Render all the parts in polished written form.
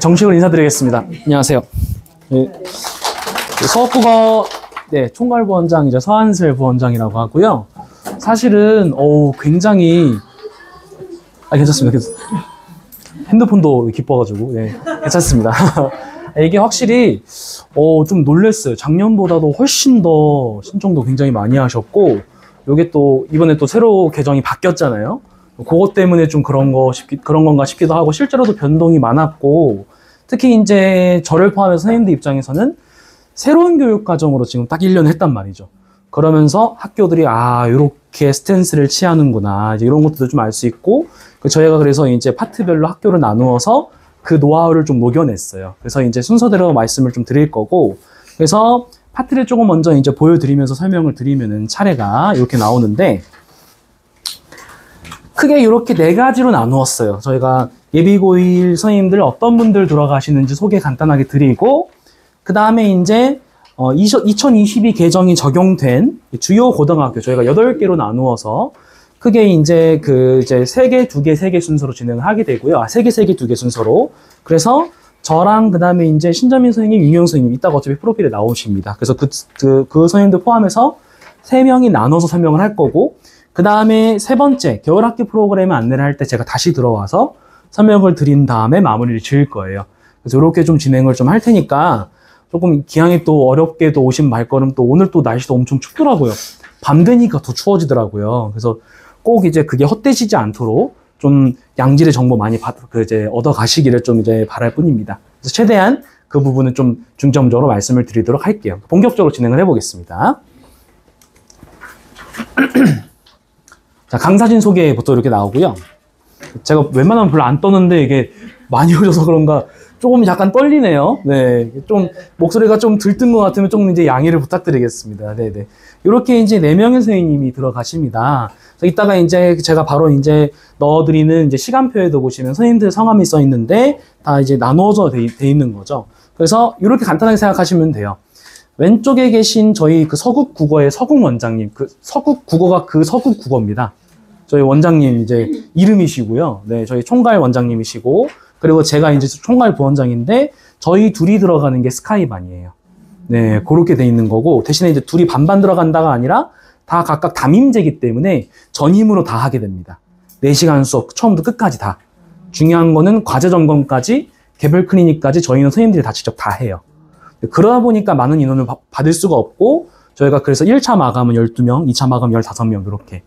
정식으로 인사드리겠습니다. 안녕하세요. 네, 서울국어 총괄부원장 이제 서한슬 부원장이라고 하고요. 사실은 굉장히 괜찮습니다. 핸드폰도 기뻐가지고 괜찮습니다. 이게 확실히 좀 놀랬어요. 작년보다도 훨씬 더 신청도 굉장히 많이 하셨고, 요게 또 이번에 또 새로 개정이 바뀌었잖아요. 그것 때문에 좀 그런 건가 싶기도 하고, 실제로도 변동이 많았고, 특히 이제 저를 포함해서 선생님들 입장에서는 새로운 교육 과정으로 지금 딱 1년 했단 말이죠. 그러면서 학교들이 이렇게 스탠스를 취하는구나, 이제 이런 것들도 좀 알 수 있고, 저희가 그래서 이제 파트별로 학교를 나누어서 그 노하우를 좀 녹여냈어요. 그래서 이제 순서대로 말씀을 좀 드릴 거고, 그래서 파트를 조금 먼저 이제 보여드리면서 설명을 드리면은 차례가 이렇게 나오는데, 크게 이렇게 4가지로 나누었어요. 저희가 예비고1 선생님들 어떤 분들 들어가시는지 소개 간단하게 드리고, 그 다음에 이제 2022 개정이 적용된 주요 고등학교 저희가 8개로 나누어서 크게 이제 이제 3개, 2개, 3개 순서로 진행을 하게 되고요. 3개, 3개, 2개 순서로. 그래서 저랑 그 다음에 이제 신자민 선생님, 윤경 선생님 이따가 어차피 프로필에 나오십니다. 그래서 그 선생님들 포함해서 3명이 나눠서 설명을 할 거고, 그 다음에 3번째 겨울학기 프로그램 안내를 할 때 제가 다시 들어와서 설명을 드린 다음에 마무리를 지을 거예요. 그래서 이렇게 좀 진행을 좀 할 테니까, 조금 기왕에 또 어렵게도 오신 말걸음, 또 오늘 또 날씨도 엄청 춥더라고요. 밤 되니까 더 추워지더라고요. 그래서 꼭 이제 그게 헛되시지 않도록 좀 양질의 정보 많이 이제 얻어 가시기를 좀 이제 바랄 뿐입니다. 그래서 최대한 그 부분은 좀 중점적으로 말씀을 드리도록 할게요. 본격적으로 진행을 해보겠습니다. 자, 강사진 소개부터 이렇게 나오고요. 제가 웬만하면 별로 안 떠는데 이게 많이 오셔서 그런가 조금 약간 떨리네요. 네. 좀 목소리가 좀 들뜬 것 같으면 좀 이제 양해를 부탁드리겠습니다. 네네. 이렇게 이제 4명의 선생님이 들어가십니다. 그래서 이따가 이제 제가 바로 이제 넣어드리는 이제 시간표에도 보시면 선생님들 성함이 써 있는데 다 이제 나누어져 돼 있는 거죠. 그래서 이렇게 간단하게 생각하시면 돼요. 왼쪽에 계신 저희 그 서국 국어의 서국 원장님, 서국 국어가 서국 국어입니다. 저희 원장님 이제 이름이시고요. 네, 저희 총괄 원장님이시고, 그리고 제가 이제 총괄 부원장인데, 저희 둘이 들어가는 게 스카이반이에요. 네, 그렇게 돼 있는 거고, 대신에 이제 둘이 반반 들어간다가 아니라, 다 각각 담임제이기 때문에 전임으로 다 하게 됩니다. 4시간 수업, 처음부터 끝까지 다. 중요한 거는 과제 점검까지, 개별 클리닉까지 저희는 선생님들이 다 직접 다 해요. 그러다 보니까 많은 인원을 받을 수가 없고, 저희가 그래서 1차 마감은 12명, 2차 마감 15명, 이렇게.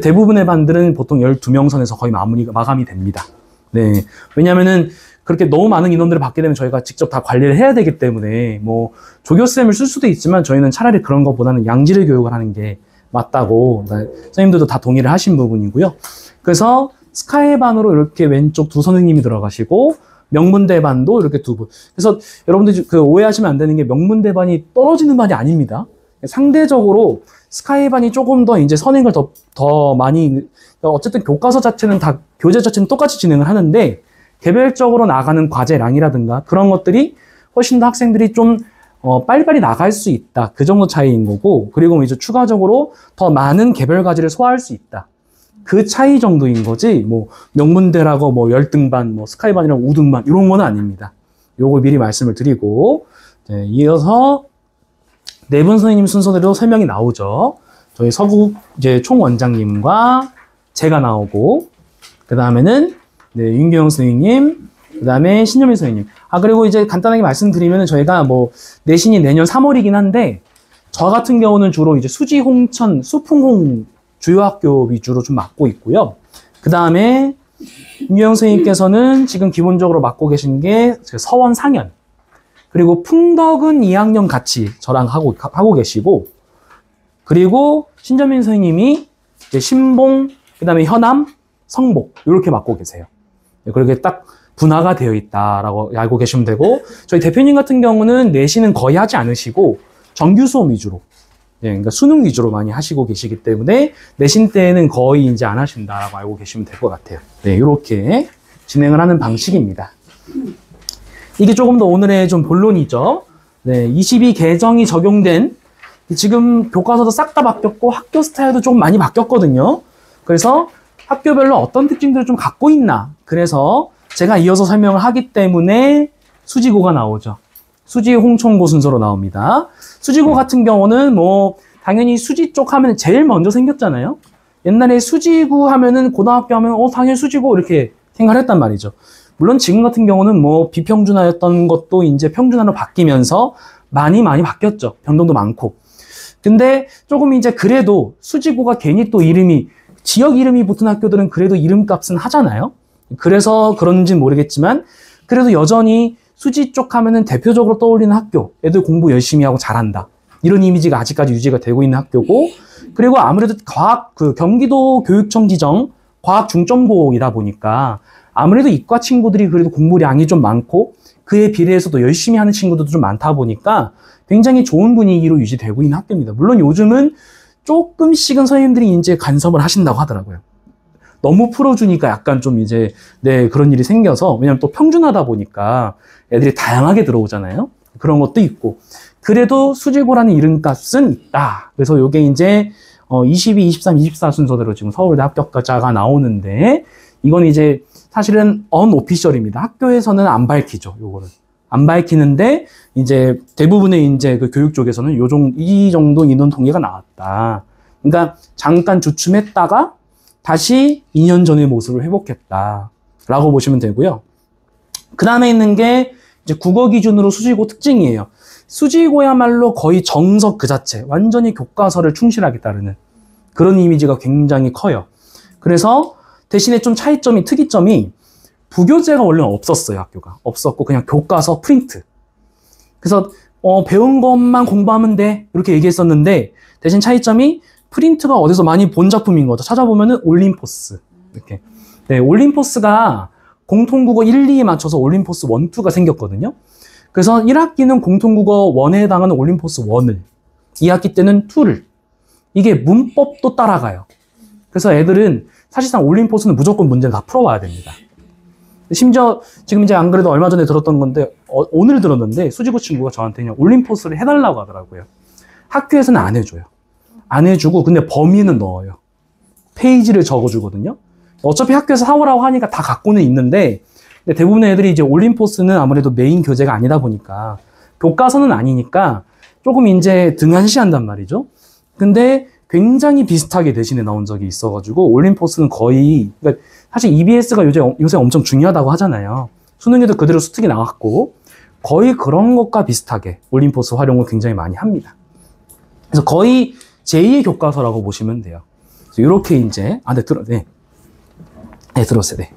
대부분의 반들은 보통 12명 선에서 거의 마감이 됩니다. 네. 왜냐면은 그렇게 너무 많은 인원들을 받게 되면 저희가 직접 다 관리를 해야 되기 때문에, 뭐, 조교쌤을 쓸 수도 있지만 저희는 차라리 그런 것보다는 양질의 교육을 하는 게 맞다고, 선생님들도 다 동의를 하신 부분이고요. 그래서 스카이반으로 이렇게 왼쪽 2 선생님이 들어가시고, 명문대반도 이렇게 2분. 그래서 여러분들 오해하시면 안 되는 게 명문대반이 떨어지는 반이 아닙니다. 상대적으로 스카이반이 조금 더 이제 선행을 더 많이, 어쨌든 교과서 자체는 교재 자체는 똑같이 진행을 하는데, 개별적으로 나가는 과제량이라든가 그런 것들이 훨씬 더 학생들이 좀, 빨리빨리 나갈 수 있다. 그 정도 차이인 거고, 그리고 이제 추가적으로 더 많은 개별 과제를 소화할 수 있다. 그 차이 정도인 거지, 뭐, 명문대라고 뭐, 열등반, 뭐, 스카이반이라고 우등반, 이런 건 아닙니다. 요걸 미리 말씀을 드리고, 네, 이어서, 4분 선생님 순서대로 설명이 나오죠. 저희 서국 이제 총원장님과 제가 나오고, 그 다음에는, 윤경영 선생님, 그 다음에 신여민 선생님. 그리고 이제 간단하게 말씀드리면 저희가 뭐, 내신이 내년 3월이긴 한데, 저 같은 경우는 주로 이제 수지, 홍천, 수풍홍 주요 학교 위주로 좀 맡고 있고요. 그 다음에, 윤경영 선생님께서는 지금 기본적으로 맡고 계신 게 서원 상현. 그리고 풍덕은 2학년 같이 저랑 하고 계시고, 그리고 신자민 선생님이 이제 신봉, 그 다음에 현암, 성복, 이렇게 맡고 계세요. 그렇게 딱 분화가 되어 있다라고 알고 계시면 되고, 저희 대표님 같은 경우는 내신은 거의 하지 않으시고, 정규 수업 위주로, 그러니까 수능 위주로 많이 하시고 계시기 때문에, 내신 때는 거의 이제 안 하신다라고 알고 계시면 될 것 같아요. 네, 이렇게 진행을 하는 방식입니다. 이게 조금 더 오늘의 좀 본론이죠. 네, 22 개정이 적용된, 지금 교과서도 싹 다 바뀌었고 학교 스타일도 좀 많이 바뀌었거든요. 그래서 학교별로 어떤 특징들을 좀 갖고 있나. 그래서 제가 이어서 설명을 하기 때문에 수지고가 나오죠. 수지, 홍총고 순서로 나옵니다. 수지고 같은 경우는 뭐 당연히 수지 쪽 하면 제일 먼저 생겼잖아요. 옛날에 수지고 하면은 고등학교 하면 당연히 수지고 이렇게 생각을 했단 말이죠. 물론 지금 같은 경우는 뭐 비평준화였던 것도 이제 평준화로 바뀌면서 많이 바뀌었죠. 변동도 많고. 근데 조금 이제 그래도 수지고가 괜히 또 이름이, 지역 이름이 붙은 학교들은 그래도 이름값은 하잖아요. 그래서 그런지는 모르겠지만 그래도 여전히 수지 쪽 하면은 대표적으로 떠올리는 학교, 애들 공부 열심히 하고 잘한다, 이런 이미지가 아직까지 유지가 되고 있는 학교고, 그리고 아무래도 경기도 교육청 지정 과학 중점고이다 보니까 아무래도 이과 친구들이 그래도 공부량이 좀 많고 그에 비례해서도 열심히 하는 친구들도 좀 많다 보니까 굉장히 좋은 분위기로 유지되고 있는 학교입니다. 물론 요즘은 조금씩은 선생님들이 이제 간섭을 하신다고 하더라고요. 너무 풀어주니까 약간 좀 이제, 네, 그런 일이 생겨서, 왜냐면 또 평준하다 보니까 애들이 다양하게 들어오잖아요. 그런 것도 있고. 그래도 수지고라는 이름값은 있다. 그래서 요게 이제, 22, 23, 24 순서대로 지금 서울대 합격자가 나오는데, 이건 이제 사실은 언오피셜입니다. 학교에서는 안 밝히죠, 요거를. 안 밝히는데, 이제 대부분의 이제 그 교육 쪽에서는 이 정도 인원 통계가 나왔다. 그러니까 잠깐 주춤했다가 다시 2년 전의 모습을 회복했다라고 보시면 되고요. 그 다음에 있는 게 이제 국어 기준으로 수지고 특징이에요. 수지고야말로 거의 정석 그 자체, 완전히 교과서를 충실하게 따르는 그런 이미지가 굉장히 커요. 그래서 대신에 좀 특이점이 부교재가 원래는 없었어요, 학교가. 없었고 그냥 교과서 프린트. 그래서 배운 것만 공부하면 돼, 이렇게 얘기했었는데, 대신 차이점이 프린트가 어디서 많이 본 작품인 거죠. 찾아보면은 올림포스. 이렇게. 네, 올림포스가 공통국어 1, 2에 맞춰서 올림포스 1, 2가 생겼거든요. 그래서 1학기는 공통국어 1에 해당하는 올림포스 1을, 2학기 때는 2를. 이게 문법도 따라가요. 그래서 애들은 사실상 올림포스는 무조건 문제를 다 풀어와야 됩니다. 심지어 지금 이제 안 그래도 얼마 전에 들었던 건데, 오늘 들었는데 수지고 친구가 저한테 그냥 올림포스를 해달라고 하더라고요. 학교에서는 안 해줘요. 안 해주고, 근데 범위는 넣어요. 페이지를 적어주거든요. 어차피 학교에서 사오라고 하니까 다 갖고는 있는데, 근데 대부분의 애들이 이제 올림포스는 아무래도 메인 교재가 아니다 보니까, 교과서는 아니니까 조금 이제 등한시한단 말이죠. 근데 굉장히 비슷하게 대신에 나온 적이 있어가지고, 올림포스는 거의, 그러니까 사실 EBS가 요새 엄청 중요하다고 하잖아요. 수능에도 그대로 수특이 나왔고, 거의 그런 것과 비슷하게 올림포스 활용을 굉장히 많이 합니다. 그래서 거의 제2의 교과서라고 보시면 돼요. 이렇게 이제, 들었어요. 네.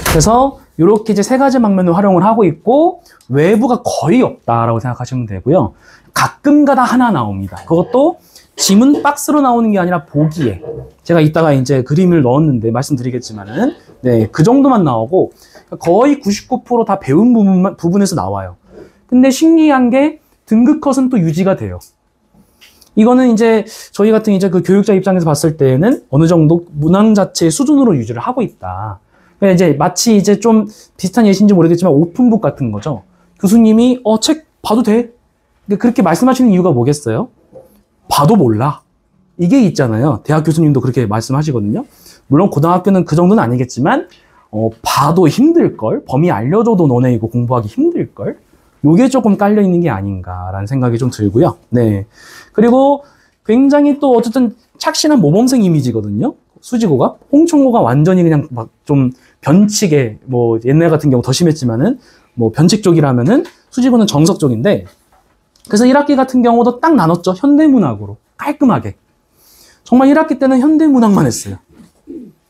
그래서 이렇게 이제 세 가지 방면을 활용을 하고 있고, 외부가 거의 없다라고 생각하시면 되고요. 가끔가다 하나 나옵니다. 그것도 지문 박스로 나오는 게 아니라 보기에. 제가 이따가 이제 그림을 넣었는데 말씀드리겠지만은, 네, 그 정도만 나오고, 거의 99% 다 배운 부분에서 나와요. 근데 신기한 게 등급 컷은 또 유지가 돼요. 이거는 이제 저희 같은 이제 그 교육자 입장에서 봤을 때는 어느 정도 문항 자체의 수준으로 유지를 하고 있다. 그러니까 이제 마치 이제 좀 비슷한 예시인지 모르겠지만 오픈북 같은 거죠. 교수님이 책 봐도 돼? 그렇게 말씀하시는 이유가 뭐겠어요? 봐도 몰라. 이게 있잖아요. 대학 교수님도 그렇게 말씀하시거든요. 물론 고등학교는 그 정도는 아니겠지만 봐도 힘들걸? 범위 알려줘도 너네 이거 공부하기 힘들걸? 요게 조금 깔려있는 게 아닌가라는 생각이 좀 들고요. 네. 그리고 굉장히 또 어쨌든 착실한 모범생 이미지거든요. 수지고가. 홍총고가 완전히 그냥 막 좀 변칙에, 뭐 옛날 같은 경우 더 심했지만은 뭐 변칙 쪽이라면은 수지고는 정석 쪽인데, 그래서 1학기 같은 경우도 딱 나눴죠. 현대문학으로. 깔끔하게. 정말 1학기 때는 현대문학만 했어요.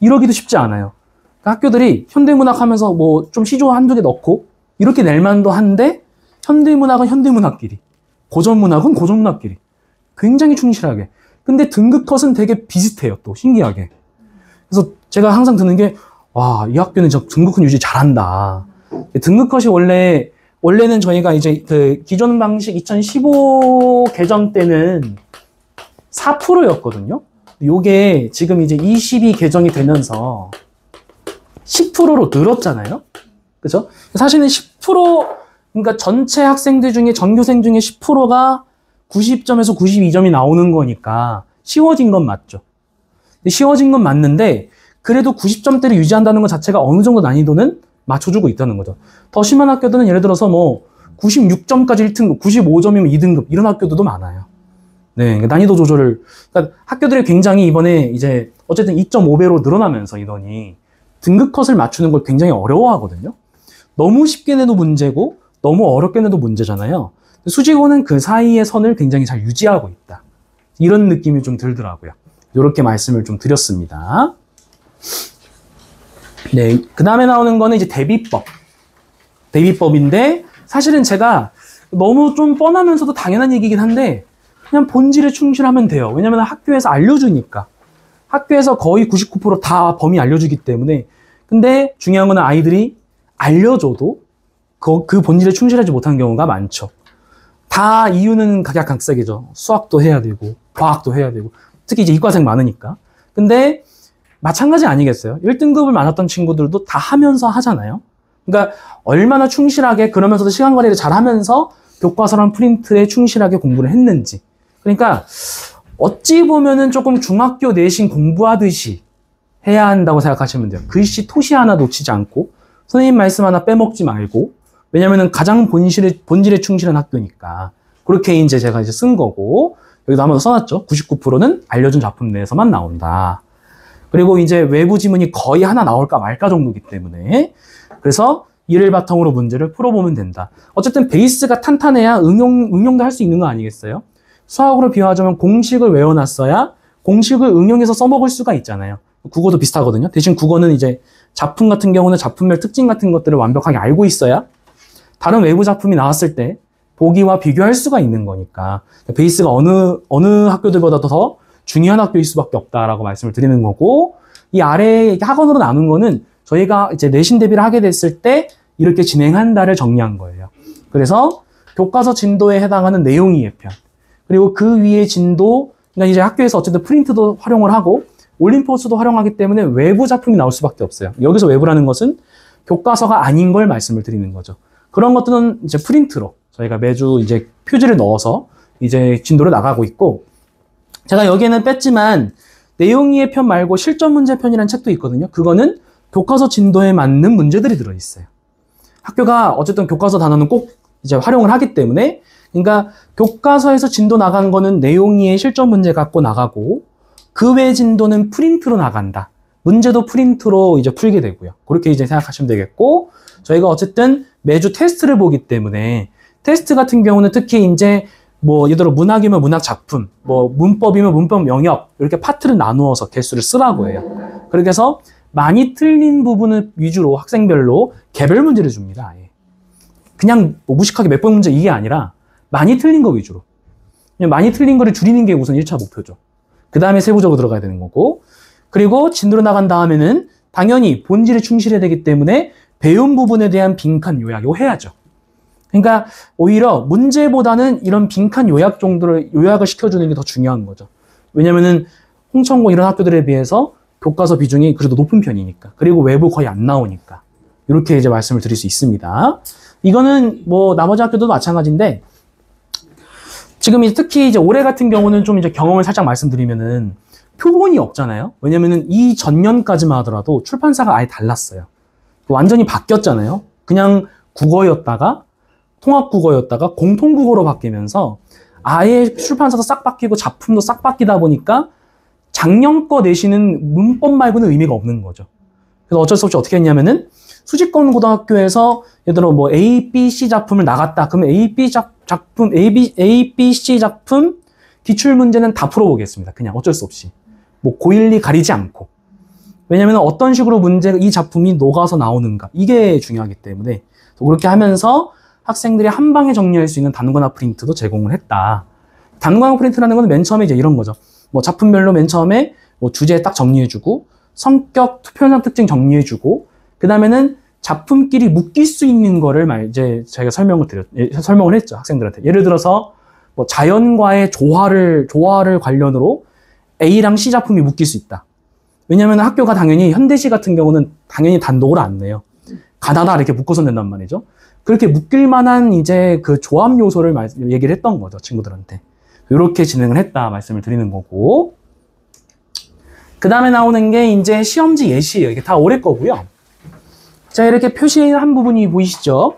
이러기도 쉽지 않아요. 그러니까 학교들이 현대문학 하면서 뭐 좀 시조 한두 개 넣고 이렇게 낼 만도 한데, 현대문학은 현대문학끼리, 고전문학은 고전문학끼리 굉장히 충실하게. 근데 등급 컷은 되게 비슷해요. 또 신기하게. 그래서 제가 항상 드는 게, 와, 이 학교는 진짜 등급 컷 유지 잘한다. 등급 컷이 원래는 저희가 이제 그 기존 방식 2015 개정 때는 4%였거든요. 요게 지금 이제 22 개정이 되면서 10%로 늘었잖아요. 그죠? 사실은 10%, 그러니까 전체 학생들 중에, 전교생 중에 10%가 90점에서 92점이 나오는 거니까 쉬워진 건 맞죠. 쉬워진 건 맞는데, 그래도 90점대를 유지한다는 것 자체가 어느 정도 난이도는 맞춰주고 있다는 거죠. 더 심한 학교들은 예를 들어서 뭐 96점까지 1등급, 95점이면 2등급 이런 학교들도 많아요. 네, 난이도 조절을, 그러니까 학교들이 굉장히 이번에 이제 어쨌든 2.5배로 늘어나면서 인원이 등급 컷을 맞추는 걸 굉장히 어려워하거든요. 너무 쉽게 내도 문제고 너무 어렵게 내도 문제잖아요. 수지고는 그 사이의 선을 굉장히 잘 유지하고 있다. 이런 느낌이 좀 들더라고요. 이렇게 말씀을 좀 드렸습니다. 네, 그 다음에 나오는 거는 이제 대비법. 대비법인데 사실은 제가 너무 좀 뻔하면서도 당연한 얘기긴 한데 그냥 본질에 충실하면 돼요. 왜냐면 학교에서 알려주니까. 학교에서 거의 99% 다 범위 알려주기 때문에. 근데 중요한 거는 아이들이 알려줘도 그 본질에 충실하지 못한 경우가 많죠. 다 이유는 각양각색이죠. 수학도 해야 되고 과학도 해야 되고 특히 이제 이과생 많으니까. 근데 마찬가지 아니겠어요? 1등급을 맞았던 친구들도 다 하면서 하잖아요. 그러니까 얼마나 충실하게 그러면서도 시간 관리를 잘 하면서 교과서랑 프린트에 충실하게 공부를 했는지. 그러니까 어찌 보면은 조금 중학교 내신 공부하듯이 해야 한다고 생각하시면 돼요. 글씨 토시 하나 놓치지 않고 선생님 말씀 하나 빼먹지 말고. 왜냐면은 가장 본질에 충실한 학교니까. 그렇게 이제 제가 이제 쓴 거고, 여기도 한번 써놨죠. 99%는 알려준 작품 내에서만 나온다. 그리고 이제 외부 지문이 거의 하나 나올까 말까 정도이기 때문에. 그래서 이를 바탕으로 문제를 풀어보면 된다. 어쨌든 베이스가 탄탄해야 응용도 할 수 있는 거 아니겠어요? 수학으로 비유하자면 공식을 외워놨어야 공식을 응용해서 써먹을 수가 있잖아요. 국어도 비슷하거든요. 대신 국어는 이제 작품 같은 경우는 작품별 특징 같은 것들을 완벽하게 알고 있어야 다른 외부 작품이 나왔을 때 보기와 비교할 수가 있는 거니까 베이스가 어느 학교들보다도 더 중요한 학교일 수밖에 없다라고 말씀을 드리는 거고, 이 아래 학원으로 나눈 거는 저희가 이제 내신 대비를 하게 됐을 때 이렇게 진행한다를 정리한 거예요. 그래서 교과서 진도에 해당하는 내용 이해 편, 그리고 그 위에 진도, 그러니까 이제 학교에서 어쨌든 프린트도 활용을 하고 올림포스도 활용하기 때문에 외부 작품이 나올 수밖에 없어요. 여기서 외부라는 것은 교과서가 아닌 걸 말씀을 드리는 거죠. 그런 것들은 이제 프린트로 저희가 매주 이제 표지를 넣어서 이제 진도를 나가고 있고, 제가 여기에는 뺐지만 내용 이해 편 말고 실전 문제 편이라는 책도 있거든요. 그거는 교과서 진도에 맞는 문제들이 들어있어요. 학교가 어쨌든 교과서 단어는 꼭 이제 활용을 하기 때문에, 그러니까 교과서에서 진도 나간 거는 내용 이해 실전 문제 갖고 나가고 그 외 진도는 프린트로 나간다. 문제도 프린트로 이제 풀게 되고요. 그렇게 이제 생각하시면 되겠고, 저희가 어쨌든 매주 테스트를 보기 때문에 테스트 같은 경우는 특히 이제 뭐 예를 들어 문학이면 문학 작품, 뭐 문법이면 문법 영역 이렇게 파트를 나누어서 개수를 쓰라고 해요. 그렇게 해서 많이 틀린 부분을 위주로 학생별로 개별 문제를 줍니다. 아예. 그냥 뭐 무식하게 몇 번 문제 이게 아니라 많이 틀린 거 위주로. 그냥 많이 틀린 거를 줄이는 게 우선 1차 목표죠. 그 다음에 세부적으로 들어가야 되는 거고, 그리고 진도로 나간 다음에는 당연히 본질에 충실해야 되기 때문에 배운 부분에 대한 빈칸 요약, 요 해야죠. 그러니까 오히려 문제보다는 이런 빈칸 요약 정도를 요약을 시켜주는 게 더 중요한 거죠. 왜냐면은 홍천고 이런 학교들에 비해서 교과서 비중이 그래도 높은 편이니까. 그리고 외부 거의 안 나오니까. 이렇게 이제 말씀을 드릴 수 있습니다. 이거는 뭐 나머지 학교도 마찬가지인데, 지금 특히 이제 올해 같은 경우는 좀 이제 경험을 살짝 말씀드리면은 표본이 없잖아요. 왜냐면은 이 전년까지만 하더라도 출판사가 아예 달랐어요. 완전히 바뀌었잖아요. 그냥 국어였다가 통합국어였다가 공통국어로 바뀌면서 아예 출판사도 싹 바뀌고 작품도 싹 바뀌다 보니까 작년 거 내시는 문법 말고는 의미가 없는 거죠. 그래서 어쩔 수 없이 어떻게 했냐면은 수직권 고등학교에서 예를 들어 뭐 A, B, C 작품을 나갔다. 그러면 A, B C 작품 기출 문제는 다 풀어보겠습니다. 그냥 어쩔 수 없이. 뭐 고일리 가리지 않고. 왜냐면 어떤 식으로 문제가 이 작품이 녹아서 나오는가. 이게 중요하기 때문에 그렇게 하면서 학생들이 한 방에 정리할 수 있는 단권화 프린트도 제공을 했다. 단권화 프린트라는 건 맨 처음에 이제 이런 거죠. 뭐 작품별로 맨 처음에 뭐 주제 딱 정리해주고 성격, 표현상 특징 정리해주고 그 다음에는 작품끼리 묶일 수 있는 거를 이제 제가 설명을 했죠. 학생들한테. 예를 들어서 뭐 자연과의 조화를 관련으로 A랑 C 작품이 묶일 수 있다. 왜냐면 학교가 당연히 현대시 같은 경우는 당연히 단독으로 안 내요. 가다다 이렇게 묶어서 낸단 말이죠. 그렇게 묶일 만한 이제 그 조합 요소를 얘기를 했던 거죠. 친구들한테. 이렇게 진행을 했다 말씀을 드리는 거고. 그 다음에 나오는 게 이제 시험지 예시예요. 이게 다 올해 거고요. 자, 이렇게 표시한 부분이 보이시죠?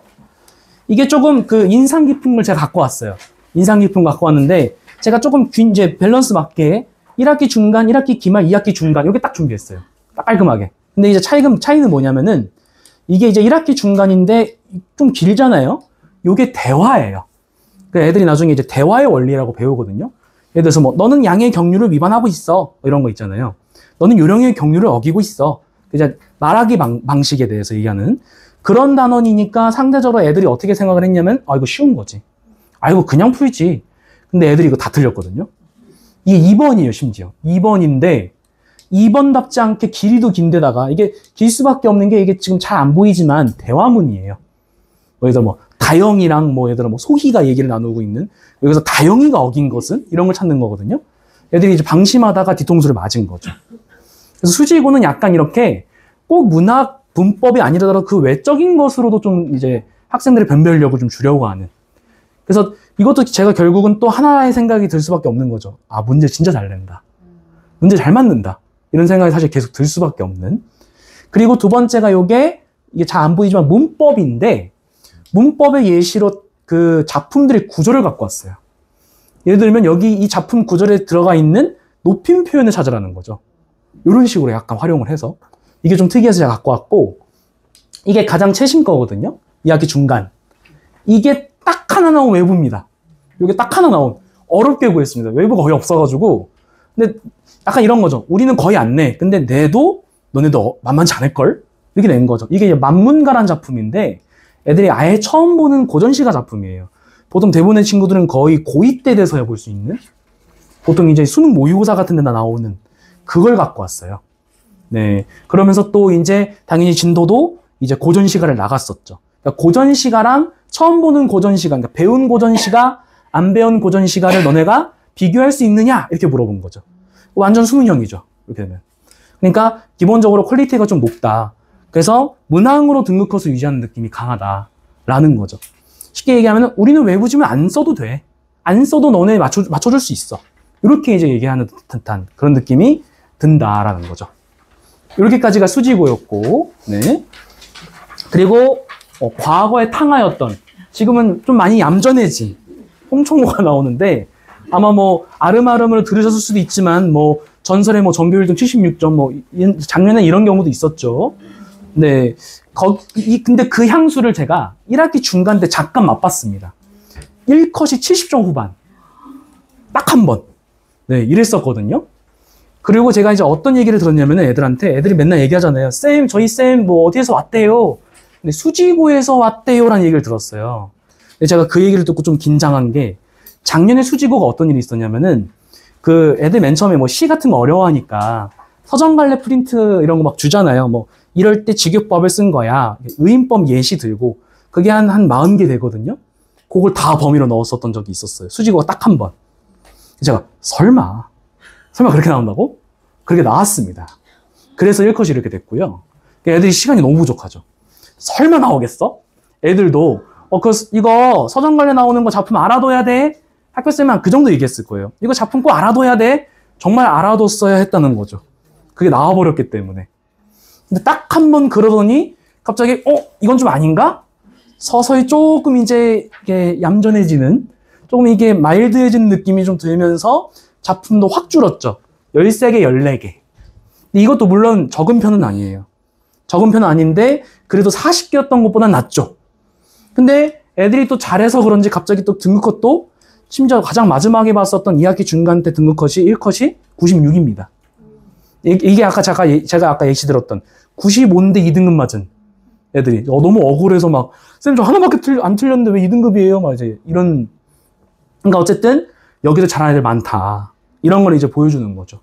이게 조금 그 인상 깊은 걸 제가 갖고 왔어요. 인상 깊은 거 갖고 왔는데, 제가 조금 이제 밸런스 맞게 1학기 중간, 1학기 기말, 2학기 중간, 이렇게 딱 준비했어요. 딱 깔끔하게. 근데 이제 차이는 뭐냐면은, 이게 이제 1학기 중간인데 좀 길잖아요? 요게 대화예요. 그 애들이 나중에 이제 대화의 원리라고 배우거든요. 예를 들어서 뭐, 너는 양의 경륜을 위반하고 있어. 이런 거 있잖아요. 너는 요령의 경륜을 어기고 있어. 이제 말하기 방식에 대해서 얘기하는 그런 단원이니까 상대적으로 애들이 어떻게 생각을 했냐면, 아, 이거 쉬운 거지. 아, 이거 그냥 풀지. 근데 애들이 이거 다 틀렸거든요. 이게 2번이에요, 심지어. 2번인데, 2번답지 않게 길이도 긴데다가, 이게 길 수밖에 없는 게 이게 지금 잘 안 보이지만, 대화문이에요. 예를 들어 뭐, 다영이랑 뭐, 예를 들어 뭐, 소희가 얘기를 나누고 있는, 여기서 다영이가 어긴 것은? 이런 걸 찾는 거거든요. 애들이 이제 방심하다가 뒤통수를 맞은 거죠. 그래서 수지고는 약간 이렇게 꼭 문학, 문법이 아니더라도 그 외적인 것으로도 좀 이제 학생들의 변별력을 좀 주려고 하는. 그래서 이것도 제가 결국은 또 하나의 생각이 들 수밖에 없는 거죠. 아, 문제 진짜 잘 낸다. 문제 잘 맞는다. 이런 생각이 사실 계속 들 수밖에 없는. 그리고 두 번째가 이게 잘 안 보이지만 문법인데, 문법의 예시로 그 작품들의 구조를 갖고 왔어요. 예를 들면 여기 이 작품 구조에 들어가 있는 높임 표현을 찾으라는 거죠. 이런 식으로 약간 활용을 해서. 이게 좀 특이해서 제가 갖고 왔고, 이게 가장 최신 거거든요. 2학기 중간. 이게 딱 하나 나온 외부입니다. 이게 딱 하나 나온. 어렵게 구했습니다. 외부가 거의 없어가지고. 근데 약간 이런 거죠. 우리는 거의 안 내. 근데 내도 너네도 만만치 않을걸? 이렇게 낸 거죠. 이게 만문가란 작품인데 애들이 아예 처음 보는 고전시가 작품이에요. 보통 대부분의 친구들은 거의 고2 때 돼서야 볼 수 있는, 보통 이제 수능 모의고사 같은 데나 나오는 그걸 갖고 왔어요. 네. 그러면서 또 이제 당연히 진도도 이제 고전시가를 나갔었죠. 그러니까 고전시가랑 처음 보는 고전시가, 그러니까 배운 고전시가, 안 배운 고전시가를 너네가 비교할 수 있느냐? 이렇게 물어본 거죠. 완전 수능형이죠. 이렇게 되면. 그러니까 기본적으로 퀄리티가 좀 높다. 그래서 문항으로 등급컷을 유지하는 느낌이 강하다라는 거죠. 쉽게 얘기하면 우리는 외부지문 안 써도 돼. 안 써도 너네 맞춰줄 수 있어. 이렇게 이제 얘기하는 듯한 그런 느낌이 든다라는 거죠. 이렇게까지가 수지고였고, 네. 그리고 과거에 탕하였던, 지금은 좀 많이 얌전해진 홍총호가 나오는데, 아마 뭐 아름아름을 들으셨을 수도 있지만 뭐 전설의 뭐 전교 1등 76점 뭐 작년에 이런 경우도 있었죠. 네. 근데 그 향수를 제가 1학기 중간 때 잠깐 맛봤습니다. 1컷이 70점 후반. 딱 한 번. 네, 이랬었거든요. 그리고 제가 이제 어떤 얘기를 들었냐면 애들이 맨날 얘기하잖아요. 쌤, 저희 쌤 뭐 어디에서 왔대요. 근데 수지고에서 왔대요라는 얘기를 들었어요. 근데 제가 그 얘기를 듣고 좀 긴장한 게, 작년에 수지고가 어떤 일이 있었냐면은, 그 애들 맨 처음에 뭐 시 같은 거 어려워하니까 서정갈래 프린트 이런 거 막 주잖아요. 뭐 이럴 때 직역법을 쓴 거야. 의인법 예시 들고 그게 한 40개 되거든요. 그걸 다 범위로 넣었었던 적이 있었어요. 수지고가 딱 한 번. 제가 설마 그렇게 나온다고? 그렇게 나왔습니다. 그래서 1컷이 이렇게 됐고요. 애들이 시간이 너무 부족하죠. 설마 나오겠어? 애들도 이거 서정갈래 나오는 거 작품 알아둬야 돼. 학교쌤은 그 정도 얘기했을 거예요. 이거 작품 꼭 알아둬야 돼. 정말 알아뒀어야 했다는 거죠. 그게 나와버렸기 때문에. 근데 딱 한 번 그러더니 갑자기 이건 좀 아닌가? 서서히 조금 이제 이게 얌전해지는, 조금 이게 마일드해지는 느낌이 좀 들면서 작품도 확 줄었죠. 13개, 14개. 근데 이것도 물론 적은 편은 아니에요. 적은 편은 아닌데 그래도 40개였던 것보단 낫죠. 근데 애들이 또 잘해서 그런지 갑자기 또 등급컷도, 심지어 가장 마지막에 봤었던 2학기 중간 때 등급컷이 1컷이 96입니다. 이게 아까 제가 아까 예시 들었던 95인데 2등급 맞은 애들이 너무 억울해서 막, 쌤 저 하나밖에 안 틀렸는데 왜 2등급이에요? 막 이제 이런. 그러니까 어쨌든 여기도 잘하는 애들 많다. 이런 걸 이제 보여주는 거죠.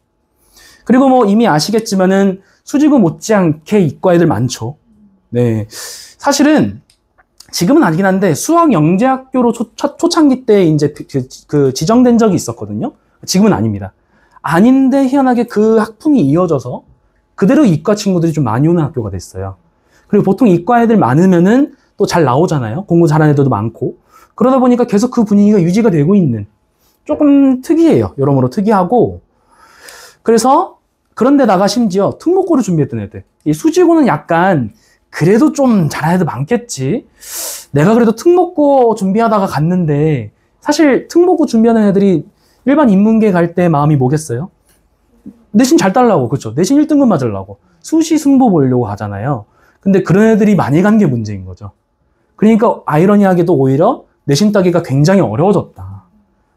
그리고 뭐 이미 아시겠지만은 수지고 못지않게 이과 애들 많죠. 네. 사실은 지금은 아니긴 한데 수학 영재학교로 초창기 때 이제 그 지정된 적이 있었거든요. 지금은 아닙니다. 아닌데 희한하게 그 학풍이 이어져서 그대로 이과 친구들이 좀 많이 오는 학교가 됐어요. 그리고 보통 이과 애들 많으면은 또 잘 나오잖아요. 공부 잘하는 애들도 많고. 그러다 보니까 계속 그 분위기가 유지가 되고 있는, 조금 특이해요. 여러모로 특이하고. 그래서 그런데다가 심지어 특목고를 준비했던 애들. 이 수지고는 약간 그래도 좀 잘하는 애들 많겠지. 내가 그래도 특목고 준비하다가 갔는데 사실 특목고 준비하는 애들이 일반 인문계 갈 때 마음이 뭐겠어요? 내신 잘 따려고, 그렇죠? 내신 1등급 맞으려고 수시 승부 보려고 하잖아요. 근데 그런 애들이 많이 간 게 문제인 거죠. 그러니까 아이러니하게도 오히려 내신 따기가 굉장히 어려워졌다.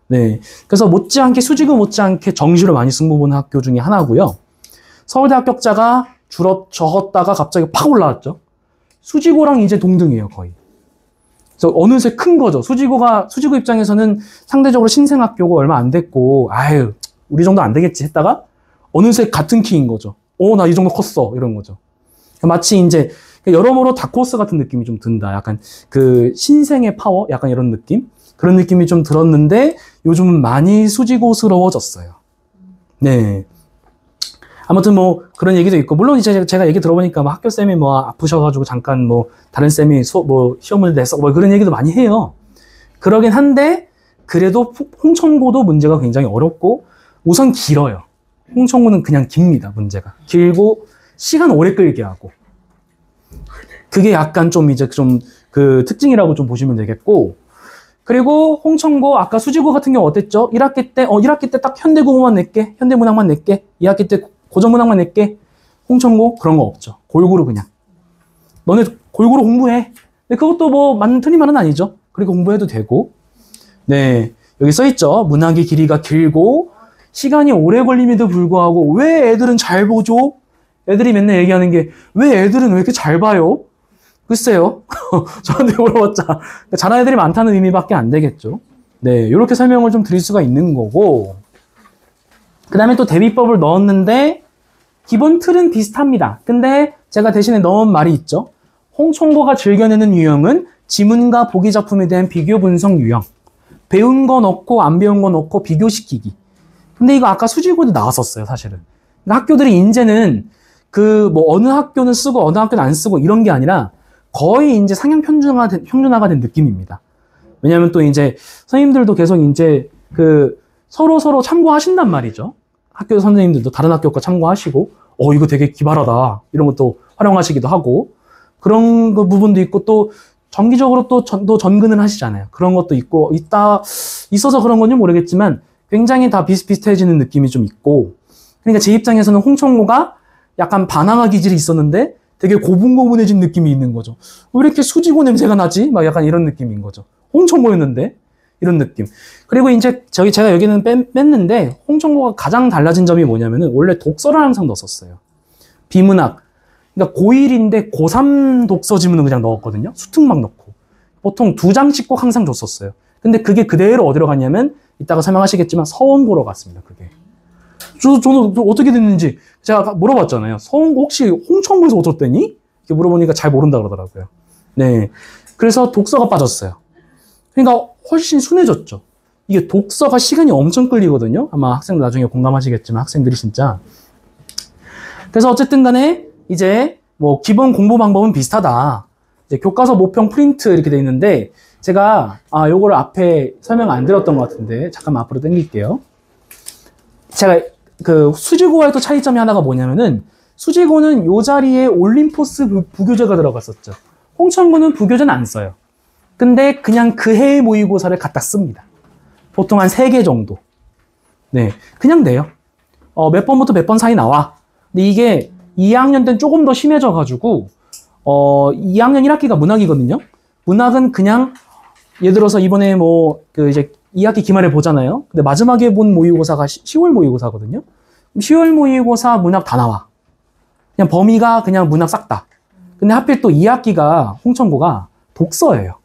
네, 그래서 못지않게 수지고 못지않게 정시로 많이 승부 보는 학교 중에 하나고요. 서울대 합격자가 적었다가 갑자기 팍 올라왔죠. 수지고랑 이제 동등이에요, 거의. 그래서 어느새 큰 거죠. 수지고 입장에서는 상대적으로 신생학교고 얼마 안 됐고, 아유, 우리 정도 안 되겠지 했다가 어느새 같은 키인 거죠. 나 이 정도 컸어. 이런 거죠. 마치 이제 여러모로 다크호스 같은 느낌이 좀 든다. 약간 그 신생의 파워? 약간 이런 느낌? 그런 느낌이 좀 들었는데 요즘은 많이 수지고스러워졌어요. 네. 아무튼 뭐 그런 얘기도 있고, 물론 이제 제가 얘기 들어보니까 뭐 학교 쌤이 뭐 아프셔가지고 잠깐 뭐 다른 쌤이 뭐 시험을 냈어 뭐 그런 얘기도 많이 해요. 그러긴 한데 그래도 홍천고도 문제가 굉장히 어렵고 우선 길어요. 홍천고는 그냥 깁니다. 문제가 길고 시간 오래 끌게 하고, 그게 약간 좀 이제 좀 그 특징이라고 좀 보시면 되겠고, 그리고 홍천고 아까 수지고 같은 경우 어땠죠? 1학기 때 딱 현대국어만 낼게, 현대문학만 낼게, 2학기 때 고전문학만 낼게. 홍천고 그런 거 없죠. 골고루 그냥 너네 골고루 공부해. 근데 그것도 뭐 맞는 틀린 말은 아니죠. 그리고 공부해도 되고. 네, 여기 써있죠. 문학의 길이가 길고 시간이 오래 걸림에도 불구하고 왜 애들은 잘 보죠? 애들이 맨날 얘기하는 게 왜 애들은 왜 이렇게 잘 봐요? 글쎄요. 저한테 물어봤자 잘하는 애들이 많다는 의미밖에 안 되겠죠. 네, 이렇게 설명을 좀 드릴 수가 있는 거고, 그 다음에 또 대비법을 넣었는데 기본 틀은 비슷합니다. 근데 제가 대신에 넣은 말이 있죠. 홍천고가 즐겨내는 유형은 지문과 보기 작품에 대한 비교 분석 유형. 배운 거 넣고 안 배운 거 넣고 비교시키기. 근데 이거 아까 수지고도 나왔었어요, 사실은. 학교들이 이제는 그 뭐 어느 학교는 쓰고 어느 학교는 안 쓰고 이런 게 아니라 거의 이제 상향 평준화가 된 느낌입니다. 왜냐하면 또 이제 선생님들도 계속 이제 그 서로 참고하신단 말이죠. 학교 선생님들도 다른 학교 거 참고하시고, 이거 되게 기발하다, 이런 것도 활용하시기도 하고, 그런 그 부분도 있고, 또 정기적으로 또 전근을 하시잖아요. 그런 것도 있어서 그런 건지 모르겠지만 굉장히 다 비슷비슷해지는 느낌이 좀 있고, 그러니까 제 입장에서는 홍천고가 약간 반항아 기질이 있었는데 되게 고분고분해진 느낌이 있는 거죠. 왜 이렇게 수지고 냄새가 나지? 막 약간 이런 느낌인 거죠. 홍천고였는데 이런 느낌. 그리고 이제 제가 여기는 뺐는데, 홍천고가 가장 달라진 점이 뭐냐면은 원래 독서를 항상 넣었었어요. 비문학. 그러니까 고1인데 고3 독서 지문을 그냥 넣었거든요. 수특막 넣고. 보통 2장씩 꼭 항상 줬었어요. 근데 그게 그대로 어디로 갔냐면 이따가 설명하시겠지만 서원고로 갔습니다. 그게. 저는 어떻게 됐는지 제가 아까 물어봤잖아요. 서원고 혹시 홍천고에서 어쩌랬더니? 이렇게 물어보니까 잘 모른다 그러더라고요. 네. 그래서 독서가 빠졌어요. 그러니까 훨씬 순해졌죠. 이게 독서가 시간이 엄청 끌리거든요. 아마 학생들 나중에 공감하시겠지만 학생들이 진짜. 그래서 어쨌든 간에 이제 뭐 기본 공부 방법은 비슷하다. 이제 교과서 모평 프린트 이렇게 돼 있는데, 제가 요거를 앞에 설명 안 드렸던 것 같은데 잠깐만 앞으로 당길게요. 제가 그 수지고와의 또 차이점이 하나가 뭐냐면은, 수지고는 요 자리에 올림포스 부교재가 들어갔었죠. 홍천고는 부교재는 안 써요. 근데 그냥 그 해의 모의고사를 갖다 씁니다. 보통 한 3개 정도. 네, 그냥 내요. 몇 번부터 몇 번 사이 나와. 근데 이게 2학년 때는 조금 더 심해져가지고 2학년 1학기가 문학이거든요. 문학은 그냥 예를 들어서 이번에 뭐 그 이제 2학기 기말에 보잖아요. 근데 마지막에 본 모의고사가 10월 모의고사거든요. 10월 모의고사 문학 다 나와. 그냥 범위가 그냥 문학 싹 다. 근데 하필 또 2학기가 홍천고가 독서예요.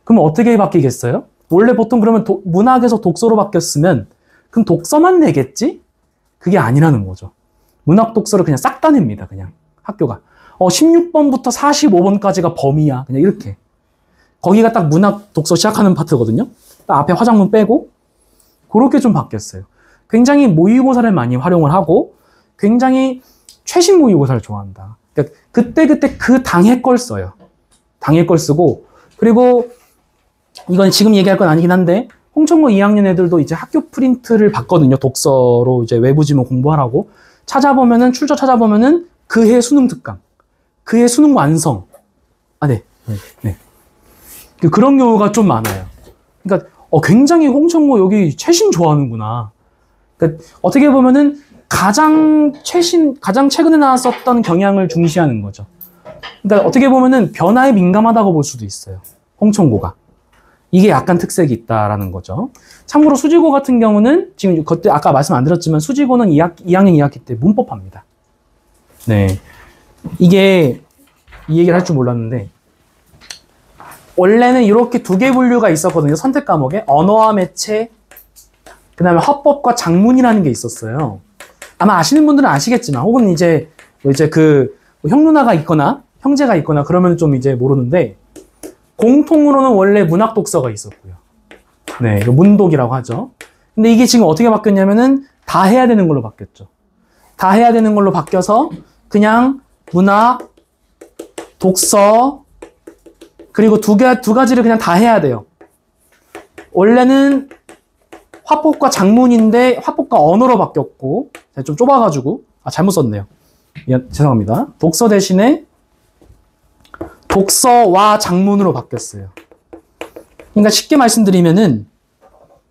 그럼 어떻게 바뀌겠어요? 원래 보통 그러면 문학에서 독서로 바뀌었으면 그럼 독서만 내겠지? 그게 아니라는 거죠. 문학 독서를 그냥 싹 다 냅니다. 그냥 학교가 16번부터 45번까지가 범위야. 그냥 이렇게. 거기가 딱 문학 독서 시작하는 파트거든요. 딱 앞에 화장문 빼고 그렇게 좀 바뀌었어요. 굉장히 모의고사를 많이 활용을 하고 굉장히 최신 모의고사를 좋아한다. 그러니까 그때 그 당해 걸 써요. 당해 걸 쓰고, 그리고 이건 지금 얘기할 건 아니긴 한데 홍천고 2학년 애들도 이제 학교 프린트를 받거든요. 독서로 이제 외부 지문 공부하라고. 출처 찾아보면은 그 해 수능 특강. 그의 수능 완성. 아, 네. 네. 그런 경우가 좀 많아요. 그러니까 굉장히 홍천고 여기 최신 좋아하는구나. 그러니까 어떻게 보면은 가장 최근에 나왔었던 경향을 중시하는 거죠. 그러니까 어떻게 보면은 변화에 민감하다고 볼 수도 있어요. 홍천고가. 이게 약간 특색이 있다라는 거죠. 참고로 수지고 같은 경우는 지금 그때 아까 말씀 안 드렸지만 수지고는 2학년 2학기 때 문법합니다. 네. 이게 이 얘기를 할 줄 몰랐는데 원래는 이렇게 두 개 분류가 있었거든요. 선택 과목에 언어와 매체, 그 다음에 화법과 작문이라는 게 있었어요. 아마 아시는 분들은 아시겠지만, 혹은 이제 그 형 누나가 있거나 형제가 있거나 그러면 좀 이제 모르는데 공통으로는 원래 문학 독서가 있었고요. 네, 이거 문독이라고 하죠. 근데 이게 지금 어떻게 바뀌었냐면은 다 해야 되는 걸로 바뀌었죠. 다 해야 되는 걸로 바뀌어서 그냥 문학, 독서, 그리고 두 가지를 그냥 다 해야 돼요. 원래는 화법과 작문인데 화법과 언어로 바뀌었고, 제가 좀 좁아가지고, 잘못 썼네요. 죄송합니다. 독서 대신에 독서와 작문으로 바뀌었어요. 그러니까 쉽게 말씀드리면은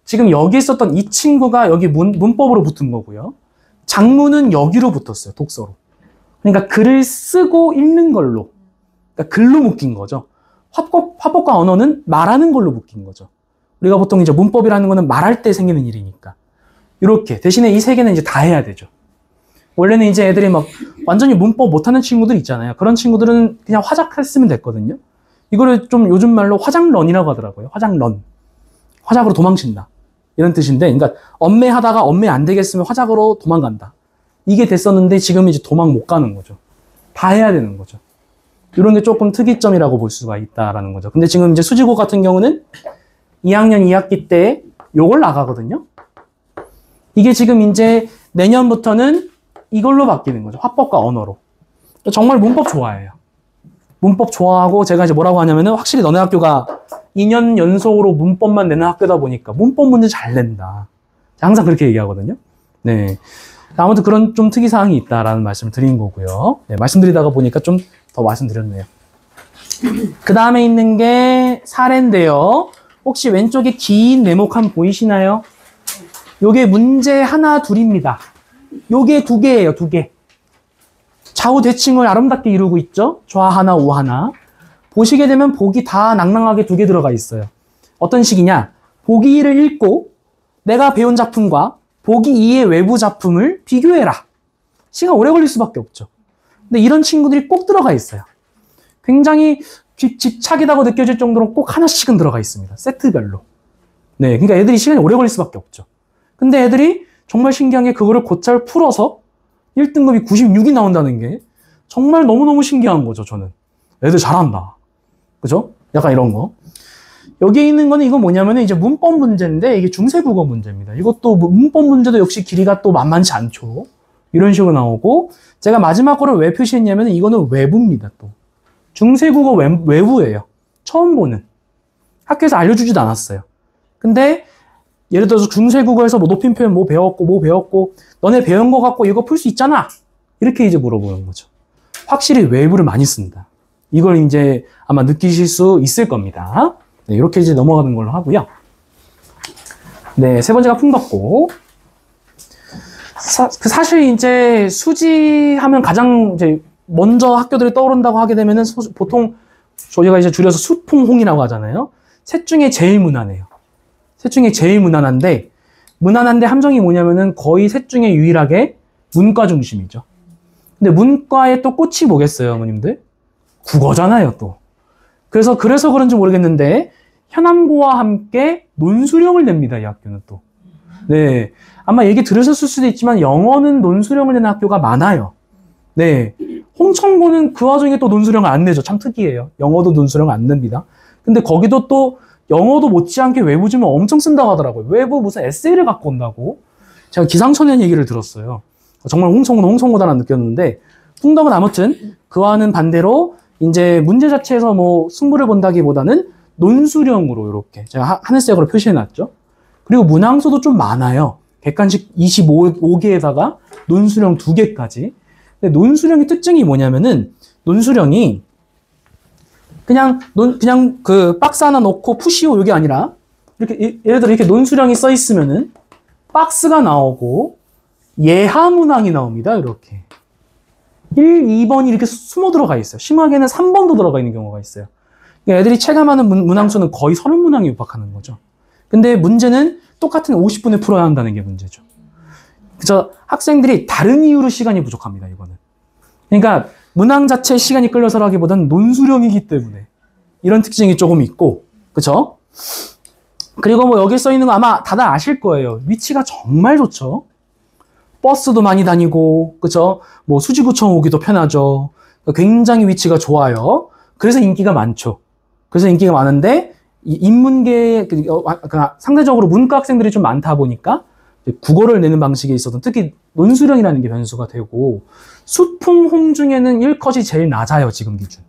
지금 여기 있었던 이 친구가 여기 문법으로 붙은 거고요. 작문은 여기로 붙었어요. 독서로. 그러니까 글을 쓰고 읽는 걸로. 그러니까 글로 묶인 거죠. 화법과 언어는 말하는 걸로 묶인 거죠. 우리가 보통 이제 문법이라는 거는 말할 때 생기는 일이니까. 이렇게. 대신에 이 세 개는 이제 다 해야 되죠. 원래는 이제 애들이 막 완전히 문법 못하는 친구들 있잖아요. 그런 친구들은 그냥 화작했으면 됐거든요. 이거를 좀 요즘 말로 화작런이라고 하더라고요. 화작런. 화작으로 도망친다. 이런 뜻인데, 그러니까 엄매하다가 엄매 안 되겠으면 화작으로 도망간다. 이게 됐었는데 지금 이제 도망 못 가는 거죠. 다 해야 되는 거죠. 이런 게 조금 특이점이라고 볼 수가 있다라는 거죠. 근데 지금 이제 수지고 같은 경우는 2학년 2학기 때 요걸 나가거든요. 이게 지금 이제 내년부터는 이걸로 바뀌는 거죠. 화법과 언어로. 정말 문법 좋아해요. 문법 좋아하고 제가 이제 뭐라고 하냐면은 확실히 너네 학교가 2년 연속으로 문법만 내는 학교다 보니까 문법 문제 잘 낸다. 항상 그렇게 얘기하거든요. 네. 아무튼 그런 좀 특이사항이 있다라는 말씀을 드린 거고요. 네, 말씀드리다가 보니까 좀 더 말씀드렸네요. 그 다음에 있는 게 사례인데요. 혹시 왼쪽에 긴 네모칸 보이시나요? 요게 문제 하나, 둘입니다. 요게 두 개예요, 두 개. 좌우 대칭을 아름답게 이루고 있죠? 좌 하나, 우 하나. 보시게 되면 보기 다 낭낭하게 두 개 들어가 있어요. 어떤 식이냐? 보기 1을 읽고 내가 배운 작품과 보기 2의 외부 작품을 비교해라. 시간 오래 걸릴 수밖에 없죠. 근데 이런 친구들이 꼭 들어가 있어요. 굉장히 집착이라고 느껴질 정도로 꼭 하나씩은 들어가 있습니다. 세트별로. 네, 그러니까 애들이 시간이 오래 걸릴 수밖에 없죠. 근데 애들이 정말 신기한 게 그거를 곧잘 풀어서 1등급이 96이 나온다는 게 정말 너무너무 신기한 거죠, 저는. 애들 잘한다. 그죠? 약간 이런 거. 여기에 있는 거는 이거 뭐냐면은 이제 문법 문제인데 이게 중세국어 문제입니다. 이것도 문법 문제도 역시 길이가 또 만만치 않죠. 이런 식으로 나오고 제가 마지막 거를 왜 표시했냐면 이거는 외부입니다. 또 중세국어 외부예요. 처음 보는. 학교에서 알려주지도 않았어요. 근데 예를 들어서 중세국어에서 뭐 높임 표현 뭐 배웠고 너네 배운 거 갖고 이거 풀 수 있잖아. 이렇게 이제 물어보는 거죠. 확실히 외부를 많이 씁니다. 이걸 이제 아마 느끼실 수 있을 겁니다. 네, 이렇게 이제 넘어가는 걸로 하고요. 네, 세 번째가 풍덕고. 사실 이제 수지하면 가장 이제 먼저 학교들이 떠오른다고 하게 되면은 보통 저희가 이제 줄여서 수풍홍이라고 하잖아요. 셋 중에 제일 무난해요. 셋 중에 제일 무난한데 함정이 뭐냐면은 거의 셋 중에 유일하게 문과 중심이죠. 근데 문과의 또 꽃이 뭐겠어요, 어머님들? 국어잖아요, 또. 그래서 그런지 모르겠는데 현암고와 함께 논술형을 냅니다, 이 학교는 또. 네. 아마 얘기 들으셨을 수도 있지만 영어는 논술형을 내는 학교가 많아요. 네. 홍천고는 그 와중에 또 논술형을 안 내죠. 참 특이해요. 영어도 논술형을 안 냅니다. 근데 거기도 또 영어도 못지않게 외부 지문 엄청 쓴다고 하더라고요. 외부 무슨 에세이를 갖고 온다고. 제가 기상천외한 얘기를 들었어요. 정말 홍천고는 홍천고다라는 느꼈는데 풍덕은 아무튼 그와는 반대로 이제 문제 자체에서 뭐 승부를 본다기보다는 논술형으로 이렇게 제가 하늘색으로 표시해놨죠. 그리고 문항수도 좀 많아요. 객관식 25개에다가 논술형 2개까지. 근데 논술형의 특징이 뭐냐면은 논수령이 그냥 그 박스 하나 넣고 푸시오 이게 아니라 이렇게 예를 들어 이렇게 논수령이 써 있으면은 박스가 나오고 예하 문항이 나옵니다. 이렇게 1, 2번이 이렇게 숨어 들어가 있어요. 심하게는 3번도 들어가 있는 경우가 있어요. 그러니까 애들이 체감하는 문항수는 거의 30문항에 육박하는 거죠. 근데 문제는 똑같은 50분에 풀어야 한다는 게 문제죠. 그래서 학생들이 다른 이유로 시간이 부족합니다. 이거는. 그러니까 문항 자체의 시간이 끌려서라기보다는 논수령이기 때문에 이런 특징이 조금 있고, 그쵸? 그리고 뭐 여기 써 있는 거 아마 다들 아실 거예요. 위치가 정말 좋죠. 버스도 많이 다니고, 그쵸? 뭐 수지구청 오기도 편하죠. 굉장히 위치가 좋아요. 그래서 인기가 많죠. 그래서 인기가 많은데 이 인문계 상대적으로 문과 학생들이 좀 많다 보니까 국어를 내는 방식에 있어서 특히 논수령이라는 게 변수가 되고 수풍 홍 중에는 1컷이 제일 낮아요. 지금 기준.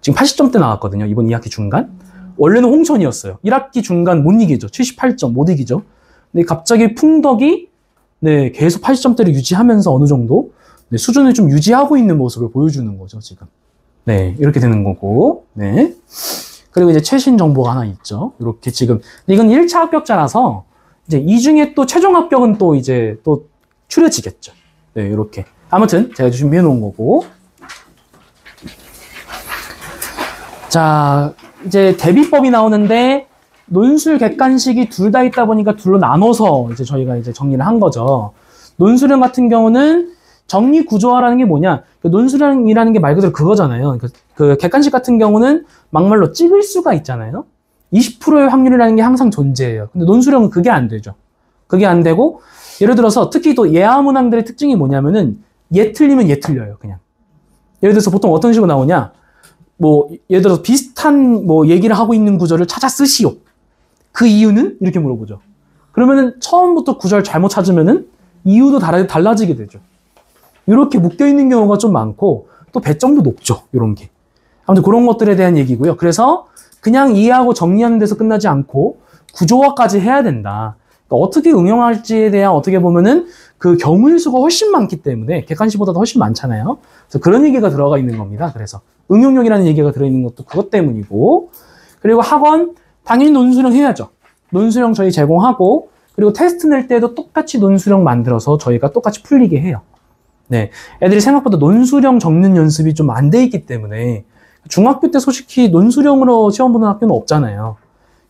지금 80점대 나왔거든요. 이번 2학기 중간. 원래는 홍천이었어요. 1학기 중간 못 이기죠. 78점 못 이기죠. 근데 갑자기 풍덕이 네, 계속 80점대를 유지하면서 어느 정도 네, 수준을 좀 유지하고 있는 모습을 보여주는 거죠. 지금. 네, 이렇게 되는 거고. 네. 그리고 이제 최신 정보가 하나 있죠. 이렇게 지금 이건 1차 합격자라서 이제 이 중에 또 최종 합격은 또 이제 또 추려지겠죠. 네, 이렇게. 아무튼 제가 준비해 놓은 거고. 자, 이제 대비법이 나오는데 논술 객관식이 둘 다 있다 보니까 둘로 나눠서 이제 저희가 이제 정리를 한 거죠. 논수령 같은 경우는 정리 구조화라는 게 뭐냐? 그 논수령이라는 게 말 그대로 그거잖아요. 그 객관식 같은 경우는 막말로 찍을 수가 있잖아요. 20%의 확률이라는 게 항상 존재해요. 근데 논수령은 그게 안 되죠. 그게 안 되고 예를 들어서 특히 또 예하 문항들의 특징이 뭐냐면은 얘 틀리면 얘 틀려요. 그냥. 예를 들어서 보통 어떤 식으로 나오냐? 뭐 예를 들어서 비슷한 뭐 얘기를 하고 있는 구절을 찾아 쓰시오. 그 이유는? 이렇게 물어보죠. 그러면은 처음부터 구절 잘못 찾으면은 이유도 달라지게 되죠. 이렇게 묶여있는 경우가 좀 많고 또 배점도 높죠. 이런 게. 아무튼 그런 것들에 대한 얘기고요. 그래서 그냥 이해하고 정리하는 데서 끝나지 않고 구조화까지 해야 된다. 그러니까 어떻게 응용할지에 대한 어떻게 보면은 그 경우의 수가 훨씬 많기 때문에 객관식보다도 훨씬 많잖아요. 그래서 그런 얘기가 들어가 있는 겁니다. 그래서 응용력이라는 얘기가 들어있는 것도 그것 때문이고 그리고 학원 당연히 논수령 해야죠. 논수령 저희 제공하고 그리고 테스트 낼 때도 똑같이 논수령 만들어서 저희가 똑같이 풀리게 해요. 네, 애들이 생각보다 논수령 적는 연습이 좀 안 돼 있기 때문에 중학교 때 솔직히 논수령으로 시험 보는 학교는 없잖아요.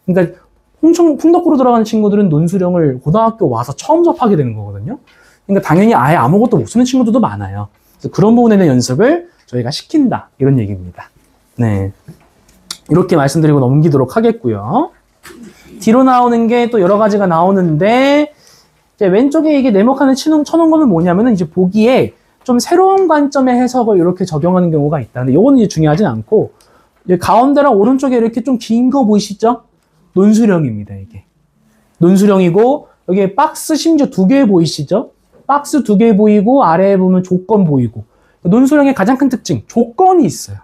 그러니까 풍덕구로 들어가는 친구들은 논수령을 고등학교 와서 처음 접하게 되는 거거든요. 그러니까 당연히 아예 아무것도 못 쓰는 친구들도 많아요. 그래서 그런 부분에 대한 연습을 저희가 시킨다 이런 얘기입니다. 네, 이렇게 말씀드리고 넘기도록 하겠고요. 뒤로 나오는 게 또 여러 가지가 나오는데 이제 왼쪽에 이게 네모칸을 쳐놓은 거는 뭐냐면은 이제 보기에 좀 새로운 관점의 해석을 이렇게 적용하는 경우가 있다. 근데 요거는 이제 중요하진 않고 이제 가운데랑 오른쪽에 이렇게 좀 긴 거 보이시죠? 논수령입니다. 이게 논수령이고 여기에 박스 심지어 2개 보이시죠? 박스 2개 보이고 아래에 보면 조건 보이고 논수령의 가장 큰 특징 조건이 있어요.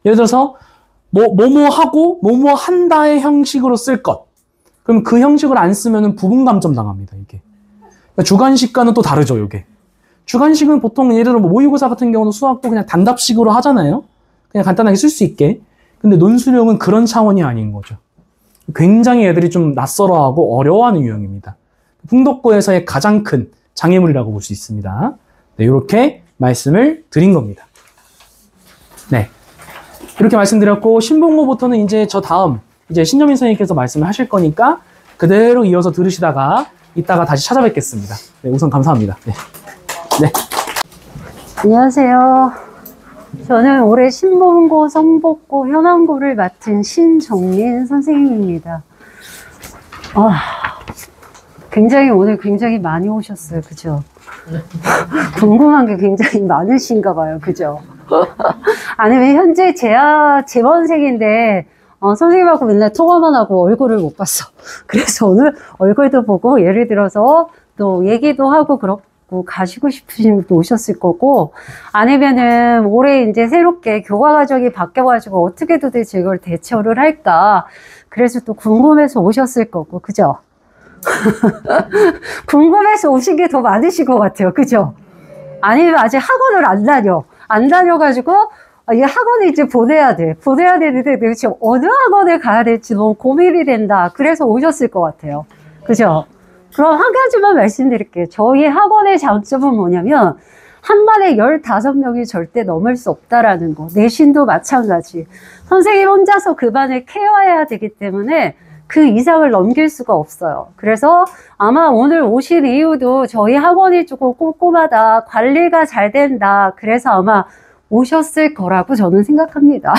예를 들어서 뭐뭐 하고 뭐뭐 한다의 형식으로 쓸 것. 그럼 그 형식을 안 쓰면은 부분 감점 당합니다. 이게 그러니까 주관식과는 또 다르죠. 이게 주관식은 보통 예를 들어 뭐 모의고사 같은 경우는 수학도 그냥 단답식으로 하잖아요. 그냥 간단하게 쓸 수 있게. 근데 논수령은 그런 차원이 아닌 거죠. 굉장히 애들이 좀 낯설어하고 어려워하는 유형입니다. 풍덕고에서의 가장 큰 장애물이라고 볼 수 있습니다. 네, 이렇게 말씀을 드린 겁니다. 네, 이렇게 말씀드렸고 신봉고부터는 이제 저 다음 이제 신정민 선생님께서 말씀을 하실 거니까 그대로 이어서 들으시다가 이따가 다시 찾아뵙겠습니다. 네, 우선 감사합니다. 네. 네. 안녕하세요. 저는 올해 신봉고, 성복고, 현안고를 맡은 신정민 선생님입니다. 오늘 굉장히 많이 오셨어요. 그죠? 궁금한 게 굉장히 많으신가 봐요. 그죠? 아니, 왜 현재 재원생인데, 선생님하고 맨날 통화만 하고 얼굴을 못 봤어. 그래서 오늘 얼굴도 보고, 예를 들어서 또 얘기도 하고 그렇고, 가시고 싶으신 분도 오셨을 거고, 아니면은 올해 이제 새롭게 교과 과정이 바뀌어가지고 어떻게 도대체 이걸 대처를 할까. 그래서 또 궁금해서 오셨을 거고, 그죠? 궁금해서 오신 게 더 많으신 것 같아요. 그죠? 아니면 아직 학원을 안 다녀. 안 다녀가지고 이 학원에 이제 보내야 되는데 내가 지금 어느 학원에 가야 될지 너무 고민이 된다. 그래서 오셨을 것 같아요. 그죠? 그럼 한 가지만 말씀드릴게요. 저희 학원의 장점은 뭐냐면 한 반에 15명이 절대 넘을 수 없다라는 거. 내신도 마찬가지. 선생님 혼자서 그 반을 케어해야 되기 때문에 그 이상을 넘길 수가 없어요. 그래서 아마 오늘 오신 이유도 저희 학원이 조금 꼼꼼하다, 관리가 잘 된다. 그래서 아마 오셨을 거라고 저는 생각합니다.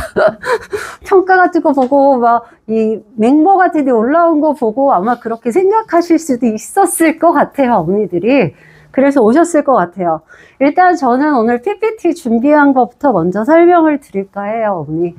평가 같은 거 보고 막 이 맹모 같은 데 올라온 거 보고 아마 그렇게 생각하실 수도 있었을 것 같아요, 언니들이. 그래서 오셨을 것 같아요. 일단 저는 오늘 PPT 준비한 것부터 먼저 설명을 드릴까 해요, 언니.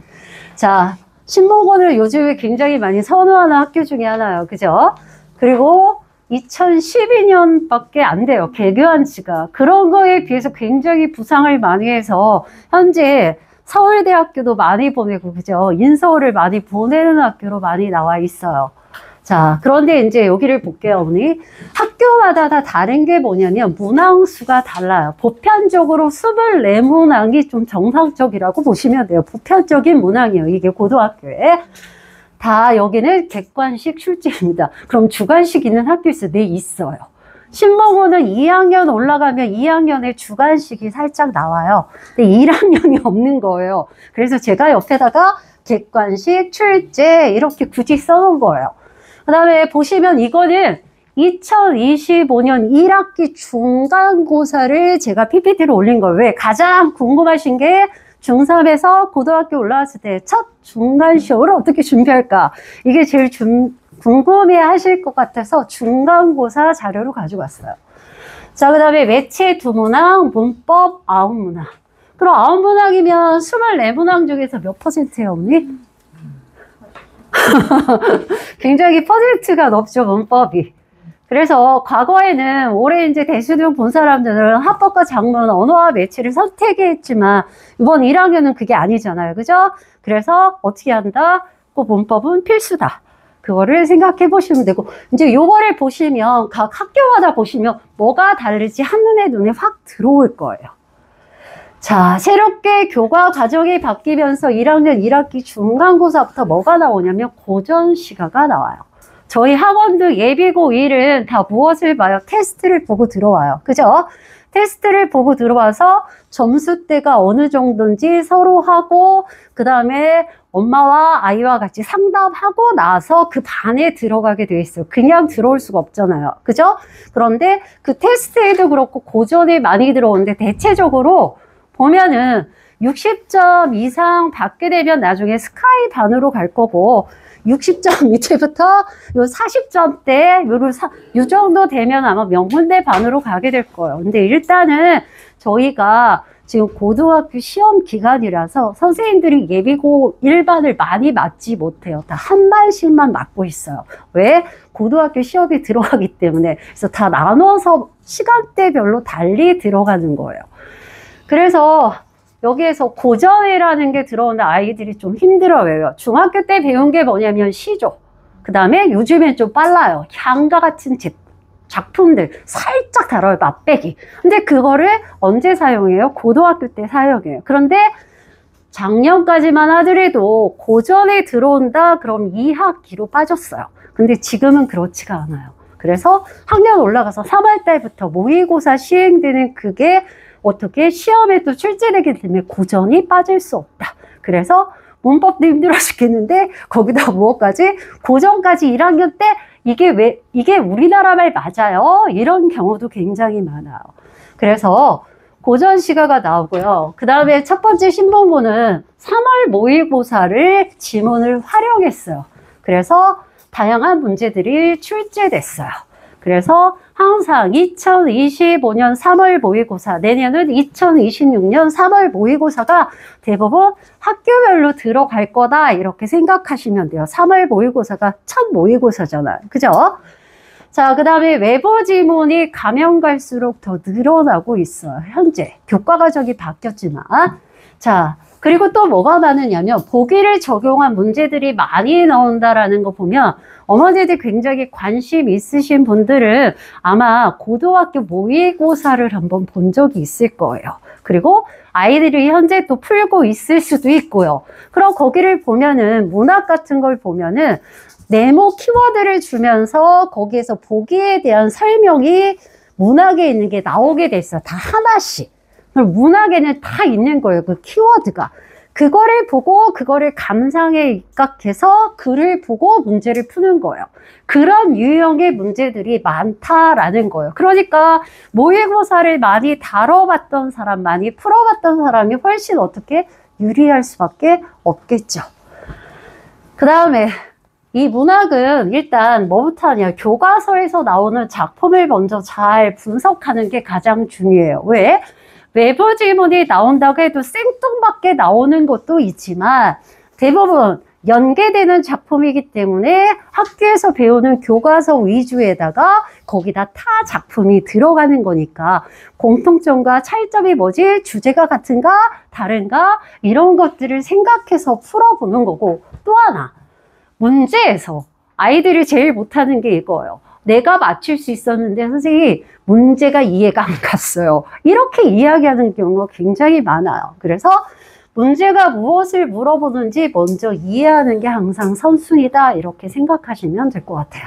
자, 신문고를 요즘에 굉장히 많이 선호하는 학교 중에 하나예요. 그죠? 그리고 2012년밖에 안 돼요. 개교한 지가. 그런 거에 비해서 굉장히 부상을 많이 해서 현재 서울대학교도 많이 보내고, 그죠? 인서울을 많이 보내는 학교로 많이 나와 있어요. 자, 그런데 이제 여기를 볼게요, 어머니. 학교마다 다 다른 게 뭐냐면 문항수가 달라요. 보편적으로 24문항이 좀 정상적이라고 보시면 돼요. 보편적인 문항이에요. 이게 고등학교에. 다 여기는 객관식 출제입니다. 그럼 주관식 있는 학교 있어요? 네, 있어요. 신봉호는 2학년 올라가면 2학년에 주관식이 살짝 나와요. 근데 1학년이 없는 거예요. 그래서 제가 옆에다가 객관식, 출제 이렇게 굳이 써놓은 거예요. 그 다음에 보시면 이거는 2025년 1학기 중간고사를 제가 PPT로 올린 거예요. 왜? 가장 궁금하신 게 중3에서 고등학교 올라왔을 때 첫 중간시험을 어떻게 준비할까? 이게 제일 궁금해 하실 것 같아서 중간고사 자료를 가지고 왔어요. 자, 그 다음에 매체 2문항, 문법 9문항. 그럼 9문항이면 24문항 중에서 몇 %예요, 언니? 굉장히 퍼센트가 높죠, 문법이. 그래서 과거에는 올해 이제 대수능 본 사람들은 합법과 작문, 언어와 매체를 선택했지만 이번 1학년은 그게 아니잖아요. 그죠? 그래서 어떻게 한다? 꼭 문법은 필수다. 그거를 생각해 보시면 되고, 이제 요거를 보시면 각 학교마다 보시면 뭐가 다를지 한눈에 눈에 확 들어올 거예요. 자, 새롭게 교과 과정이 바뀌면서 1학년 1학기 중간고사부터 뭐가 나오냐면 고전시가가 나와요. 저희 학원도 예비고 1은 다 무엇을 봐요? 테스트를 보고 들어와요. 그죠? 테스트를 보고 들어와서 점수대가 어느 정도인지 서로 하고, 그 다음에 엄마와 아이와 같이 상담하고 나서 그 반에 들어가게 돼 있어요. 그냥 들어올 수가 없잖아요. 그죠? 그런데 그 테스트에도 그렇고 고전에 많이 들어오는데 대체적으로 보면은 60점 이상 받게 되면 나중에 스카이 반으로 갈 거고, 60점 밑에부터 요 40점대 요 정도 되면 아마 명문대 반으로 가게 될 거예요. 근데 일단은 저희가 지금 고등학교 시험 기간이라서 선생님들이 예비고 1반을 많이 맞지 못해요. 다 한 반씩만 맞고 있어요. 왜? 고등학교 시험이 들어가기 때문에. 그래서 다 나눠서 시간대별로 달리 들어가는 거예요. 그래서 여기에서 고전이라는 게 들어오는데 아이들이 좀 힘들어해요. 중학교 때 배운 게 뭐냐면 시조. 그 다음에 요즘엔 좀 빨라요. 향과 같은 작품들 살짝 다뤄요. 맛배기. 근데 그거를 언제 사용해요? 고등학교 때 사용해요. 그런데 작년까지만 하더라도 고전에 들어온다? 그럼 2학기로 빠졌어요. 근데 지금은 그렇지가 않아요. 그래서 학년 올라가서 3월 달부터 모의고사 시행되는 그게 어떻게 시험에 또 출제되기 때문에 고전이 빠질 수 없다. 그래서 문법도 힘들어 죽겠는데 거기다 무엇까지? 고전까지 1학년 때 이게 우리나라 말 맞아요? 이런 경우도 굉장히 많아요. 그래서 고전 시가가 나오고요. 그 다음에 첫 번째 신본고는 3월 모의고사를 지문을 활용했어요. 그래서 다양한 문제들이 출제됐어요. 그래서 항상 2025년 3월 모의고사, 내년은 2026년 3월 모의고사가 대부분 학교별로 들어갈 거다 이렇게 생각하시면 돼요. 3월 모의고사가 첫 모의고사잖아요. 그죠? 자, 그 다음에 외부 지문이 가면 갈수록 더 늘어나고 있어요. 현재 교과 과정이 바뀌었지만. 자, 그리고 또 뭐가 많으냐면 보기를 적용한 문제들이 많이 나온다라는 거 보면 어머니들 굉장히 관심 있으신 분들은 아마 고등학교 모의고사를 한번 본 적이 있을 거예요. 그리고 아이들이 현재 또 풀고 있을 수도 있고요. 그럼 거기를 보면은 문학 같은 걸 보면은 네모 키워드를 주면서 거기에서 보기에 대한 설명이 문학에 있는 게 나오게 돼 있어요. 다 하나씩. 그럼 문학에는 다 있는 거예요. 그 키워드가. 그거를 보고 그거를 감상에 입각해서 글을 보고 문제를 푸는 거예요. 그런 유형의 문제들이 많다라는 거예요. 그러니까 모의고사를 많이 다뤄봤던 사람, 많이 풀어봤던 사람이 훨씬 어떻게 유리할 수밖에 없겠죠. 그 다음에 이 문학은 일단 뭐부터 하냐, 교과서에서 나오는 작품을 먼저 잘 분석하는 게 가장 중요해요. 왜? 외부 질문이 나온다고 해도 생뚱맞게 나오는 것도 있지만 대부분 연계되는 작품이기 때문에 학교에서 배우는 교과서 위주에다가 거기다 타 작품이 들어가는 거니까 공통점과 차이점이 뭐지? 주제가 같은가? 다른가? 이런 것들을 생각해서 풀어보는 거고, 또 하나, 문제에서 아이들이 제일 못하는 게 이거예요. 내가 맞출 수 있었는데 선생님 문제가 이해가 안 갔어요. 이렇게 이야기하는 경우가 굉장히 많아요. 그래서 문제가 무엇을 물어보는지 먼저 이해하는 게 항상 선순위다, 이렇게 생각하시면 될 것 같아요.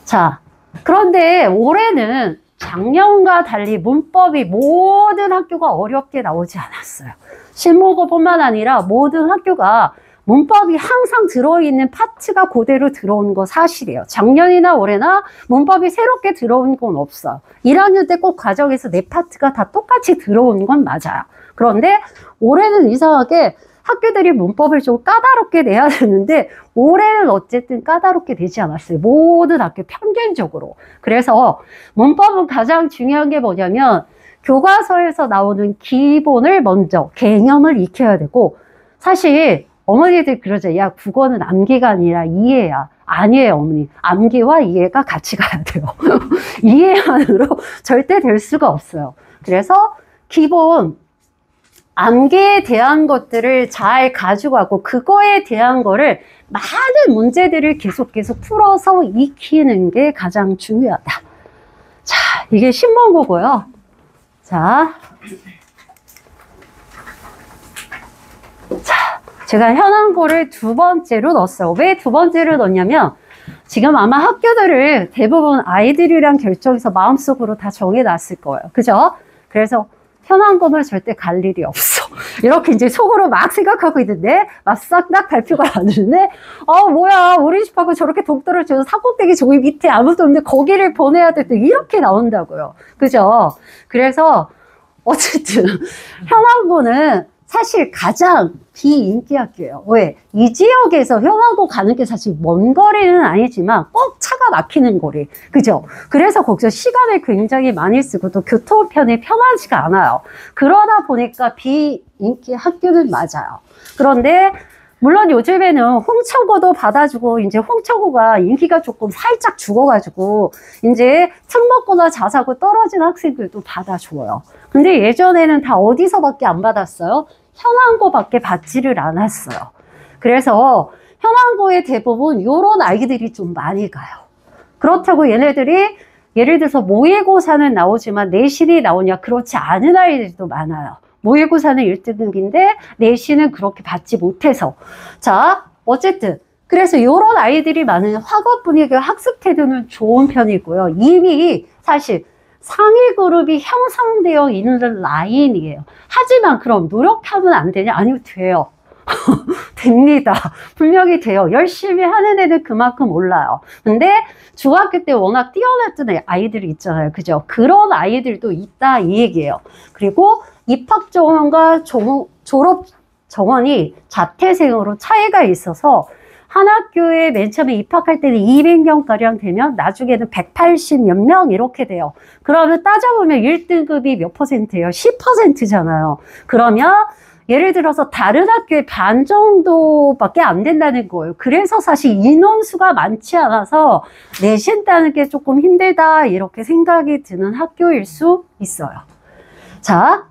자, 그런데 올해는 작년과 달리 문법이 모든 학교가 어렵게 나오지 않았어요. 실무고뿐만 아니라 모든 학교가 문법이 항상 들어있는 파트가 그대로 들어온 거 사실이에요. 작년이나 올해나 문법이 새롭게 들어온 건 없어요. 1학년 때 꼭 과정에서 네 파트가 다 똑같이 들어온 건 맞아요. 그런데 올해는 이상하게 학교들이 문법을 좀 까다롭게 내야 되는데 올해는 어쨌든 까다롭게 되지 않았어요. 모든 학교 평균적으로. 그래서 문법은 가장 중요한 게 뭐냐면 교과서에서 나오는 기본을 먼저 개념을 익혀야 되고, 사실 어머니들 그러죠. 야, 국어는 암기가 아니라 이해야. 아니에요, 어머니. 암기와 이해가 같이 가야 돼요. 이해만으로 절대 될 수가 없어요. 그래서 기본 암기에 대한 것들을 잘 가져가고 그거에 대한 거를 많은 문제들을 계속 풀어서 익히는 게 가장 중요하다. 자, 이게 신문고고요. 자, 제가 현황고를 두 번째로 넣었어요. 왜 두 번째로 넣었냐면 지금 아마 학교들을 대부분 아이들이랑 결정해서 마음속으로 다 정해놨을 거예요. 그죠? 그래서 현황고는 절대 갈 일이 없어. 이렇게 이제 속으로 막 생각하고 있는데 막상 딱 발표가 나는데 뭐야, 우리 집하고 저렇게 독도를 줘서 산꼭대기 저기 밑에 아무도 없는데 거기를 보내야 될 때 이렇게 나온다고요. 그죠? 그래서 어쨌든 현황고는 사실 가장 비인기 학교예요. 왜? 이 지역에서 현황고 가는 게 사실 먼 거리는 아니지만 꼭 차가 막히는 거리. 그죠? 그래서 거기서 시간을 굉장히 많이 쓰고 또 교통편이 편하지가 않아요. 그러다 보니까 비인기 학교는 맞아요. 그런데 물론 요즘에는 홍천고도 받아주고, 이제 홍천고가 인기가 조금 살짝 죽어가지고, 이제 특목고나 자사고 떨어진 학생들도 받아줘요. 근데 예전에는 다 어디서밖에 안 받았어요? 현황고밖에 받지를 않았어요. 그래서 현황고에 대부분 요런 아이들이 좀 많이 가요. 그렇다고 얘네들이 예를 들어서 모의고사는 나오지만 내신이 나오냐? 그렇지 않은 아이들도 많아요. 모의고사는 1등급인데 내신은 그렇게 받지 못해서. 자, 어쨌든 그래서 이런 아이들이 많은 학업 분위기와 학습 태도는 좋은 편이고요. 이미 사실 상위 그룹이 형성되어 있는 라인이에요. 하지만 그럼 노력하면 안 되냐? 아니요, 돼요. 됩니다. 분명히 돼요. 열심히 하는 애들 그만큼 올라요. 근데 중학교 때 워낙 뛰어났던 아이들이 있잖아요. 그죠? 그런 아이들도 있다, 이 얘기예요. 그리고 입학 정원과 졸업 정원이 자퇴생으로 차이가 있어서 한 학교에 맨 처음에 입학할 때는 200명가량 되면 나중에는 180 몇 명 이렇게 돼요. 그러면 따져보면 1등급이 몇 %예요? 10%잖아요. 그러면 예를 들어서 다른 학교의 반 정도밖에 안 된다는 거예요. 그래서 사실 인원수가 많지 않아서 내신 따는 게 조금 힘들다, 이렇게 생각이 드는 학교일 수 있어요. 자,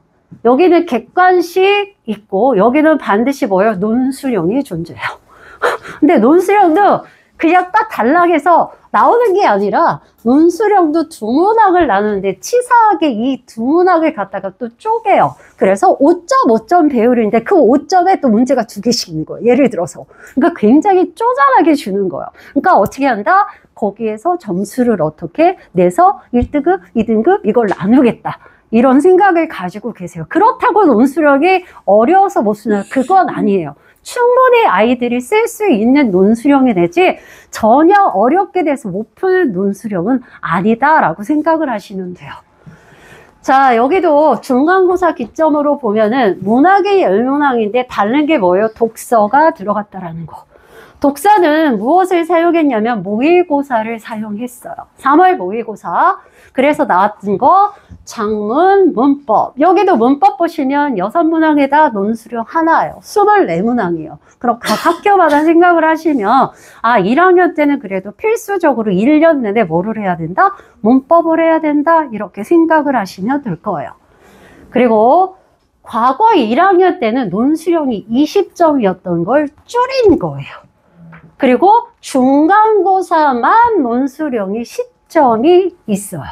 여기는 객관식 있고 여기는 반드시 뭐예요? 논술형이 존재해요. 근데 논술형도 그냥 딱 단락에서 나오는 게 아니라 논수령도 두 문항을 나누는데 치사하게 이 두 문항을 갖다가 또 쪼개요. 그래서 5.5점 배율인데 그 5점에 또 문제가 두 개씩 있는 거예요. 예를 들어서. 그러니까 굉장히 쪼잔하게 주는 거예요. 그러니까 어떻게 한다? 거기에서 점수를 어떻게 내서 1등급, 2등급 이걸 나누겠다. 이런 생각을 가지고 계세요. 그렇다고 논수령이 어려워서 못 쓰나요? 그건 아니에요. 충분히 아이들이 쓸 수 있는 논수령이 되지 전혀 어렵게 돼서 못 푸는 논수령은 아니다라고 생각을 하시면 돼요. 자, 여기도 중간고사 기점으로 보면은 문학의 10문항인데 다른 게 뭐예요? 독서가 들어갔다라는 거. 독서는 무엇을 사용했냐면 모의고사를 사용했어요. 3월 모의고사. 그래서 나왔던 거 장문, 문법. 여기도 문법 보시면 6문항에다 논수령 하나예요. 24문항이에요. 그럼 각 학교마다 생각을 하시면 1학년 때는 그래도 필수적으로 1년 내내 뭐를 해야 된다? 문법을 해야 된다. 이렇게 생각을 하시면 될 거예요. 그리고 과거 1학년 때는 논수령이 20점이었던 걸 줄인 거예요. 그리고 중간고사만 논수령이 10점이 있어요.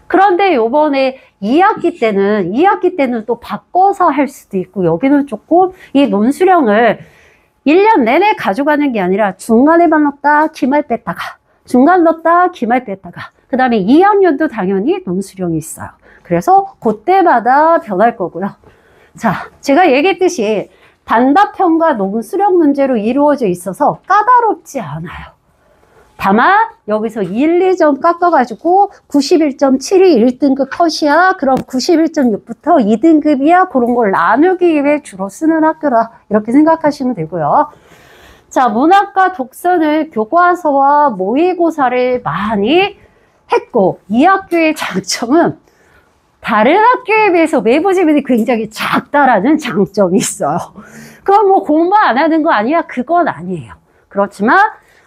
그런데 요번에 2학기 때는 또 바꿔서 할 수도 있고, 여기는 조금 이 논수령을 1년 내내 가져가는 게 아니라 중간에만 넣었다 기말 뺐다가, 중간 넣었다 기말 뺐다가, 그 다음에 2학년도 당연히 논수령이 있어요. 그래서 그때마다 변할 거고요. 자, 제가 얘기했듯이 단답형과 논수령 문제로 이루어져 있어서 까다롭지 않아요. 다만 여기서 1, 2점 깎아가지고 91.7이 1등급 컷이야. 그럼 91.6부터 2등급이야. 그런 걸 나누기 위해 주로 쓰는 학교라 이렇게 생각하시면 되고요. 자, 문학과 독서는 교과서와 모의고사를 많이 했고, 이 학교의 장점은 다른 학교에 비해서 외부 지문이 굉장히 작다라는 장점이 있어요. 그럼 뭐 공부 안 하는 거 아니야? 그건 아니에요. 그렇지만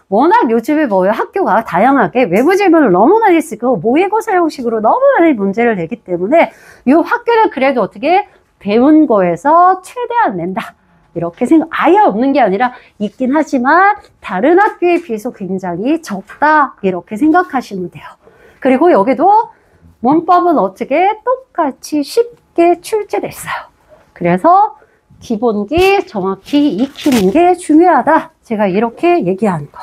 워낙 요즘에 뭐예요? 학교가 다양하게 외부 질문을 너무 많이 쓰고 모의고사 형식으로 너무 많이 문제를 내기 때문에 이 학교는 그래도 어떻게 배운 거에서 최대한 낸다. 이렇게 생각, 아예 없는 게 아니라 있긴 하지만 다른 학교에 비해서 굉장히 적다. 이렇게 생각하시면 돼요. 그리고 여기도 문법은 어떻게 똑같이 쉽게 출제됐어요. 그래서 기본기 정확히 익히는 게 중요하다. 제가 이렇게 얘기한 거.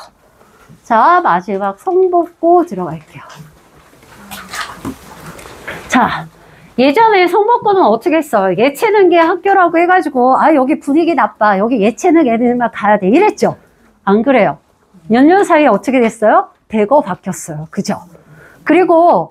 자, 마지막 성복고 들어갈게요. 자, 예전에 성복고는 어떻게 했어요? 예체능계 학교라고 해가지고 여기 분위기 나빠. 여기 예체능 애들만 가야 돼. 이랬죠? 안 그래요. 몇 년 사이에 어떻게 됐어요? 대거 바뀌었어요. 그죠? 그리고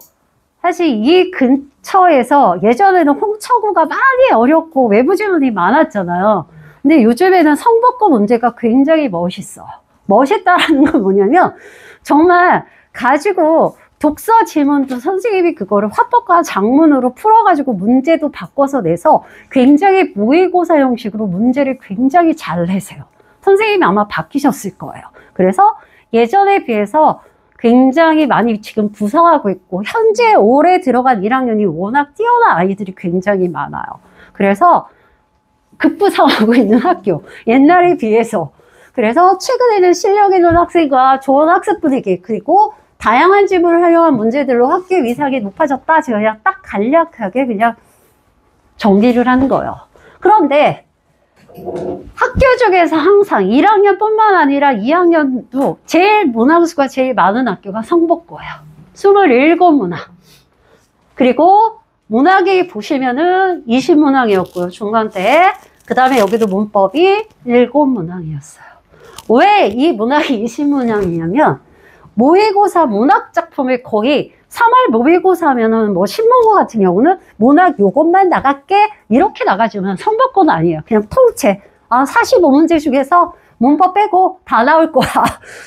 사실 이 근처에서 예전에는 홍천구가 많이 어렵고 외부 지문이 많았잖아요. 근데 요즘에는 성복고 문제가 굉장히 멋있어. 멋있다라는 건 뭐냐면 정말 가지고 독서 지문도 선생님이 그거를 화법과 장문으로 풀어가지고 문제도 바꿔서 내서 굉장히 모의고사 형식으로 문제를 굉장히 잘 내세요. 선생님이 아마 바뀌셨을 거예요. 그래서 예전에 비해서 굉장히 많이 지금 부상하고 있고 현재 올해 들어간 1학년이 워낙 뛰어난 아이들이 굉장히 많아요. 그래서 급부상하고 있는 학교, 옛날에 비해서. 그래서 최근에는 실력 있는 학생과 좋은 학습 분위기, 그리고 다양한 지문을 활용한 문제들로 학교 위상이 높아졌다. 제가 그냥 딱 간략하게 그냥 정리를 하는 거예요. 그런데 학교 중에서 항상 1학년뿐만 아니라 2학년도 제일 문항수가 제일 많은 학교가 성복고예요. 27문항. 그리고 문학이 보시면은 20문항이었고요. 중간 때. 그 다음에 여기도 문법이 7문항이었어요. 왜 이 문학이 20문항이냐면 모의고사 문학 작품을 거의 3월 모의고사면은 뭐 신문고 같은 경우는 문학 요것만 나갈게 이렇게 나가지만 성복고는 아니에요. 그냥 통째 45문제 중에서 문법 빼고 다 나올 거야.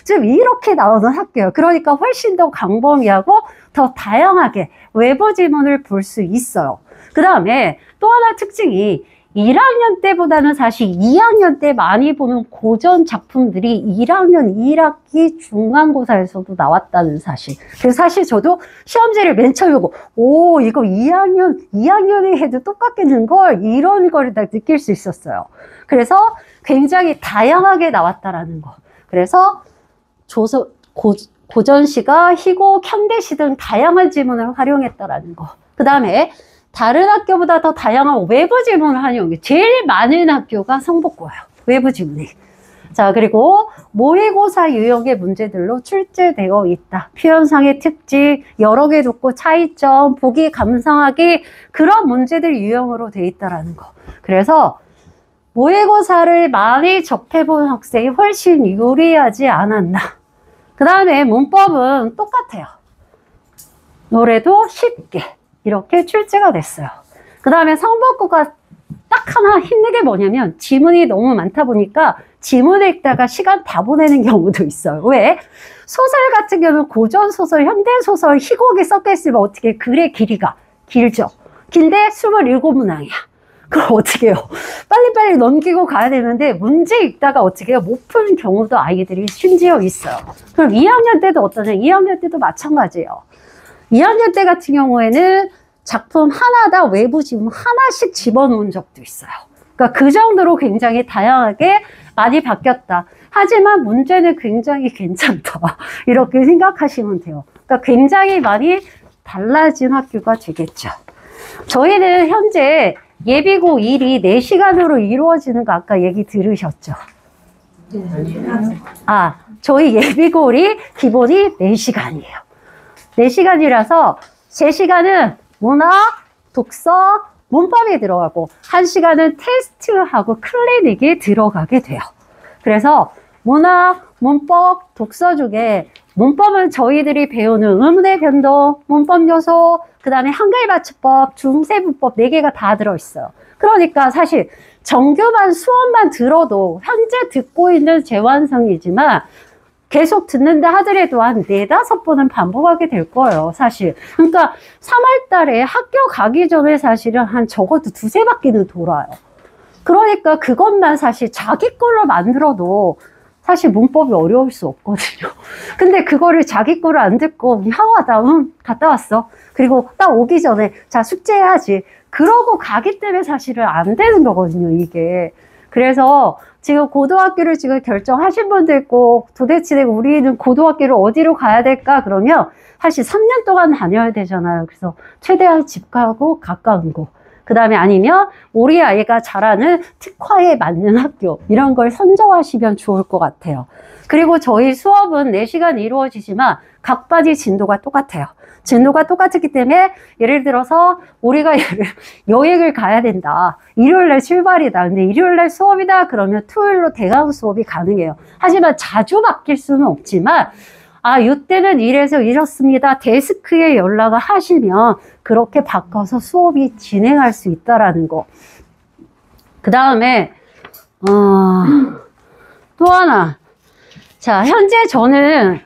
좀 이렇게 나오는 학교예요. 그러니까 훨씬 더 광범위하고 더 다양하게 외부 지문을 볼 수 있어요. 그 다음에 또 하나 특징이 1학년 때보다는 사실 2학년 때 많이 보는 고전 작품들이 1학년 1학기 중간고사에서도 나왔다는 사실. 그래서 사실 저도 시험지를 맨 처음에 보고 이거 2학년이 해도 똑같겠는걸 이런 걸 다 느낄 수 있었어요. 그래서 굉장히 다양하게 나왔다라는 거. 그래서 고전시가 희곡, 현대시 등 다양한 지문을 활용했다라는 거. 그 다음에 다른 학교보다 더 다양한 외부 지문을 활용해. 제일 많은 학교가 성북고예요. 외부 지문이. 자, 그리고 모의고사 유형의 문제들로 출제되어 있다. 표현상의 특징, 여러 개 듣고 차이점, 보기 감상하기, 그런 문제들 유형으로 되어 있다라는 거. 그래서 모의고사를 많이 접해본 학생이 훨씬 유리하지 않았나. 그 다음에 문법은 똑같아요. 노래도 쉽게 이렇게 출제가 됐어요. 그 다음에 성북고가 딱 하나 힘든 게 뭐냐면 지문이 너무 많다 보니까 지문 읽다가 시간 다 보내는 경우도 있어요. 왜? 소설 같은 경우는 고전소설, 현대소설, 희곡이 섞여 있으면 어떻게 글의 길이가 길죠. 긴데 27문항이야. 그걸 어떻게 해요? 빨리빨리 넘기고 가야 되는데 문제 읽다가 어떻게 해요? 못 푸는 경우도 아이들이 심지어 있어요. 그럼 2학년 때도 어떠냐? 2학년 때도 마찬가지예요. 2학년 때 같은 경우에는 작품 하나당 외부 지문 하나씩 집어넣은 적도 있어요. 그러니까 그 정도로 굉장히 다양하게 많이 바뀌었다. 하지만 문제는 굉장히 괜찮다. 이렇게 생각하시면 돼요. 그러니까 굉장히 많이 달라진 학교가 되겠죠. 저희는 현재 예비고 1이 4시간으로 이루어지는 거 아까 얘기 들으셨죠? 저희 예비고 1이 기본이 4시간이에요. 4시간이라서 3시간은 문학, 독서, 문법이 들어가고 1시간은 테스트하고 클리닉이 들어가게 돼요. 그래서 문학, 문법, 독서 중에 문법은 저희들이 배우는 의문의 변동, 문법 요소, 그 다음에 한글 맞춤법, 중세문법 4개가 다 들어있어요. 그러니까 사실 정규만 수업만 들어도 현재 듣고 있는 재완성이지만 계속 듣는다 하더라도 한 4-5번은 반복하게 될 거예요, 사실. 그러니까 3월 달에 학교 가기 전에 사실은 한 적어도 2-3바퀴는 돌아요. 그러니까 그것만 사실 자기 걸로 만들어도 사실 문법이 어려울 수 없거든요. 근데 그거를 자기 거를 안 듣고 하와다, 갔다 왔어. 그리고 딱 오기 전에 자, 숙제해야지. 그러고 가기 때문에 사실은 안 되는 거거든요, 이게. 그래서 지금 고등학교를 지금 결정하신 분도 있고 도대체 우리는 고등학교를 어디로 가야 될까? 그러면 사실 3년 동안 다녀야 되잖아요. 그래서 최대한 집 가고 가까운 곳. 그 다음에 아니면 우리 아이가 잘하는 특화에 맞는 학교 이런 걸 선정하시면 좋을 것 같아요. 그리고 저희 수업은 4시간 이루어지지만 각 반이 진도가 똑같아요. 진도가 똑같기 때문에 예를 들어서 우리가 여행을 가야 된다. 일요일날 출발이다. 근데 일요일날 수업이다. 그러면 토요일로 대강 수업이 가능해요. 하지만 자주 바뀔 수는 없지만 이때는 이래서 이렇습니다. 데스크에 연락을 하시면 그렇게 바꿔서 수업이 진행할 수 있다라는 거. 그 다음에 또 하나. 자, 현재 저는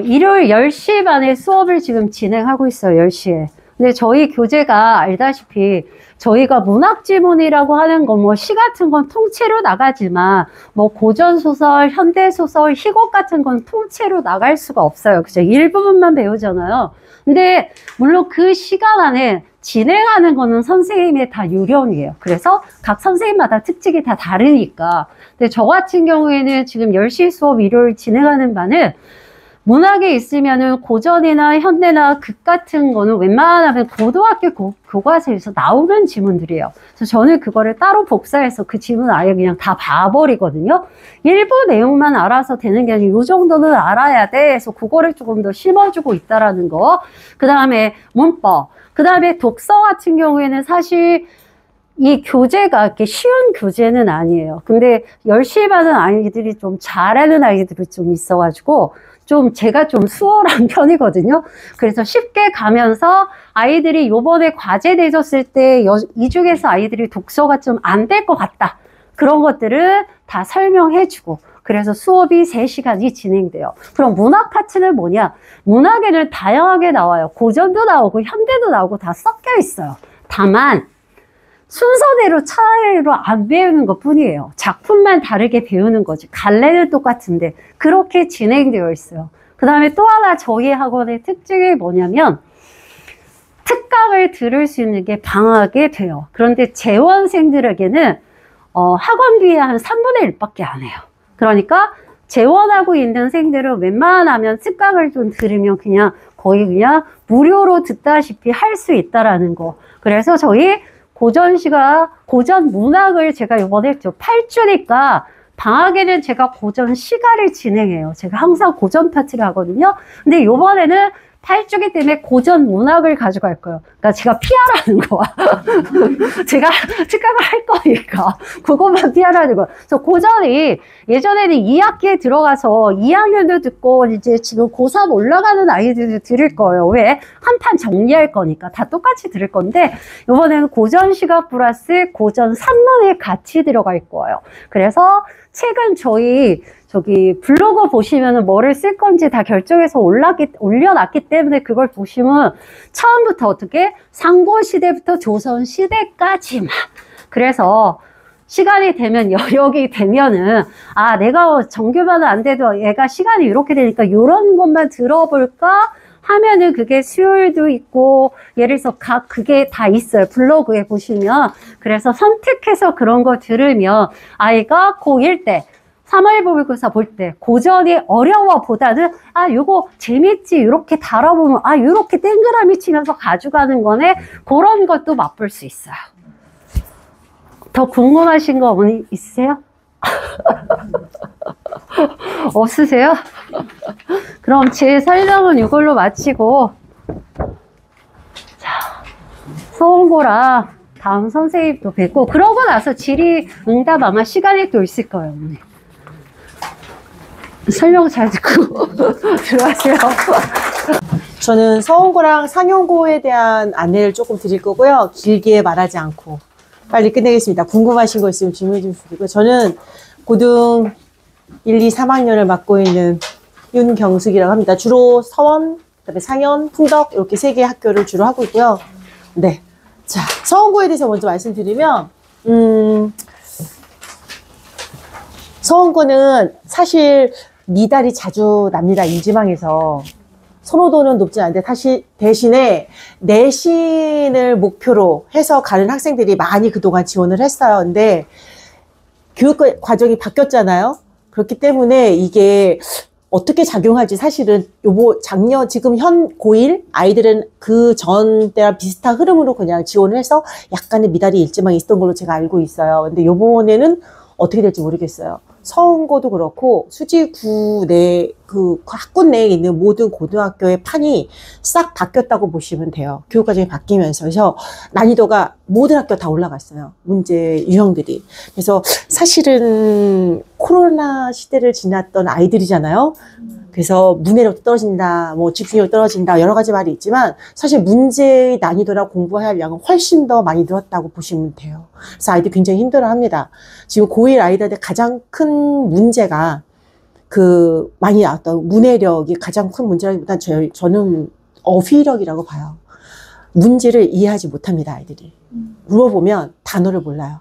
일요일 10시 반에 수업을 지금 진행하고 있어요. 10시에. 근데 저희 교재가 알다시피 저희가 문학지문이라고 하는 거 뭐 시 같은 건 통째로 나가지만 뭐 고전소설, 현대소설, 희곡 같은 건 통째로 나갈 수가 없어요. 그죠? 일부분만 배우잖아요. 근데 물론 그 시간 안에 진행하는 거는 선생님의 다 요령이에요. 그래서 각 선생님마다 특징이 다 다르니까. 근데 저 같은 경우에는 지금 10시 수업 일요일 진행하는 바는 문학에 있으면은 고전이나 현대나 극 같은 거는 웬만하면 고등학교 교과서에서 나오는 지문들이에요. 그래서 저는 그거를 따로 복사해서 그 지문을 아예 그냥 다 봐버리거든요. 일부 내용만 알아서 되는 게 아니고 이 정도는 알아야 돼. 그래서 그거를 조금 더 심어주고 있다라는 거. 그 다음에 문법. 그 다음에 독서 같은 경우에는 사실 이 교재가 이렇게 쉬운 교재는 아니에요. 근데 열심히 하는 아이들이 좀 잘하는 아이들이 좀 있어가지고 제가 좀 수월한 편이거든요. 그래서 쉽게 가면서 아이들이 요번에 과제 내줬을 때 이 중에서 아이들이 독서가 좀 안 될 것 같다. 그런 것들을 다 설명해주고 그래서 수업이 3시간이 진행돼요. 그럼 문학 파트는 뭐냐? 문학에는 다양하게 나와요. 고전도 나오고 현대도 나오고 다 섞여 있어요. 다만 순서대로 차례로 안 배우는 것 뿐이에요. 작품만 다르게 배우는 거지. 갈래는 똑같은데 그렇게 진행되어 있어요. 그 다음에 또 하나 저희 학원의 특징이 뭐냐면 특강을 들을 수 있는 게 방학에 돼요. 그런데 재원생들에게는 학원비의 한 3분의 1밖에 안 해요. 그러니까 재원하고 있는 생들은 웬만하면 특강을 좀 들으면 그냥 거의 그냥 무료로 듣다시피 할 수 있다라는 거. 그래서 저희 고전 문학을 제가 이번에 했죠. 8주니까 방학에는 제가 고전 시가를 진행해요. 제가 항상 고전 파티를 하거든요. 근데 이번에는 8주기 때문에 고전 문학을 가져갈 거예요. 그러니까 제가 피하라는 거야. 제가 특강을 할 거니까 그것만 피하라는 거야. 그래서 고전이 예전에는 2학기에 들어가서 2학년도 듣고 이제 지금 고3 올라가는 아이들도 들을 거예요. 왜? 한 판 정리할 거니까 다 똑같이 들을 건데 이번에는 고전 시가 플러스 고전 산문이 같이 들어갈 거예요. 그래서 책은 저기 블로그 보시면은 뭐를 쓸 건지 다 결정해서 올려놨기 때문에 그걸 보시면 처음부터 어떻게 상고시대부터 조선시대까지만. 그래서 시간이 되면 여력이 되면은 아 내가 정규반은 안 돼도 얘가 시간이 이렇게 되니까 이런 것만 들어볼까 하면은 그게 수요일도 있고 예를 들어서 그게 다 있어요. 블로그에 보시면. 그래서 선택해서 그런 거 들으면 아이가 고1 때 3월 모의고사 볼 때 고전이 어려워 보다는 아 요거 재밌지 이렇게 다뤄보면 아 요렇게 땡그라미 치면서 가져가는 거네. 그런 것도 맛볼 수 있어요. 더 궁금하신 거 어머니 있으세요? 없으세요? 그럼 제 설명은 이걸로 마치고 자, 서원고랑 다음 선생님도 뵙고 그러고 나서 질의응답 아마 시간이 또 있을 거예요. 어머니. 설명 잘 듣고 들어가세요. 저는 서원고랑 상용고에 대한 안내를 조금 드릴 거고요. 길게 말하지 않고 빨리 끝내겠습니다. 궁금하신 거 있으면 질문해 주시고. 저는 고등 1, 2, 3학년을 맡고 있는 윤경숙이라고 합니다. 주로 서원, 그다음에 상현, 풍덕 이렇게 3개 학교를 주로 하고 있고요. 네, 자 서원고에 대해서 먼저 말씀드리면 서원고는 사실 미달이 자주 납니다. 인지망에서. 선호도는 높지 않은데 대신에 내신을 목표로 해서 가는 학생들이 많이 그동안 지원을 했어요. 근데 교육 과정이 바뀌었잖아요. 그렇기 때문에 이게 어떻게 작용할지 사실은 지금 현 고1 아이들은 그 전 때랑 비슷한 흐름으로 그냥 지원을 해서 약간의 미달이 일지망이 있었던 걸로 제가 알고 있어요. 근데 요번에는 어떻게 될지 모르겠어요. 서원고도 그렇고 수지구 그 학군 내에 있는 모든 고등학교의 판이 싹 바뀌었다고 보시면 돼요. 교육과정이 바뀌면서. 그래서 난이도가 모든 학교 다 올라갔어요. 문제 유형들이. 그래서 사실은 코로나 시대를 지났던 아이들이잖아요. 그래서 문해력도 떨어진다, 뭐 집중력 떨어진다, 여러 가지 말이 있지만 사실 문제의 난이도나 공부할 양은 훨씬 더 많이 늘었다고 보시면 돼요. 그래서 아이들이 굉장히 힘들어합니다. 지금 고1 아이들한테 가장 큰 문제가 많이 나왔던 문해력이 가장 큰 문제라기보단 저는 어휘력이라고 봐요. 문제를 이해하지 못합니다, 아이들이. 물어보면 단어를 몰라요.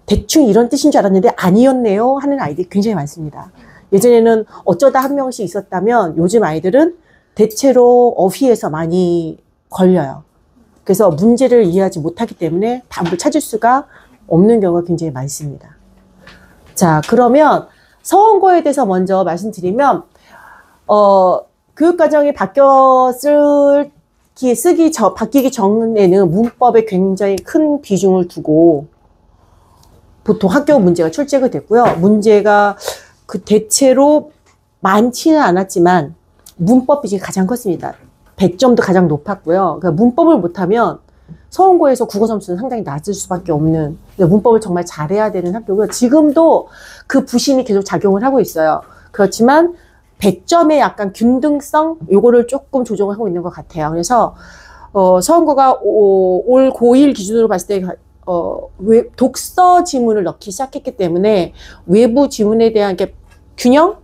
대충 이런 뜻인 줄 알았는데 아니었네요 하는 아이들이 굉장히 많습니다. 예전에는 어쩌다 한 명씩 있었다면 요즘 아이들은 대체로 어휘에서 많이 걸려요. 그래서 문제를 이해하지 못하기 때문에 답을 찾을 수가 없는 경우가 굉장히 많습니다. 자, 그러면 서원고에 대해서 먼저 말씀드리면 교육과정이 바뀌기 전에는 문법에 굉장히 큰 비중을 두고 보통 학교 문제가 출제가 됐고요. 문제가 대체로 많지는 않았지만 문법 비중이 가장 컸습니다. 100점도 가장 높았고요. 그러니까 문법을 못하면 서원고에서 국어 점수는 상당히 낮을 수밖에 없는, 문법을 정말 잘해야 되는 학교고요. 지금도 그 부심이 계속 작용을 하고 있어요. 그렇지만 100점의 약간 균등성 요거를 조금 조정을 하고 있는 것 같아요. 그래서 서원고가 올 고1 기준으로 봤을 때 독서 지문을 넣기 시작했기 때문에 외부 지문에 대한 균형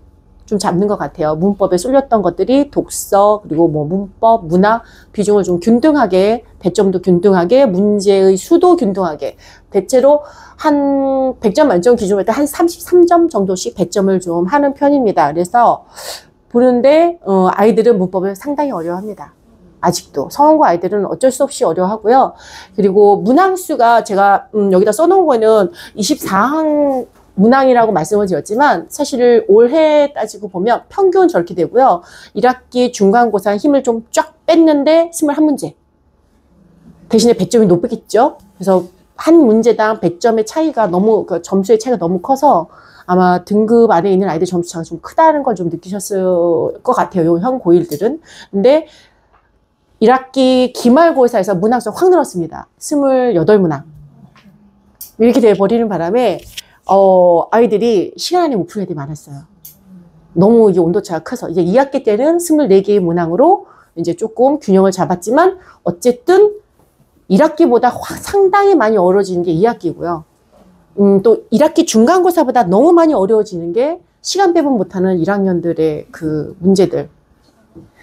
좀 잡는 것 같아요. 문법에 쏠렸던 것들이 독서, 그리고 뭐 문법, 문학 비중을 좀 균등하게, 배점도 균등하게, 문제의 수도 균등하게, 대체로 한 100점 만점 기준으로 할 때 한 33점 정도씩 배점을 좀 하는 편입니다. 그래서 보는데 아이들은 문법을 상당히 어려워합니다. 아직도 서원고 아이들은 어쩔 수 없이 어려워하고요. 그리고 문항수가 제가 여기다 써놓은 거는 24항 문항이라고 말씀을 드렸지만 사실 올해 따지고 보면 평균 저렇게 되고요. 1학기 중간고사 힘을 좀 쫙 뺐는데 21문제. 대신에 100점이 높겠죠. 그래서 한 문제당 100점의 차이가 너무, 그 점수의 차이가 너무 커서 아마 등급 안에 있는 아이들 점수 차가 좀 크다는 걸 좀 느끼셨을 것 같아요. 요 현 고1들은. 근데 1학기 기말고사에서 문항수가 확 늘었습니다. 28문항. 이렇게 돼버리는 바람에, 아이들이 시간 안에 못 푸는 애들이 많았어요. 너무 이게 온도차가 커서. 이제 2학기 때는 24개의 문항으로 이제 조금 균형을 잡았지만, 어쨌든 1학기보다 상당히 많이 어려워지는 게 2학기고요. 또 1학기 중간고사보다 너무 많이 어려워지는 게 시간 배분 못하는 1학년들의 그 문제들.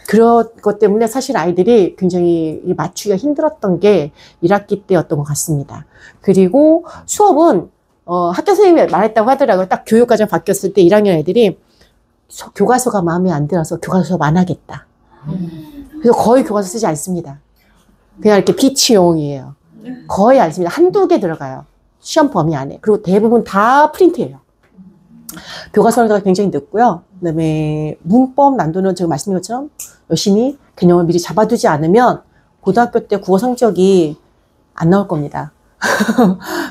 그런 것 때문에 사실 아이들이 굉장히 맞추기가 힘들었던 게 1학기 때였던 것 같습니다. 그리고 수업은 학교 선생님이 말했다고 하더라고요. 딱 교육과정 바뀌었을 때 1학년 애들이 교과서가 마음에 안 들어서 교과서 안 하겠다. 그래서 거의 교과서 쓰지 않습니다. 그냥 이렇게 비치용이에요. 거의 안 씁니다. 한두 개 들어가요. 시험 범위 안에. 그리고 대부분 다 프린트예요. 교과서가 굉장히 늦고요. 그 다음에 문법 난도는 제가 말씀드린 것처럼 열심히 개념을 미리 잡아두지 않으면 고등학교 때 국어 성적이 안 나올 겁니다.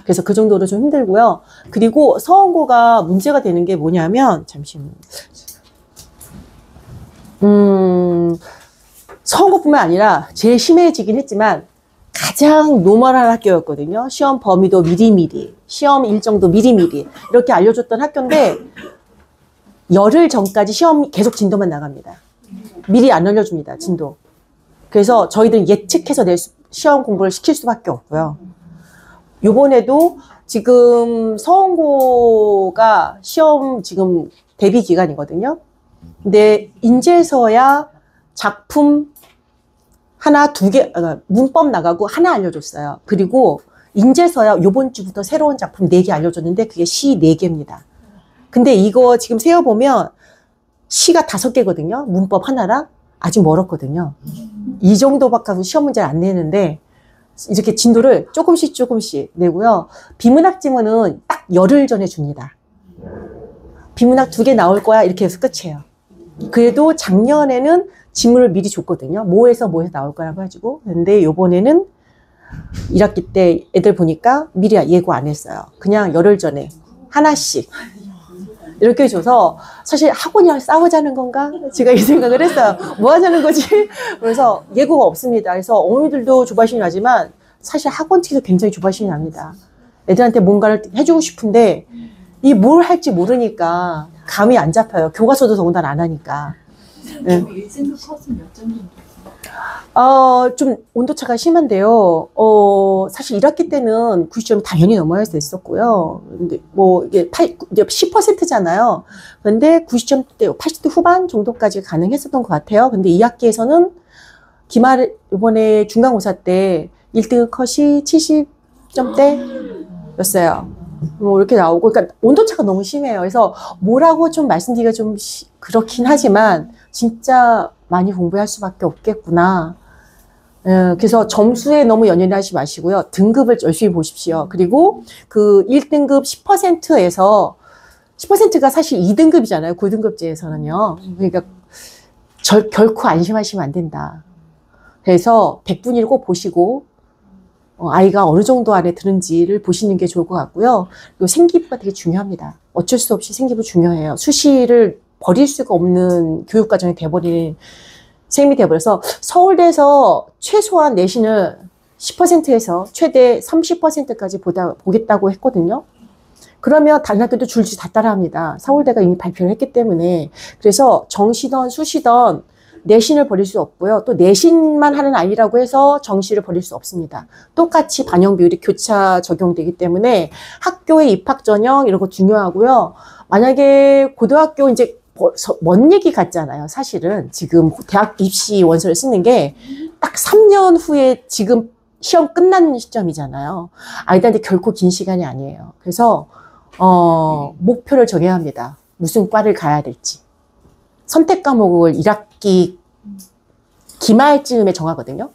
그래서 그 정도로 좀 힘들고요. 그리고 서원고가 문제가 되는 게 뭐냐면, 잠시만요. 서원고뿐만 아니라 제일 심해지긴 했지만 가장 노멀한 학교였거든요. 시험 범위도 미리미리, 시험 일정도 미리미리 이렇게 알려줬던 학교인데 열흘 전까지 시험 계속 진도만 나갑니다. 미리 안 알려줍니다. 진도. 그래서 저희들은 예측해서 시험 공부를 시킬 수밖에 없고요. 요번에도 지금 서원고가 시험 지금 대비 기간이거든요. 근데 인제서야 작품 하나, 두 개, 문법 나가고 하나 알려줬어요. 그리고 인제서야 요번 주부터 새로운 작품 4개 알려줬는데 그게 시 4개입니다. 근데 이거 지금 세어보면 시가 5개거든요. 문법 하나랑 아직 멀었거든요. 이 정도밖에 시험 문제를 안 내는데 이렇게 진도를 조금씩 내고요. 비문학 지문은 딱 열흘 전에 줍니다. 비문학 2개 나올 거야 이렇게 해서 끝이에요. 그래도 작년에는 지문을 미리 줬거든요. 뭐에서 나올 거라고 해가지고. 근데 요번에는 1학기 때 애들 보니까 미리 예고 안 했어요. 그냥 열흘 전에 하나씩 이렇게 줘서 사실 학원이랑 싸우자는 건가? 제가 이 생각을 했어요. 뭐 하자는 거지? 그래서 예고가 없습니다. 그래서 어머니들도 조바심이 나지만 사실 학원 측에서 굉장히 조바심이 납니다. 애들한테 뭔가를 해주고 싶은데 이 뭘 할지 모르니까 감이 안 잡혀요. 교과서도 더군다나 안 하니까. 네. 일진도 컷은 몇 점 정도? 좀 온도차가 심한데요. 사실 1학기 때는 90점 당연히 넘어야 됐었고요. 근데 뭐 이게 이제 10%잖아요. 근데 90점대, 80대 후반 정도까지 가능했었던 것 같아요. 근데 2학기에서는 기말 이번에 중간고사 때 1등 컷이 70점대였어요. 뭐 이렇게 나오고, 그러니까 온도차가 너무 심해요. 그래서 뭐라고 좀 말씀드리기가 좀 그렇긴 하지만 진짜 많이 공부할 수밖에 없겠구나. 그래서 점수에 너무 연연하지 마시고요. 등급을 열심히 보십시오. 그리고 그 1등급 10%에서 10%가 사실 2등급이잖아요. 9등급제에서는요. 그러니까 결코 안심하시면 안 된다. 그래서 100분위를 꼭 보시고 아이가 어느 정도 안에 드는지를 보시는 게 좋을 것 같고요. 그리고 생기부가 되게 중요합니다. 어쩔 수 없이 생기부 중요해요. 수시를 버릴 수가 없는 교육과정이 돼버리는 셈이 돼버려서 서울대에서 최소한 내신을 10%에서 최대 30%까지 보겠다고 했거든요. 그러면 다른 학교도 줄줄이 다 따라합니다. 서울대가 이미 발표를 했기 때문에. 그래서 정시든 수시든 내신을 버릴 수 없고요. 또 내신만 하는 아이라고 해서 정시를 버릴 수 없습니다. 똑같이 반영 비율이 교차 적용되기 때문에 학교의 입학 전형 이런 거 중요하고요. 만약에 고등학교 이제 먼 얘기 같잖아요. 사실은 지금 대학 입시 원서를 쓰는 게 딱 3년 후에 지금 시험 끝난 시점이잖아요. 아이들한테 결코 긴 시간이 아니에요. 그래서 목표를 정해야 합니다. 무슨 과를 가야 될지. 선택 과목을 1학기 기말쯤에 정하거든요.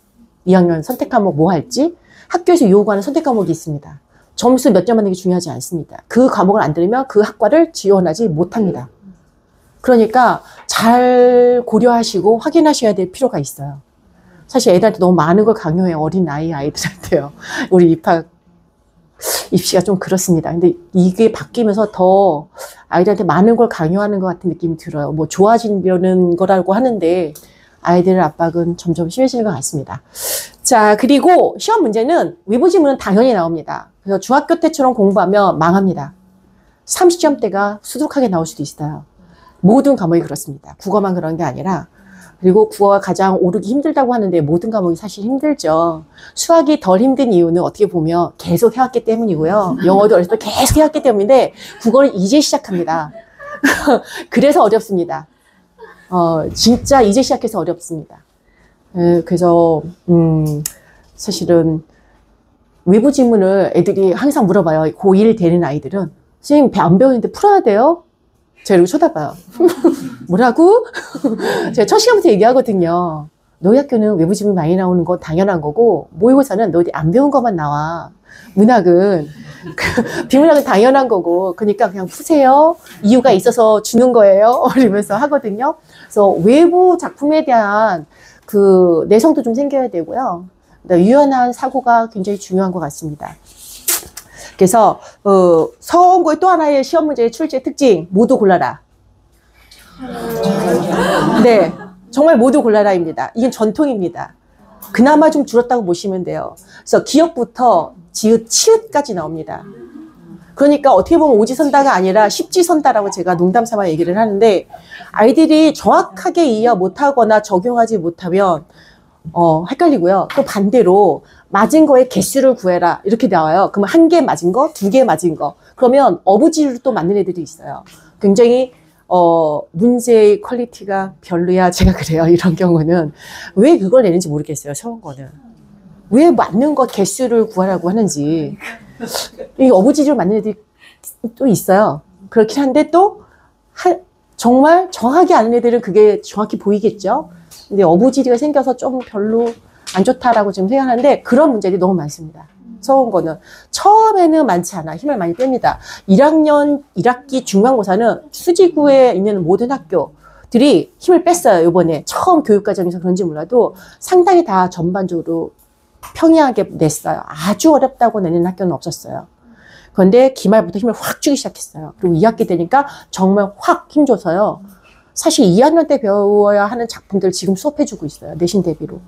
2학년 선택 과목 뭐 할지. 학교에서 요구하는 선택 과목이 있습니다. 점수 몇 점 받는 게 중요하지 않습니다. 그 과목을 안 들으면 그 학과를 지원하지 못합니다. 그러니까 잘 고려하시고 확인하셔야 될 필요가 있어요. 사실 애들한테 너무 많은 걸 강요해요. 어린 나이 아이들한테요. 우리 입시가 좀 그렇습니다. 근데 이게 바뀌면서 더 아이들한테 많은 걸 강요하는 것 같은 느낌이 들어요. 뭐 좋아지려는 거라고 하는데 아이들의 압박은 점점 심해지는 것 같습니다. 자, 그리고 시험 문제는 외부 지문은 당연히 나옵니다. 그래서 중학교 때처럼 공부하면 망합니다. 30점대가 수두룩하게 나올 수도 있어요. 모든 과목이 그렇습니다. 국어만 그런 게 아니라. 그리고 국어가 가장 오르기 힘들다고 하는데 모든 과목이 사실 힘들죠. 수학이 덜 힘든 이유는 어떻게 보면 계속 해왔기 때문이고요. 영어도 어렸을 때 계속 해왔기 때문인데 국어를 이제 시작합니다. 그래서 어렵습니다. 진짜 이제 시작해서 어렵습니다. 그래서 사실은 외부 지문을 애들이 항상 물어봐요. 고1 되는 아이들은 선생님 안 배우는데 풀어야 돼요? 제가 이러고 쳐다봐요. 뭐라고? 제가 첫 시간부터 얘기하거든요. 너희 학교는 외부 지문 많이 나오는 건 당연한 거고 모의고사는 너희 안 배운 것만 나와. 문학은 비문학은 당연한 거고 그러니까 그냥 푸세요. 이유가 있어서 주는 거예요. 이러면서 하거든요. 그래서 외부 작품에 대한 그 내성도 좀 생겨야 되고요. 유연한 사고가 굉장히 중요한 것 같습니다. 그래서 서원고의 또 하나의 시험 문제의 출제 특징 모두 골라라. 네, 정말 모두 골라라입니다. 이게 전통입니다. 그나마 좀 줄었다고 보시면 돼요. 그래서 기역부터 지읒, 치읒까지 나옵니다. 그러니까 어떻게 보면 오지선다가 아니라 십지선다라고 제가 농담삼아 얘기를 하는데 아이들이 정확하게 이해 못하거나 적용하지 못하면 헷갈리고요. 또 반대로 맞은 거의 개수를 구해라 이렇게 나와요. 그러면 1개 맞은 거, 2개 맞은 거. 그러면 어부지리로 또 맞는 애들이 있어요. 굉장히 문제의 퀄리티가 별로야. 제가 그래요. 이런 경우는 왜 그걸 내는지 모르겠어요. 서원고는 왜 맞는 거 개수를 구하라고 하는지. 이 어부지리로 맞는 애들이 또 있어요. 그렇긴 한데 또 정말 정확히 아는 애들은 그게 정확히 보이겠죠. 근데 어부지리가 생겨서 좀 별로 안 좋다라고 지금 생각하는데 그런 문제들이 너무 많습니다. 서원고는 처음에는 많지 않아 힘을 많이 뺍니다. 1학년 1학기 중간고사는 수지구에 있는 모든 학교들이 힘을 뺐어요. 이번에 처음 교육과정에서 그런지 몰라도 상당히 다 전반적으로 평이하게 냈어요. 아주 어렵다고 내는 학교는 없었어요. 그런데 기말부터 힘을 확 주기 시작했어요. 그리고 2학기 되니까 정말 확 힘줘서요. 사실 2학년 때 배워야 하는 작품들 지금 수업해주고 있어요. 내신 대비로.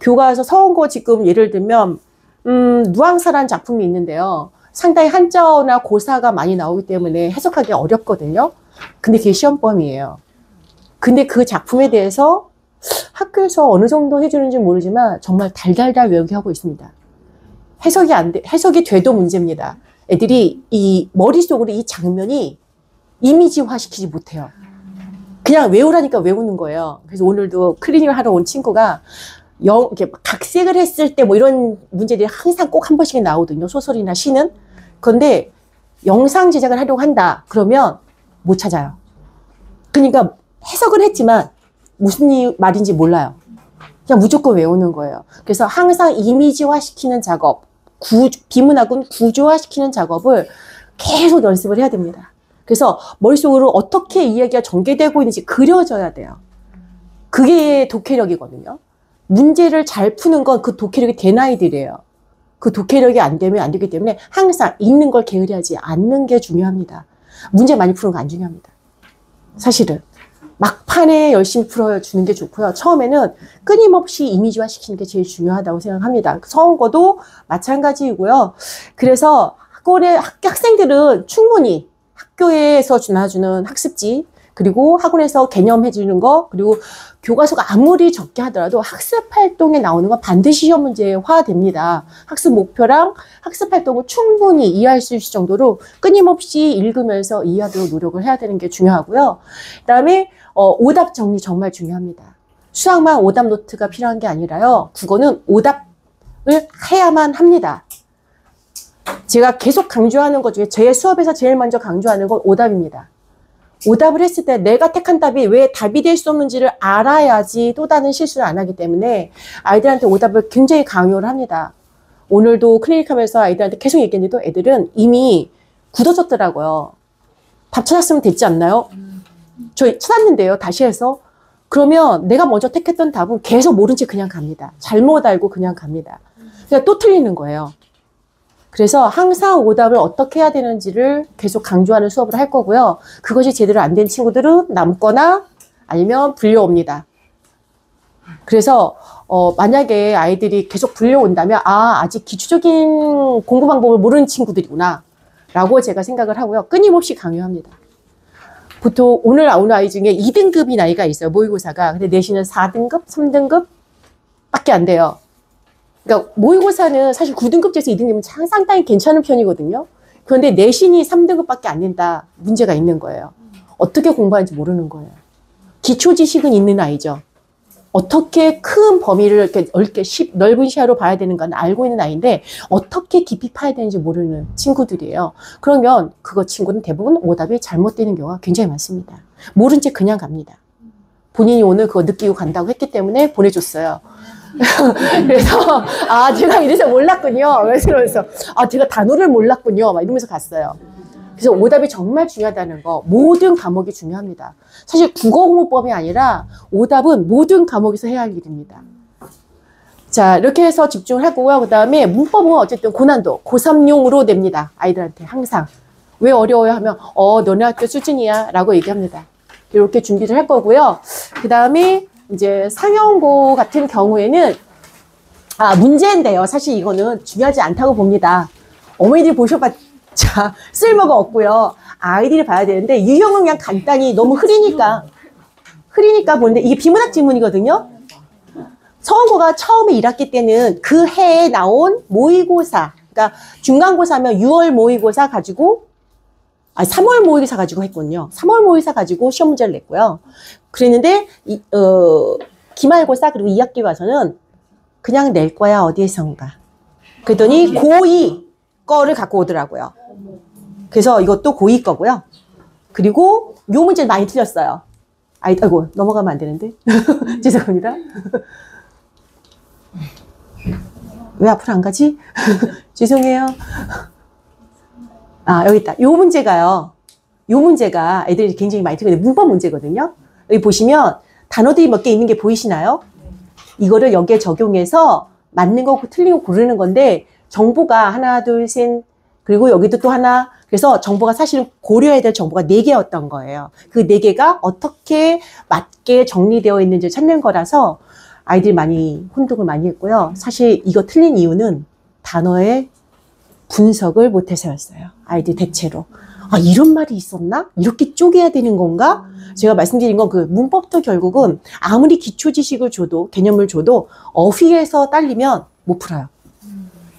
교과에서 서원고 지금 예를 들면 누앙사라는 작품이 있는데요. 상당히 한자어나 고사가 많이 나오기 때문에 해석하기 어렵거든요. 근데 그게 시험범위예요. 근데 그 작품에 대해서 학교에서 어느 정도 해주는지 모르지만 정말 달달달 외우게 하고 있습니다. 해석이 돼도 문제입니다. 애들이 이 머릿속으로 이 장면이 이미지화 시키지 못해요. 그냥 외우라니까 외우는 거예요. 그래서 오늘도 클리닝을 하러 온 친구가 이렇게 각색을 했을 때 뭐 이런 문제들이 항상 꼭 한 번씩 나오거든요. 소설이나 시는. 그런데 영상 제작을 하려고 한다. 그러면 못 찾아요. 그러니까 해석은 했지만 무슨 말인지 몰라요. 그냥 무조건 외우는 거예요. 그래서 항상 이미지화 시키는 작업, 비문학은 구조화 시키는 작업을 계속 연습을 해야 됩니다. 그래서 머릿속으로 어떻게 이야기가 전개되고 있는지 그려져야 돼요. 그게 독해력이거든요. 문제를 잘 푸는 건 그 독해력이 된 아이들이에요. 그 독해력이 안 되면 안 되기 때문에 항상 읽는 걸 게으리하지 않는 게 중요합니다. 문제 많이 푸는 거 안 중요합니다. 사실은. 막판에 열심히 풀어주는 게 좋고요. 처음에는 끊임없이 이미지화 시키는 게 제일 중요하다고 생각합니다. 서원고도 마찬가지이고요. 그래서 학생들은 충분히 학교에서 나눠주는 학습지, 그리고 학원에서 개념해주는 거, 그리고 교과서가 아무리 적게 하더라도 학습활동에 나오는 건 반드시 시험 문제화됩니다. 학습 목표랑 학습활동을 충분히 이해할 수 있을 정도로 끊임없이 읽으면서 이해하도록 노력을 해야 되는 게 중요하고요. 그 다음에 오답 정리 정말 중요합니다. 수학만 오답 노트가 필요한 게 아니라요. 국어는 오답을 해야만 합니다. 제가 계속 강조하는 것 중에 제 수업에서 제일 먼저 강조하는 건 오답입니다. 오답을 했을 때 내가 택한 답이 왜 답이 될 수 없는지를 알아야지 또 다른 실수를 안 하기 때문에 아이들한테 오답을 굉장히 강요를 합니다. 오늘도 클리닉 하면서 아이들한테 계속 얘기했는데도 애들은 이미 굳어졌더라고요. 답 찾았으면 됐지 않나요? 저 찾았는데요. 다시 해서. 그러면 내가 먼저 택했던 답은 계속 모른 채 그냥 갑니다. 잘못 알고 그냥 갑니다. 그러니까 또 틀리는 거예요. 그래서 항상 오답을 어떻게 해야 되는지를 계속 강조하는 수업을 할 거고요. 그것이 제대로 안 된 친구들은 남거나 아니면 불려옵니다. 그래서 만약에 아이들이 계속 불려온다면 아직 기초적인 공부 방법을 모르는 친구들이구나 라고 제가 생각을 하고요. 끊임없이 강요합니다. 보통 오늘 나오는 아이 중에 2등급인 아이가 있어요. 모의고사가. 근데 내신은 4등급, 3등급 밖에 안 돼요. 그러니까 모의고사는 사실 9등급제에서 2등급이면 상당히 괜찮은 편이거든요. 그런데 내신이 3등급밖에 안 된다. 문제가 있는 거예요. 어떻게 공부하는지 모르는 거예요. 기초 지식은 있는 아이죠. 어떻게 큰 범위를 이렇게 넓은 시야로 봐야 되는 건 알고 있는 아이인데 어떻게 깊이 파야 되는지 모르는 친구들이에요. 그러면 그거 친구는 대부분 오답이 잘못되는 경우가 굉장히 많습니다. 모른 채 그냥 갑니다. 본인이 오늘 그거 느끼고 간다고 했기 때문에 보내줬어요. 그래서 제가 이래서 몰랐군요. 그래서 제가 단어를 몰랐군요. 막 이러면서 갔어요. 그래서 오답이 정말 중요하다는 거. 모든 과목이 중요합니다. 사실 국어공부법이 아니라 오답은 모든 과목에서 해야 할 일입니다. 자, 이렇게 해서 집중을 하고요. 그 다음에 문법은 어쨌든 고난도, 고3용으로 냅니다. 아이들한테 항상. 왜 어려워요 하면 너네 학교 수준이야 라고 얘기합니다. 이렇게 준비를 할 거고요. 그 다음에 이제 상용고 같은 경우에는 문제인데요. 사실 이거는 중요하지 않다고 봅니다. 어머니들이 보셔봤자 쓸모가 없고요. 아이들이 봐야 되는데 유형은 그냥 간단히 너무 흐리니까 보는데 이게 비문학 지문이거든요. 서원고가 처음에 1학기 때는 그 해에 나온 모의고사, 그러니까 중간고사면 6월 모의고사 가지고 3월 모의고사 가지고 했군요. 3월 모의고사 가지고 시험 문제를 냈고요. 그랬는데 기말고사 그리고 2학기 와서는 그냥 낼 거야 어디에선가. 그랬더니 고2 거를 갖고 오더라고요. 그래서 이것도 고2 거고요. 그리고 요 문제는 많이 틀렸어요. 아이고 넘어가면 안 되는데. 죄송합니다. 왜 앞으로 안 가지? 죄송해요. 여기 있다. 요 문제가요. 요 문제가 애들이 굉장히 많이 틀리거든요. 문법 문제거든요. 여기 보시면 단어들이 몇 개 있는 게 보이시나요? 이거를 여기에 적용해서 맞는 거 틀린 거 고르는 건데 정보가 하나, 둘, 셋 그리고 여기도 또 하나. 그래서 정보가 사실은 고려해야 될 정보가 4개였던 거예요. 그 4개가 어떻게 맞게 정리되어 있는지 찾는 거라서 아이들이 많이 혼동을 많이 했고요. 사실 이거 틀린 이유는 단어의 분석을 못해서였어요. 아이들 대체로. 이런 말이 있었나? 이렇게 쪼개야 되는 건가? 제가 말씀드린 건 그 문법도 결국은 아무리 기초 지식을 줘도, 개념을 줘도 어휘에서 딸리면 못 풀어요.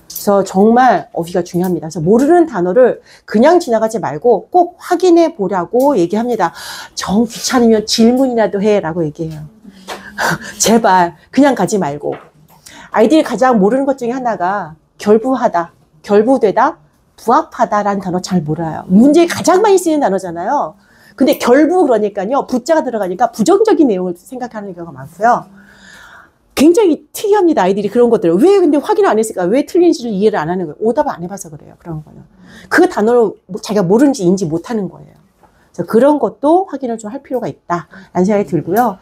그래서 정말 어휘가 중요합니다. 그래서 모르는 단어를 그냥 지나가지 말고 꼭 확인해 보라고 얘기합니다. 정 귀찮으면 질문이라도 해라고 얘기해요. 제발 그냥 가지 말고. 아이들이 가장 모르는 것 중에 하나가 결부하다, 결부되다, 부합하다라는 단어 잘 몰라요. 문제에 가장 많이 쓰이는 단어잖아요. 근데 결부 그러니까요. 부자가 들어가니까 부정적인 내용을 생각하는 경우가 많고요. 굉장히 특이합니다. 아이들이 그런 것들을. 왜 근데 확인 안 했을까? 왜 틀린지를 이해를 안 하는 거예요. 오답을 안 해봐서 그래요. 그런 거는. 그 단어를 자기가 모르는지 인지 못하는 거예요. 그래서 그런 것도 확인을 좀 할 필요가 있다라는 생각이 들고요.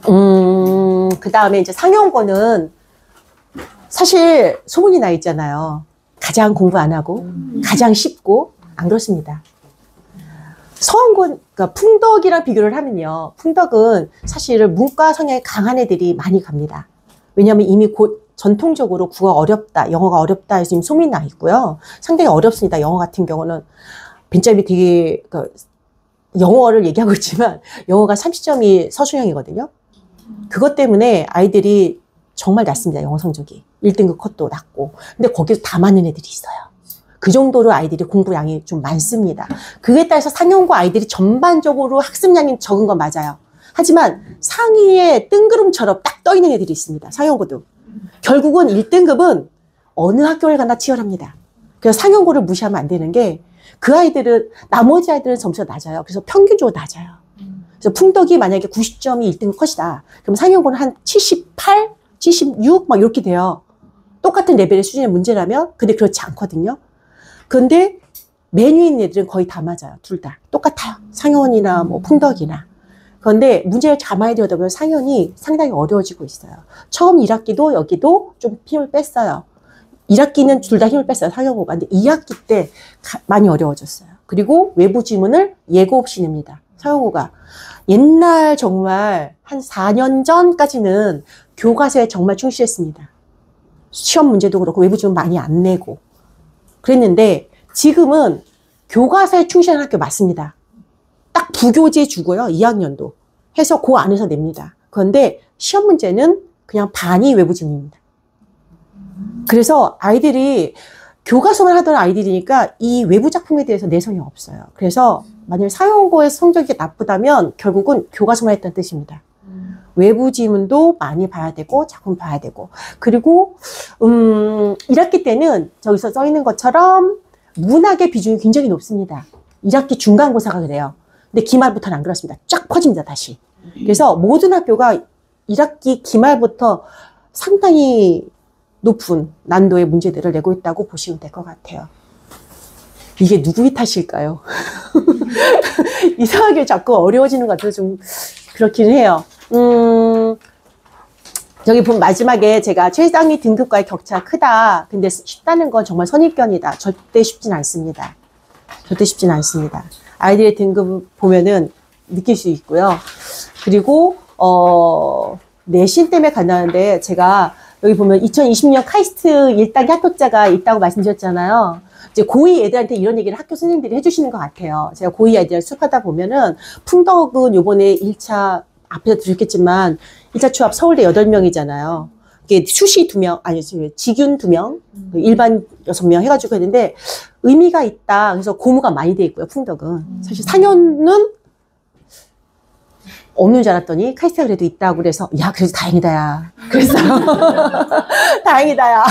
그 다음에 이제 상용고는 사실 소문이 나 있잖아요. 가장 공부 안 하고 가장 쉽고 안 그렇습니다. 서원고, 그러니까 풍덕이랑 비교를 하면요. 풍덕은 사실은 문과 성향이 강한 애들이 많이 갑니다. 왜냐하면 이미 전통적으로 국어가 어렵다, 영어가 어렵다 해서 지금 소문이 나 있고요. 상당히 어렵습니다. 영어 같은 경우는 벤점이 되게 영어를 얘기하고 있지만 영어가 30점이 서술형이거든요. 그것 때문에 아이들이 정말 낮습니다. 영어 성적이. 1등급 컷도 낮고. 근데 거기서 다 맞는 애들이 있어요. 그 정도로 아이들이 공부량이 좀 많습니다. 그에 따라서 상용고 아이들이 전반적으로 학습량이 적은 건 맞아요. 하지만 상위에 뜬구름처럼 딱 떠 있는 애들이 있습니다. 상용고도. 결국은 1등급은 어느 학교를 가나 치열합니다. 그래서 상용고를 무시하면 안 되는 게 그 아이들은 나머지 아이들은 점수가 낮아요. 그래서 평균적으로 낮아요. 그래서 풍덕이 만약에 90점이 1등급 컷이다. 그럼 상용고는 한 78, 76 막 이렇게 돼요. 똑같은 레벨의 수준의 문제라면, 근데 그렇지 않거든요. 근데 맨 위에 있는 애들은 거의 다 맞아요. 둘 다. 똑같아요. 상현이나 뭐 풍덕이나. 그런데 문제를 가만히 들여다보면 상현이 상당히 어려워지고 있어요. 처음 1학기도 여기도 좀 힘을 뺐어요. 1학기는 둘 다 힘을 뺐어요. 상현고가. 근데 2학기 때 많이 어려워졌어요. 그리고 외부 지문을 예고 없이 냅니다. 상현고가. 옛날 정말 한 4년 전까지는 교과서에 정말 충실했습니다. 시험 문제도 그렇고 외부 지문 많이 안 내고 그랬는데 지금은 교과서에 충실한 학교 맞습니다. 딱 부교재 주고요. 2학년도 해서 그 안에서 냅니다. 그런데 시험 문제는 그냥 반이 외부 지문입니다. 그래서 아이들이 교과서만 하던 아이들이니까 이 외부 작품에 대해서 내성이 없어요. 그래서 만약에 사용고의 성적이 나쁘다면 결국은 교과서만 했다는 뜻입니다. 외부 지문도 많이 봐야 되고 작품 봐야 되고 그리고 1학기 때는 저기서 써 있는 것처럼 문학의 비중이 굉장히 높습니다. 1학기 중간고사가 그래요. 근데 기말부터는 안 그렇습니다. 쫙 퍼집니다, 다시. 그래서 모든 학교가 1학기 기말부터 상당히 높은 난도의 문제들을 내고 있다고 보시면 될 것 같아요. 이게 누구의 탓일까요? 이상하게 자꾸 어려워지는 것 같아서 좀 그렇긴 해요. 여기 보면 마지막에 제가 최상위 등급과의 격차가 크다. 근데 쉽다는 건 정말 선입견이다. 절대 쉽진 않습니다. 절대 쉽진 않습니다. 아이들의 등급 보면은 느낄 수 있고요. 그리고 내신 때문에 간다는데 제가 여기 보면 2020년 카이스트 1단계 합격자가 있다고 말씀드렸잖아요. 이제 고2 애들한테 이런 얘기를 학교 선생님들이 해주시는 것 같아요. 제가 고2 애들 수업하다 보면은 풍덕은 요번에 1차 앞에서 들으셨겠지만 1차 추합 서울대 8명이잖아요. 이게 수시 2명, 아니 직윤 2명, 일반 6명 해가지고 했는데 의미가 있다. 그래서 고무가 많이 돼 있고요. 풍덕은. 사실 상현은 없는 줄 알았더니 카이스트가 그래도 있다고 그래서 야 그래도 다행이다 야 그랬어요. 다행이다 야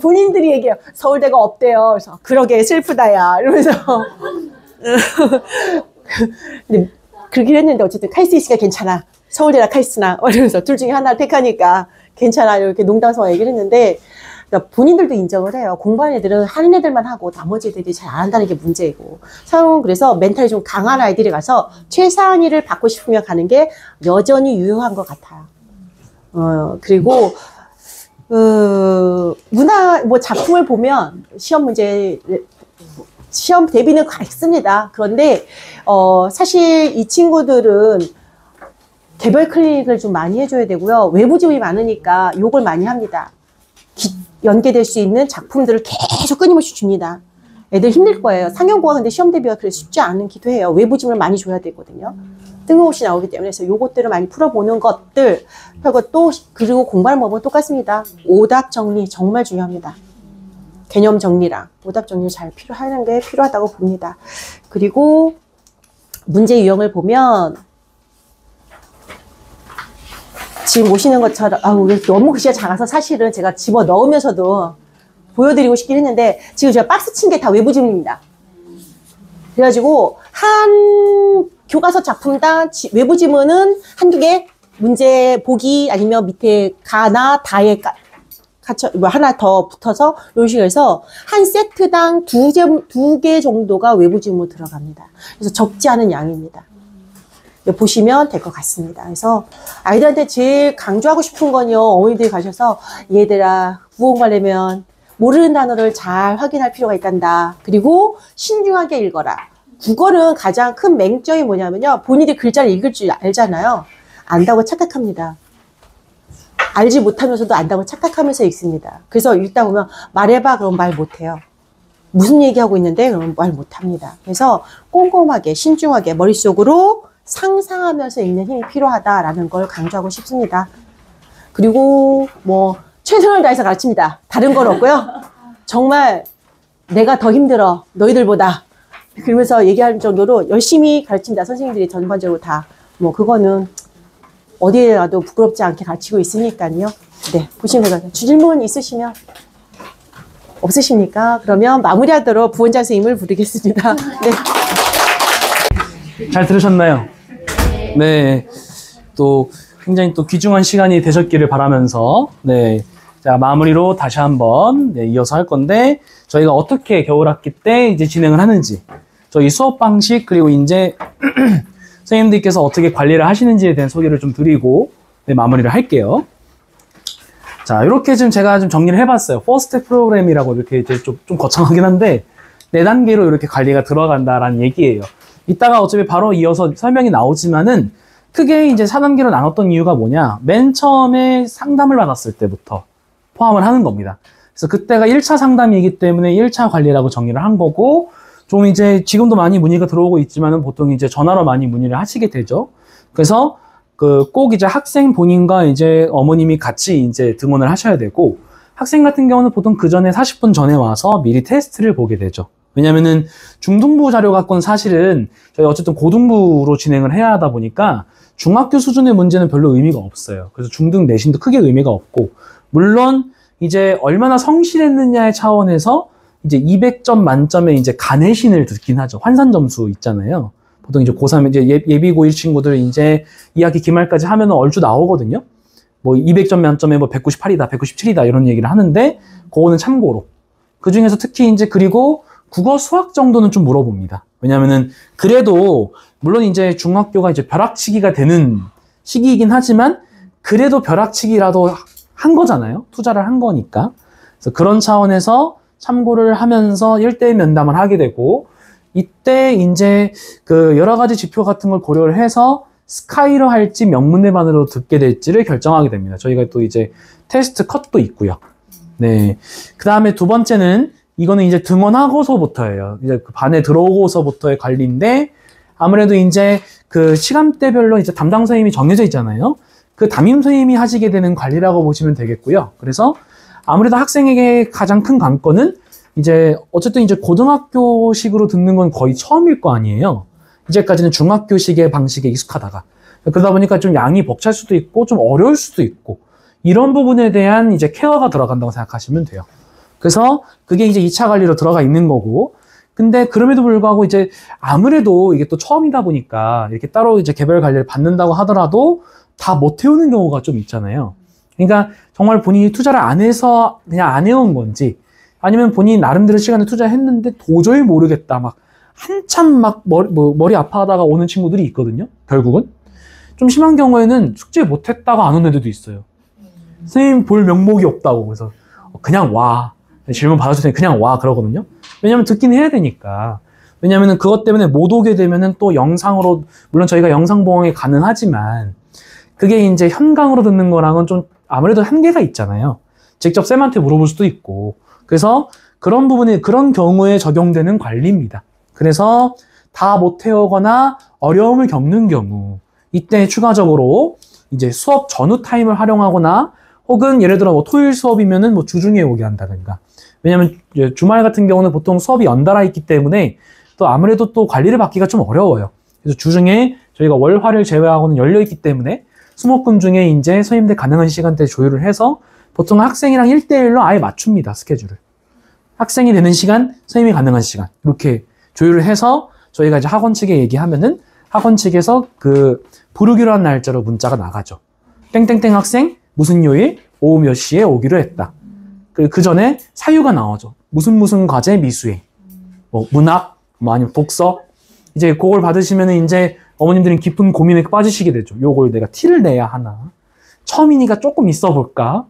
본인들이 얘기해요. 서울대가 없대요. 그래서 그러게 슬프다 야 이러면서 근데 그러긴 했는데 어쨌든 카이스트 있으니까 괜찮아. 서울대나 카이스트나 이러면서 둘 중에 하나를 택하니까 괜찮아 이렇게 농담삼아 얘기를 했는데 그러니까 본인들도 인정을 해요. 공부하는 애들은 하는 애들만 하고 나머지 애들이 잘 안 한다는 게 문제이고 사용은 그래서 멘탈이 좀 강한 아이들이 가서 최상위를 받고 싶으면 가는 게 여전히 유효한 것 같아요. 그리고 문화 뭐 작품을 보면 시험 문제 시험 대비는 가르칩니다. 그런데 사실 이 친구들은 개별 클리닉을 좀 많이 해줘야 되고요. 외부 지문이 많으니까 욕을 많이 합니다. 연계될 수 있는 작품들을 계속 끊임없이 줍니다. 애들 힘들 거예요. 상영고가 근데 시험 대비가 그래서 쉽지 않기도 해요. 외부 지문을 많이 줘야 되거든요. 뜬금없이 나오기 때문에 그래서 요것들을 많이 풀어보는 것들 그리고 그리고 공부하는 법은 똑같습니다. 오답 정리 정말 중요합니다. 개념 정리랑 오답 정리를 잘 하는 게 필요하다고 봅니다. 그리고 문제 유형을 보면 지금 오시는 것처럼 너무 글씨가 작아서 사실은 제가 집어 넣으면서도 보여드리고 싶긴 했는데 지금 제가 박스 친 게 다 외부 지문입니다. 그래가지고 한 교과서 작품당 외부 지문은 한두 개 문제 보기 아니면 밑에 가나 다에 하나 더 붙어서 이런 식으로 해서 한 세트당 두 개 정도가 외부 지문으로 들어갑니다. 그래서 적지 않은 양입니다. 보시면 될 것 같습니다. 그래서 아이들한테 제일 강조하고 싶은 건요. 어머니들이 가셔서 얘들아 국어 공부하려면 모르는 단어를 잘 확인할 필요가 있단다. 그리고 신중하게 읽어라. 국어는 가장 큰 맹점이 뭐냐면요. 본인이 글자를 읽을 줄 알잖아요. 안다고 착각합니다. 알지 못하면서도 안다고 착각하면서 읽습니다. 그래서 읽다 보면 말해봐 그럼 말 못해요. 무슨 얘기하고 있는데 그러면 말 못합니다. 그래서 꼼꼼하게 신중하게 머릿속으로 상상하면서 읽는 힘이 필요하다라는 걸 강조하고 싶습니다. 그리고 뭐 최선을 다해서 가르칩니다. 다른 건 없고요. 정말 내가 더 힘들어 너희들보다 그러면서 얘기할 정도로 열심히 가르칩니다. 선생님들이 전반적으로 다 뭐 그거는 어디에 가도 부끄럽지 않게 가르치고 있으니까요. 네, 보시면 되겠습니다. 질문 있으시면 없으십니까? 그러면 마무리하도록 부원장 선생님을 부르겠습니다. 네. 잘 들으셨나요? 네. 또 굉장히 또 귀중한 시간이 되셨기를 바라면서 네. 자, 마무리로 다시 한번 이어서 할 건데, 저희가 어떻게 겨울학기 때 이제 진행을 하는지, 저희 수업 방식, 그리고 이제 선생님들께서 어떻게 관리를 하시는지에 대한 소개를 좀 드리고, 마무리를 할게요. 자, 이렇게 지금 제가 좀 정리를 해봤어요. 4스텝 프로그램이라고 이렇게 이제 좀 거창하긴 한데, 4단계로 이렇게 관리가 들어간다라는 얘기예요. 이따가 어차피 바로 이어서 설명이 나오지만은, 크게 이제 4단계로 나눴던 이유가 뭐냐? 맨 처음에 상담을 받았을 때부터 포함을 하는 겁니다. 그래서 그때가 1차 상담이기 때문에 1차 관리라고 정리를 한 거고, 좀 이제 지금도 많이 문의가 들어오고 있지만은 보통 이제 전화로 많이 문의를 하시게 되죠. 그래서 꼭 이제 학생 본인과 이제 어머님이 같이 이제 등원을 하셔야 되고, 학생 같은 경우는 보통 그 전에 40분 전에 와서 미리 테스트를 보게 되죠. 왜냐면은 중등부 자료 갖고는 사실은 저희 어쨌든 고등부로 진행을 해야 하다 보니까 중학교 수준의 문제는 별로 의미가 없어요. 그래서 중등 내신도 크게 의미가 없고, 물론 이제 얼마나 성실했느냐의 차원에서 이제 200점 만점에 이제 가내신을 듣긴 하죠. 환산 점수 있잖아요. 보통 이제 고3 이제 예비 고1 친구들 이제 2학기 기말까지 하면은 얼추 나오거든요. 뭐 200점 만점에 뭐 198이다, 197이다 이런 얘기를 하는데, 그거는 참고로. 그 중에서 특히 이제 그리고 국어 수학 정도는 좀 물어봅니다. 왜냐면은 그래도 물론 이제 중학교가 이제 벼락치기가 되는 시기이긴 하지만 그래도 벼락치기라도 한 거잖아요. 투자를 한 거니까. 그래서 그런 차원에서 참고를 하면서 1대1 면담을 하게 되고, 이때 이제 그 여러 가지 지표 같은 걸 고려를 해서 스카이로 할지 명문대반으로 듣게 될지를 결정하게 됩니다. 저희가 또 이제 테스트 컷도 있고요. 네. 그 다음에 두 번째는 이거는 이제 등원하고서부터예요. 이제 그 반에 들어오고서부터의 관리인데, 아무래도 이제 그 시간대별로 이제 담당 선생님이 정해져 있잖아요. 그 담임 선생님이 하시게 되는 관리라고 보시면 되겠고요. 그래서 아무래도 학생에게 가장 큰 관건은 이제 어쨌든 이제 고등학교식으로 듣는 건 거의 처음일 거 아니에요. 이제까지는 중학교식의 방식에 익숙하다가. 그러다 보니까 좀 양이 벅찰 수도 있고 좀 어려울 수도 있고, 이런 부분에 대한 이제 케어가 들어간다고 생각하시면 돼요. 그래서 그게 이제 2차 관리로 들어가 있는 거고, 근데 그럼에도 불구하고 이제 아무래도 이게 또 처음이다 보니까 이렇게 따로 이제 개별 관리를 받는다고 하더라도 다 못 태우는 경우가 좀 있잖아요. 그러니까 정말 본인이 투자를 안 해서 그냥 안 해온 건지, 아니면 본인이 나름대로 시간을 투자했는데 도저히 모르겠다, 막 한참 막 머리 아파하다가 오는 친구들이 있거든요. 결국은 좀 심한 경우에는 숙제 못했다고 안 오는 애들도 있어요. 선생님 볼 명목이 없다고. 그래서 그냥 와, 질문 받아줄 테니 그냥 와 그러거든요. 왜냐면 듣긴 해야 되니까. 왜냐면은 그것 때문에 못 오게 되면은 또 영상으로, 물론 저희가 영상 보강이 가능하지만 그게 이제 현강으로 듣는 거랑은 좀 아무래도 한계가 있잖아요. 직접 쌤한테 물어볼 수도 있고. 그래서 그런 부분에, 그런 경우에 적용되는 관리입니다. 그래서 다 못 태우거나 어려움을 겪는 경우, 이때 추가적으로 이제 수업 전후 타임을 활용하거나, 혹은 예를 들어 뭐 토요일 수업이면은 뭐 주중에 오게 한다든가. 왜냐면 주말 같은 경우는 보통 수업이 연달아 있기 때문에 또 아무래도 또 관리를 받기가 좀 어려워요. 그래서 주중에 저희가 월, 화를 제외하고는 열려 있기 때문에 수목금 중에 이제 선생님들 가능한 시간대 조율을 해서 보통 학생이랑 1대1로 아예 맞춥니다, 스케줄을. 학생이 되는 시간, 선생님이 가능한 시간. 이렇게 조율을 해서 저희가 이제 학원 측에 얘기하면은 학원 측에서 그 부르기로 한 날짜로 문자가 나가죠. 땡땡땡 학생, 무슨 요일, 오후 몇 시에 오기로 했다. 그 전에 사유가 나오죠. 무슨 과제 미수행. 뭐 문학, 뭐 아니면 독서. 이제 그걸 받으시면은 이제 어머님들은 깊은 고민에 빠지시게 되죠. 요걸 내가 티를 내야 하나? 처음이니까 조금 있어 볼까?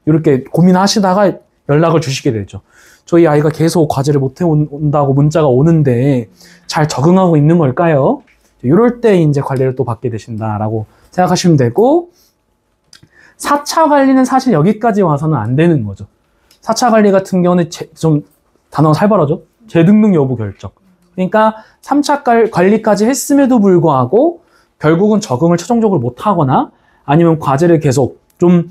이렇게 고민하시다가 연락을 주시게 되죠. 저희 아이가 계속 과제를 못 해온다고 문자가 오는데 잘 적응하고 있는 걸까요? 이럴 때 이제 관리를 또 받게 되신다라고 생각하시면 되고, 4차 관리는 사실 여기까지 와서는 안 되는 거죠. 4차 관리 같은 경우는 좀 단어가 살벌하죠. 재등록 여부 결정. 그러니까 3차 관리까지 했음에도 불구하고 결국은 적응을 최종적으로 못하거나, 아니면 과제를 계속 좀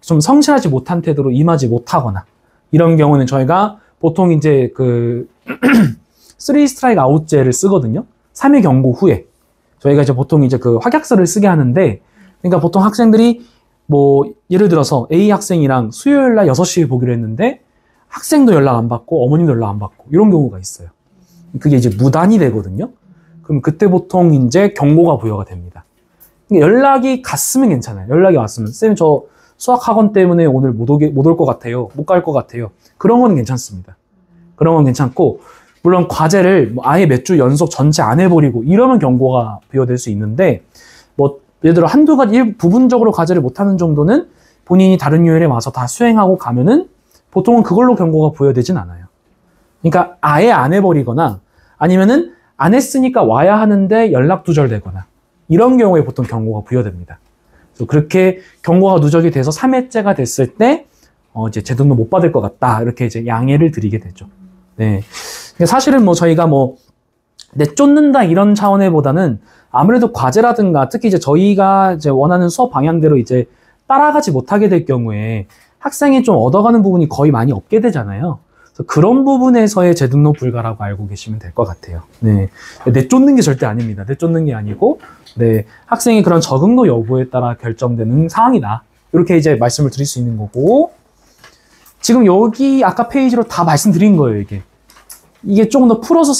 성실하지 못한 태도로 임하지 못하거나, 이런 경우는 저희가 보통 이제 그 3 스트라이크 아웃제를 쓰거든요. 3회 경고 후에 저희가 이제 보통 이제 그 확약서를 쓰게 하는데, 그러니까 보통 학생들이 뭐 예를 들어서 A 학생이랑 수요일 날 6시에 보기로 했는데 학생도 연락 안 받고 어머님도 연락 안 받고 이런 경우가 있어요. 그게 이제 무단이 되거든요. 그럼 그때 보통 이제 경고가 부여가 됩니다. 연락이 갔으면 괜찮아요. 연락이 왔으면 쌤 저 수학 학원 때문에 오늘 못 올 것 같아요. 못 갈 것 같아요. 그런 건 괜찮습니다. 그런 건 괜찮고, 물론 과제를 뭐 아예 몇 주 연속 전체 안 해버리고 이러면 경고가 부여될 수 있는데, 뭐 예를 들어 한두 가지 부분적으로 과제를 못하는 정도는 본인이 다른 요일에 와서 다 수행하고 가면은 보통은 그걸로 경고가 부여되진 않아요. 그러니까 아예 안 해버리거나 아니면은 안 했으니까 와야 하는데 연락 두절되거나 이런 경우에 보통 경고가 부여됩니다. 그래서 그렇게 경고가 누적이 돼서 3회째가 됐을 때 이제 제등록 못 받을 것 같다 이렇게 이제 양해를 드리게 되죠. 네. 사실은 뭐 저희가 뭐 내쫓는다 이런 차원의 보다는 아무래도 과제라든가 특히 이제 저희가 이제 원하는 수업 방향대로 이제 따라가지 못하게 될 경우에 학생이 좀 얻어가는 부분이 거의 많이 없게 되잖아요. 그래서 그런 부분에서의 재등록 불가라고 알고 계시면 될 것 같아요. 네. 내쫓는 게 절대 아닙니다. 내쫓는 게 아니고, 네. 학생의 그런 적응도 여부에 따라 결정되는 상황이다. 이렇게 이제 말씀을 드릴 수 있는 거고, 지금 여기 아까 페이지로 다 말씀드린 거예요, 이게. 이게 조금 더 풀어서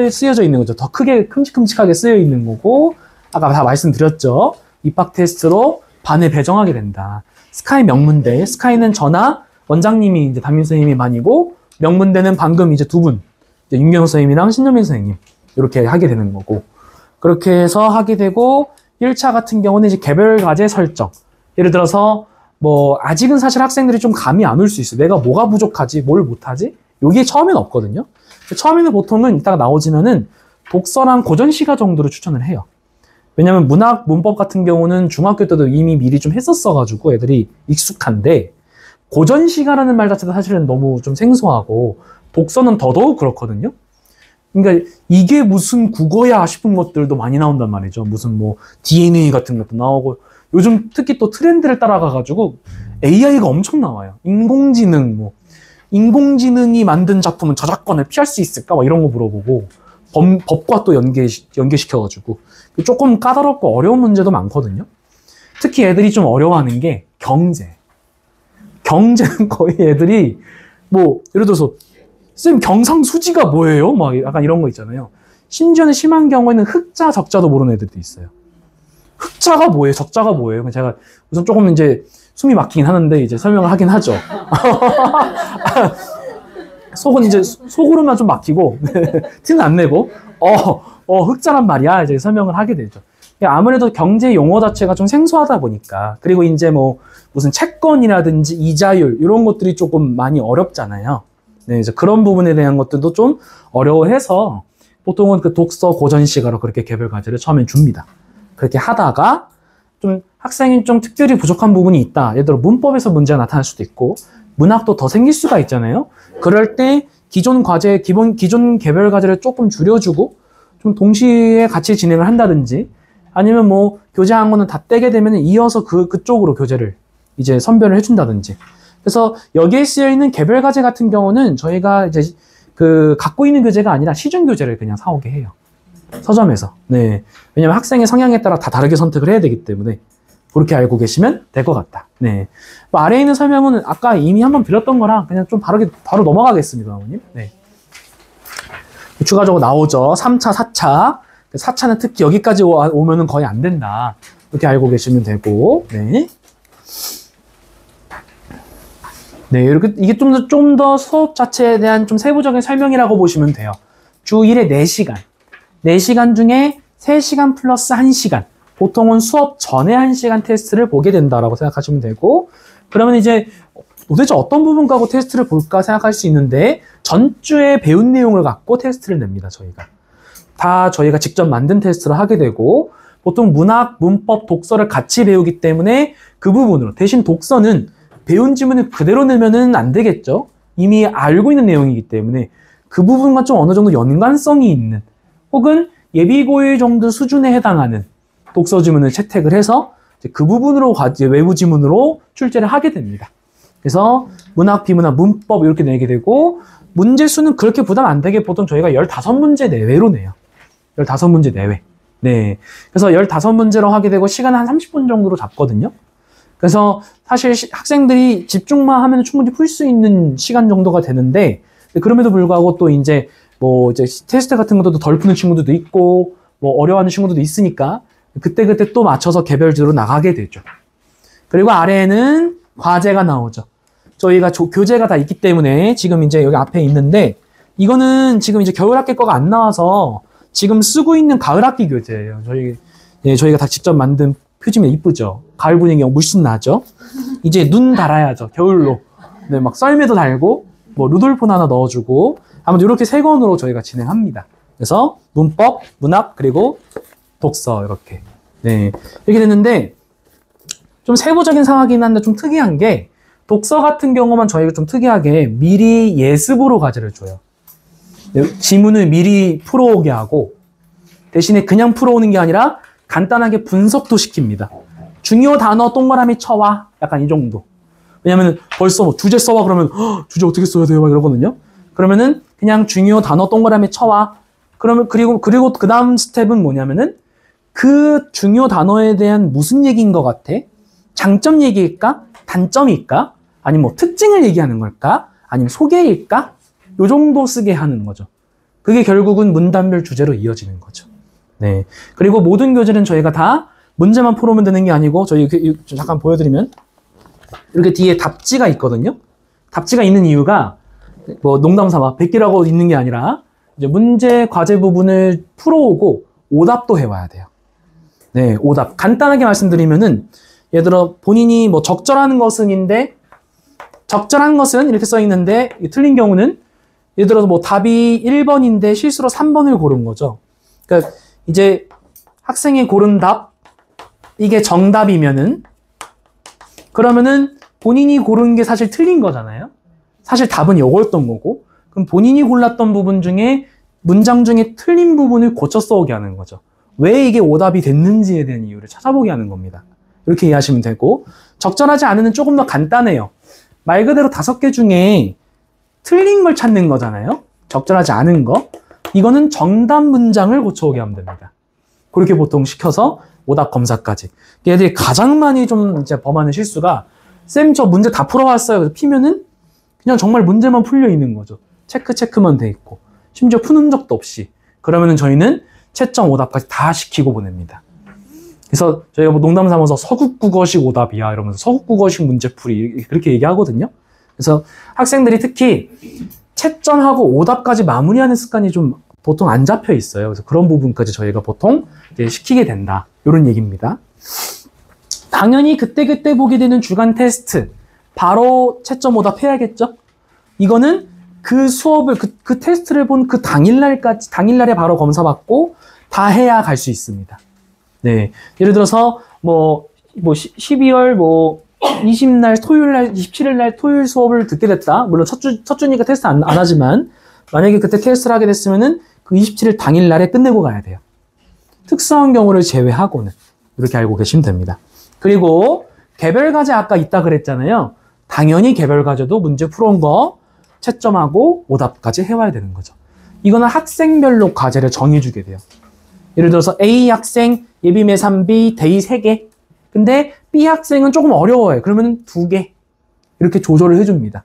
쓰여져 있는 거죠. 더 크게, 큼직큼직하게 쓰여 있는 거고, 아까 다 말씀드렸죠. 입학 테스트로 반을 배정하게 된다. 스카이 명문대, 스카이는 저나 원장님이 이제 담임 선생님이 반이고, 명문대는 방금 이제 두 분, 윤경 선생님이랑 신현민 선생님, 이렇게 하게 되는 거고, 그렇게 해서 하게 되고, 1차 같은 경우는 이제 개별 과제 설정. 예를 들어서, 뭐, 아직은 사실 학생들이 좀 감이 안 올 수 있어요. 내가 뭐가 부족하지, 뭘 못하지? 여기에 처음에는 없거든요. 처음에는 보통은 이따가 나오지면은 독서랑 고전시가 정도로 추천을 해요. 왜냐면 문학, 문법 같은 경우는 중학교 때도 이미 미리 좀 했었어가지고 애들이 익숙한데, 고전시가라는 말 자체도 사실은 너무 좀 생소하고, 독서는 더더욱 그렇거든요. 그러니까 이게 무슨 국어야 싶은 것들도 많이 나온단 말이죠. 무슨 뭐 DNA 같은 것도 나오고, 요즘 특히 또 트렌드를 따라가가지고 AI가 엄청 나와요. 인공지능, 뭐, 인공지능이 만든 작품은 저작권을 피할 수 있을까? 막 이런 거 물어보고, 법과 또 연계시켜가지고, 조금 까다롭고 어려운 문제도 많거든요. 특히 애들이 좀 어려워하는 게 경제. 경제는 거의 애들이, 뭐, 예를 들어서, 선생님, 경상수지가 뭐예요? 막 약간 이런 거 있잖아요. 심지어는 심한 경우에는 흑자, 적자도 모르는 애들도 있어요. 흑자가 뭐예요? 적자가 뭐예요? 제가 우선 조금 이제 숨이 막히긴 하는데 이제 설명을 하긴 하죠. 속은 이제 속으로만 좀 막히고 티는 안 내고 흑자란 말이야 이제 설명을 하게 되죠. 아무래도 경제 용어 자체가 좀 생소하다 보니까 그리고 이제 뭐 무슨 채권이라든지 이자율 이런 것들이 조금 많이 어렵잖아요. 네, 이제 그런 부분에 대한 것들도 좀 어려워해서 보통은 그 독서 고전시가로 그렇게 개별 과제를 처음엔 줍니다. 그렇게 하다가 좀 학생이 좀 특별히 부족한 부분이 있다. 예를 들어 문법에서 문제가 나타날 수도 있고 문학도 더 생길 수가 있잖아요. 그럴 때 기존 과제, 기존 개별 과제를 조금 줄여주고 좀 동시에 같이 진행을 한다든지 아니면 뭐 교재한 거는 다 떼게 되면 이어서 그쪽으로 교재를 이제 선별을 해준다든지. 그래서 여기에 쓰여 있는 개별 과제 같은 경우는 저희가 이제 갖고 있는 교재가 아니라 시중 교재를 그냥 사오게 해요. 서점에서. 네. 왜냐면 학생의 성향에 따라 다 다르게 선택을 해야 되기 때문에 그렇게 알고 계시면 될 것 같다. 네. 뭐 아래에 있는 설명은 아까 이미 한번 드렸던 거라 그냥 좀 바로 넘어가겠습니다, 어머님. 네. 추가적으로 나오죠. 3차, 4차. 4차는 특히 여기까지 오면은 거의 안 된다. 이렇게 알고 계시면 되고, 네. 네, 이렇게, 이게 좀 더 수업 자체에 대한 좀 세부적인 설명이라고 보시면 돼요. 주 1회 4시간. 4시간 중에 3시간 플러스 1시간. 보통은 수업 전에 1시간 테스트를 보게 된다라고 생각하시면 되고, 그러면 이제 도대체 어떤 부분 갖고 테스트를 볼까 생각할 수 있는데, 전주에 배운 내용을 갖고 테스트를 냅니다, 저희가. 다 저희가 직접 만든 테스트를 하게 되고, 보통 문학, 문법, 독서를 같이 배우기 때문에 그 부분으로, 대신 독서는 배운 지문을 그대로 내면은 안 되겠죠? 이미 알고 있는 내용이기 때문에 그 부분과 좀 어느 정도 연관성이 있는, 혹은 예비고일 정도 수준에 해당하는 독서 지문을 채택을 해서 그 부분으로 외부 지문으로 출제를 하게 됩니다. 그래서 문학, 비문학, 문법 이렇게 내게 되고, 문제 수는 그렇게 부담 안 되게 보통 저희가 15문제 내외로 내요. 15문제 내외. 네. 그래서 15문제로 하게 되고 시간은 한 30분 정도로 잡거든요. 그래서 사실 학생들이 집중만 하면 충분히 풀 수 있는 시간 정도가 되는데, 그럼에도 불구하고 또 이제 뭐 이제 테스트 같은 것도 덜 푸는 친구들도 있고, 뭐 어려워하는 친구들도 있으니까 그때 또 맞춰서 개별적으로 나가게 되죠. 그리고 아래에는 과제가 나오죠. 저희가 교재가 다 있기 때문에 지금 이제 여기 앞에 있는데 이거는 지금 이제 겨울학기 거가 안 나와서 지금 쓰고 있는 가을학기 교재예요. 저희가 다 직접 만든 표지면 이쁘죠. 가을 분위기가 물씬 나죠. 이제 눈 달아야죠. 겨울로. 네, 막 썰매도 달고 뭐 루돌폰 하나 넣어주고 아무튼 이렇게 세 권으로 저희가 진행합니다. 그래서 문법, 문학 그리고 독서 이렇게 네 이렇게 됐는데 좀 세부적인 상황이긴 한데 좀 특이한 게 독서 같은 경우만 저희가 좀 특이하게 미리 예습으로 과제를 줘요. 지문을 미리 풀어오게 하고 대신에 그냥 풀어오는 게 아니라 간단하게 분석도 시킵니다. 중요 단어 동그라미 쳐와 약간 이 정도. 왜냐면 벌써 뭐 주제 써와 그러면 주제 어떻게 써야 돼요 막 이러거든요. 그러면은 그냥 중요 단어 동그라미 쳐와 그러면 그리고 그 다음 스텝은 뭐냐면은 그 중요 단어에 대한 무슨 얘기인 것 같아? 장점 얘기일까? 단점일까? 아니면 뭐 특징을 얘기하는 걸까? 아니면 소개일까? 요 정도 쓰게 하는 거죠. 그게 결국은 문단별 주제로 이어지는 거죠. 네. 그리고 모든 교재는 저희가 다 문제만 풀어오면 되는 게 아니고 저희 잠깐 보여드리면 이렇게 뒤에 답지가 있거든요. 답지가 있는 이유가 뭐 농담 삼아 100개라고 있는 게 아니라 이제 문제 과제 부분을 풀어오고 오답도 해와야 돼요. 네, 오답. 간단하게 말씀드리면은 예를 들어 본인이 뭐 적절한 것은인데 적절한 것은 이렇게 써 있는데 틀린 경우는 예를 들어서 뭐 답이 1번인데 실수로 3번을 고른 거죠. 그러니까 이제 학생이 고른 답 이게 정답이면은 그러면은 본인이 고른 게 사실 틀린 거잖아요. 사실 답은 이거였던 거고 그럼 본인이 골랐던 부분 중에 문장 중에 틀린 부분을 고쳐 써오게 하는 거죠. 왜 이게 오답이 됐는지에 대한 이유를 찾아보게 하는 겁니다. 이렇게 이해하시면 되고 적절하지 않은은 조금 더 간단해요. 말 그대로 5개 중에 틀린 걸 찾는 거잖아요. 적절하지 않은 거. 이거는 정답 문장을 고쳐오게 하면 됩니다. 그렇게 보통 시켜서 오답 검사까지. 얘들이 가장 많이 좀 이제 범하는 실수가 쌤 저 문제 다 풀어왔어요. 그래서 피면은 그냥 정말 문제만 풀려 있는 거죠. 체크만 돼 있고 심지어 푸는 적도 없이. 그러면은 저희는 채점 오답까지 다 시키고 보냅니다. 그래서 저희가 뭐 농담 삼아서 서국국어식 오답이야 이러면서 서국국어식 문제풀이 그렇게 얘기하거든요. 그래서 학생들이 특히 채점하고 오답까지 마무리하는 습관이 좀 보통 안 잡혀 있어요. 그래서 그런 부분까지 저희가 보통 이제 시키게 된다. 이런 얘기입니다. 당연히 그때그때 보게 되는 주간 테스트 바로 채점 오답해야겠죠? 이거는 그 수업을 그 테스트를 본 그 당일날에 바로 검사받고 다 해야 갈 수 있습니다. 네. 예를 들어서 뭐 12월 20날 토요일날 27일날 토요일 수업을 듣게 됐다. 물론 첫 주니까 테스트 안 하지만 만약에 그때 테스트를 하게 됐으면은 그 27일 당일날에 끝내고 가야 돼요. 특수한 경우를 제외하고는 이렇게 알고 계시면 됩니다. 그리고 개별 과제 아까 있다 그랬잖아요. 당연히 개별 과제도 문제 풀어온 거 채점하고 오답까지 해와야 되는 거죠. 이거는 학생별로 과제를 정해주게 돼요. 예를 들어서 A 학생 예비매산 B 대이 3개. 근데 B 학생은 조금 어려워요. 그러면 2개. 이렇게 조절을 해줍니다.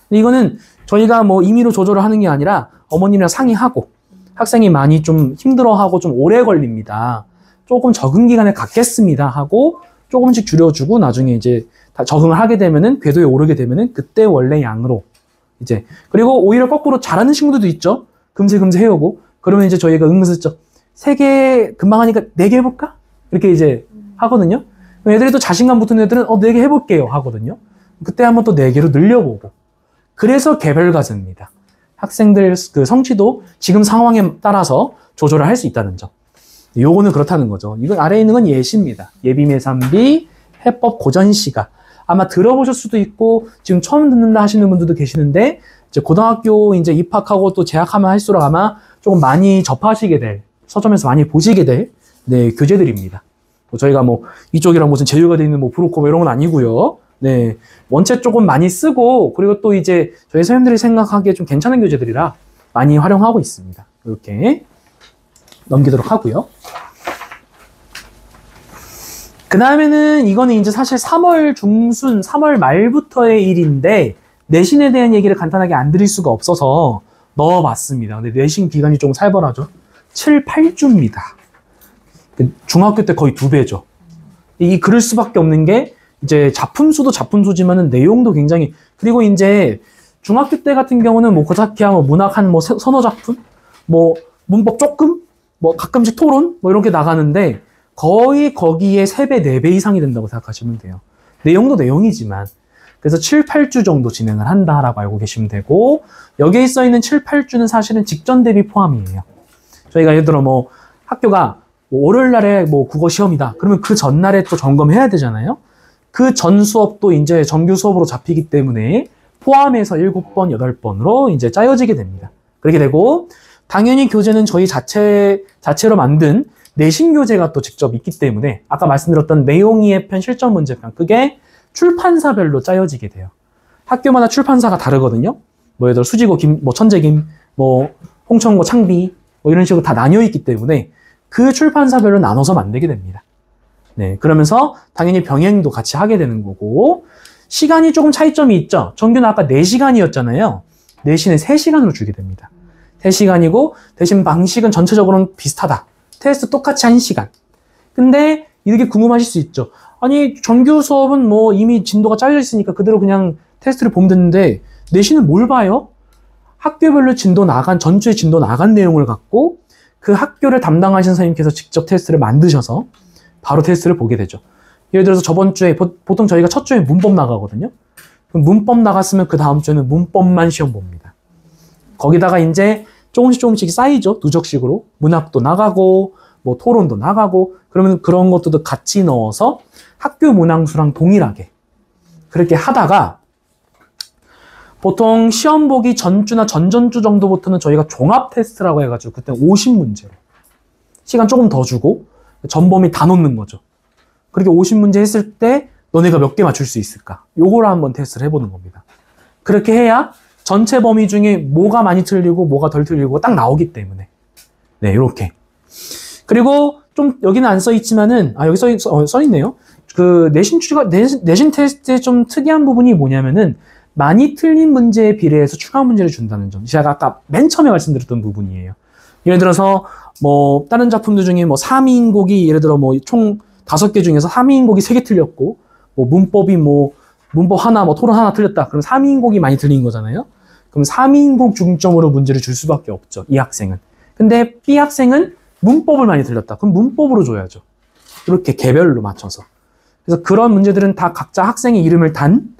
근데 이거는 저희가 뭐 임의로 조절을 하는 게 아니라 어머님이랑 상의하고 학생이 많이 좀 힘들어하고 좀 오래 걸립니다. 조금 적응 기간을 갖겠습니다 하고 조금씩 줄여주고 나중에 이제 다 적응을 하게 되면은 궤도에 오르게 되면은 그때 원래 양으로 이제 그리고 오히려 거꾸로 잘하는 친구들도 있죠. 금세 해오고 그러면 이제 저희가 은근슬쩍 3개 금방 하니까 4개 해볼까? 이렇게 이제 하거든요. 애들이 또 자신감 붙은 애들은 4개 해볼게요 하거든요. 그때 한번 또 4개로 늘려보고 그래서 개별 과제입니다. 학생들 그 성취도 지금 상황에 따라서 조절을 할 수 있다는 점. 요거는 그렇다는 거죠. 이건 아래에 있는 건 예시입니다. 예비매산비 해법 고전시가 아마 들어보실 수도 있고 지금 처음 듣는다 하시는 분들도 계시는데 이제 고등학교 이제 입학하고 또 재학하면 할수록 아마 조금 많이 접하시게 될 서점에서 많이 보시게 될 네, 교재들입니다. 저희가 뭐 이쪽이랑 무슨 제휴가 되어 있는 뭐 브로커 뭐 이런 건 아니고요. 네, 원체 조금 많이 쓰고 그리고 또 이제 저희 선생님들이 생각하기에 좀 괜찮은 교재들이라 많이 활용하고 있습니다. 이렇게 넘기도록 하고요. 그 다음에는 이거는 이제 사실 3월 중순, 3월 말부터의 일인데 내신에 대한 얘기를 간단하게 안 드릴 수가 없어서 넣어봤습니다. 근데 내신 기간이 좀 살벌하죠. 7, 8주입니다. 중학교 때 거의 2배죠. 이 그럴 수밖에 없는 게 이제 작품수도 작품수지만은 내용도 굉장히, 그리고 이제 중학교 때 같은 경우는 뭐 고사키야 뭐 문학 한 뭐 서너 작품, 뭐 문법 조금, 뭐 가끔씩 토론 뭐 이렇게 나가는데 거의 거기에 3배, 4배 이상이 된다고 생각하시면 돼요. 내용도 내용이지만. 그래서 7, 8주 정도 진행을 한다라고 알고 계시면 되고, 여기에 써있는 7, 8주는 사실은 직전 대비 포함이에요. 저희가 예를 들어 뭐 학교가 뭐 월요일 날에 뭐 국어 시험이다. 그러면 그 전날에 또 점검해야 되잖아요. 그 전 수업도 이제 정규 수업으로 잡히기 때문에 포함해서 7번, 8번으로 이제 짜여지게 됩니다. 그렇게 되고, 당연히 교재는 저희 자체로 만든 내신 교재가 또 직접 있기 때문에 아까 말씀드렸던 내용이의 편, 실전 문제편, 그게 출판사별로 짜여지게 돼요. 학교마다 출판사가 다르거든요. 뭐 예를 들어 수지고, 뭐 천재김, 뭐 홍천고, 창비 뭐 이런 식으로 다 나뉘어 있기 때문에 그 출판사별로 나눠서 만들게 됩니다. 네, 그러면서 당연히 병행도 같이 하게 되는 거고, 시간이 조금 차이점이 있죠. 정규는 아까 4시간이었잖아요. 내신은 3시간으로 주게 됩니다. 3시간이고 대신 방식은 전체적으로는 비슷하다. 테스트 똑같이 1시간. 근데 이렇게 궁금하실 수 있죠. 아니 정규 수업은 뭐 이미 진도가 짜여져 있으니까 그대로 그냥 테스트를 보면 되는데 내신은 뭘 봐요? 학교별로 진도 나간, 전주에 진도 나간 내용을 갖고 그 학교를 담당하신 선생님께서 직접 테스트를 만드셔서 바로 테스트를 보게 되죠. 예를 들어서 저번 주에, 보통 저희가 첫 주에 문법 나가거든요. 그럼 문법 나갔으면 그 다음 주에는 문법만 시험 봅니다. 거기다가 이제 조금씩 쌓이죠. 누적식으로. 문학도 나가고, 뭐 토론도 나가고, 그러면 그런 것들도 같이 넣어서 학교 문항수랑 동일하게 그렇게 하다가 보통 시험 보기 전주나 전전주 정도부터는 저희가 종합 테스트라고 해가지고 그때 50문제로 시간 조금 더 주고 전범위 다 놓는 거죠. 그렇게 50문제 했을 때 너네가 몇 개 맞출 수 있을까? 요거를 한번 테스트를 해보는 겁니다. 그렇게 해야 전체 범위 중에 뭐가 많이 틀리고 뭐가 덜 틀리고 딱 나오기 때문에. 네, 이렇게. 그리고 좀 여기는 안 써있지만은, 여기 써있네요. 그 내신 테스트의 좀 특이한 부분이 뭐냐면은 많이 틀린 문제에 비례해서 추가 문제를 준다는 점. 제가 아까 맨 처음에 말씀드렸던 부분이에요. 예를 들어서 뭐 다른 작품들 중에 뭐 3인곡이 예를 들어 뭐 총 5개 중에서 3인곡이 3개 틀렸고, 뭐 문법이 뭐 문법 하나, 뭐 토론 하나 틀렸다. 그럼 3인곡이 많이 틀린 거잖아요. 그럼 3인곡 중점으로 문제를 줄 수밖에 없죠. 이 학생은. 근데 B 학생은 문법을 많이 틀렸다. 그럼 문법으로 줘야죠. 이렇게 개별로 맞춰서. 그래서 그런 문제들은 다 각자 학생의 이름을 단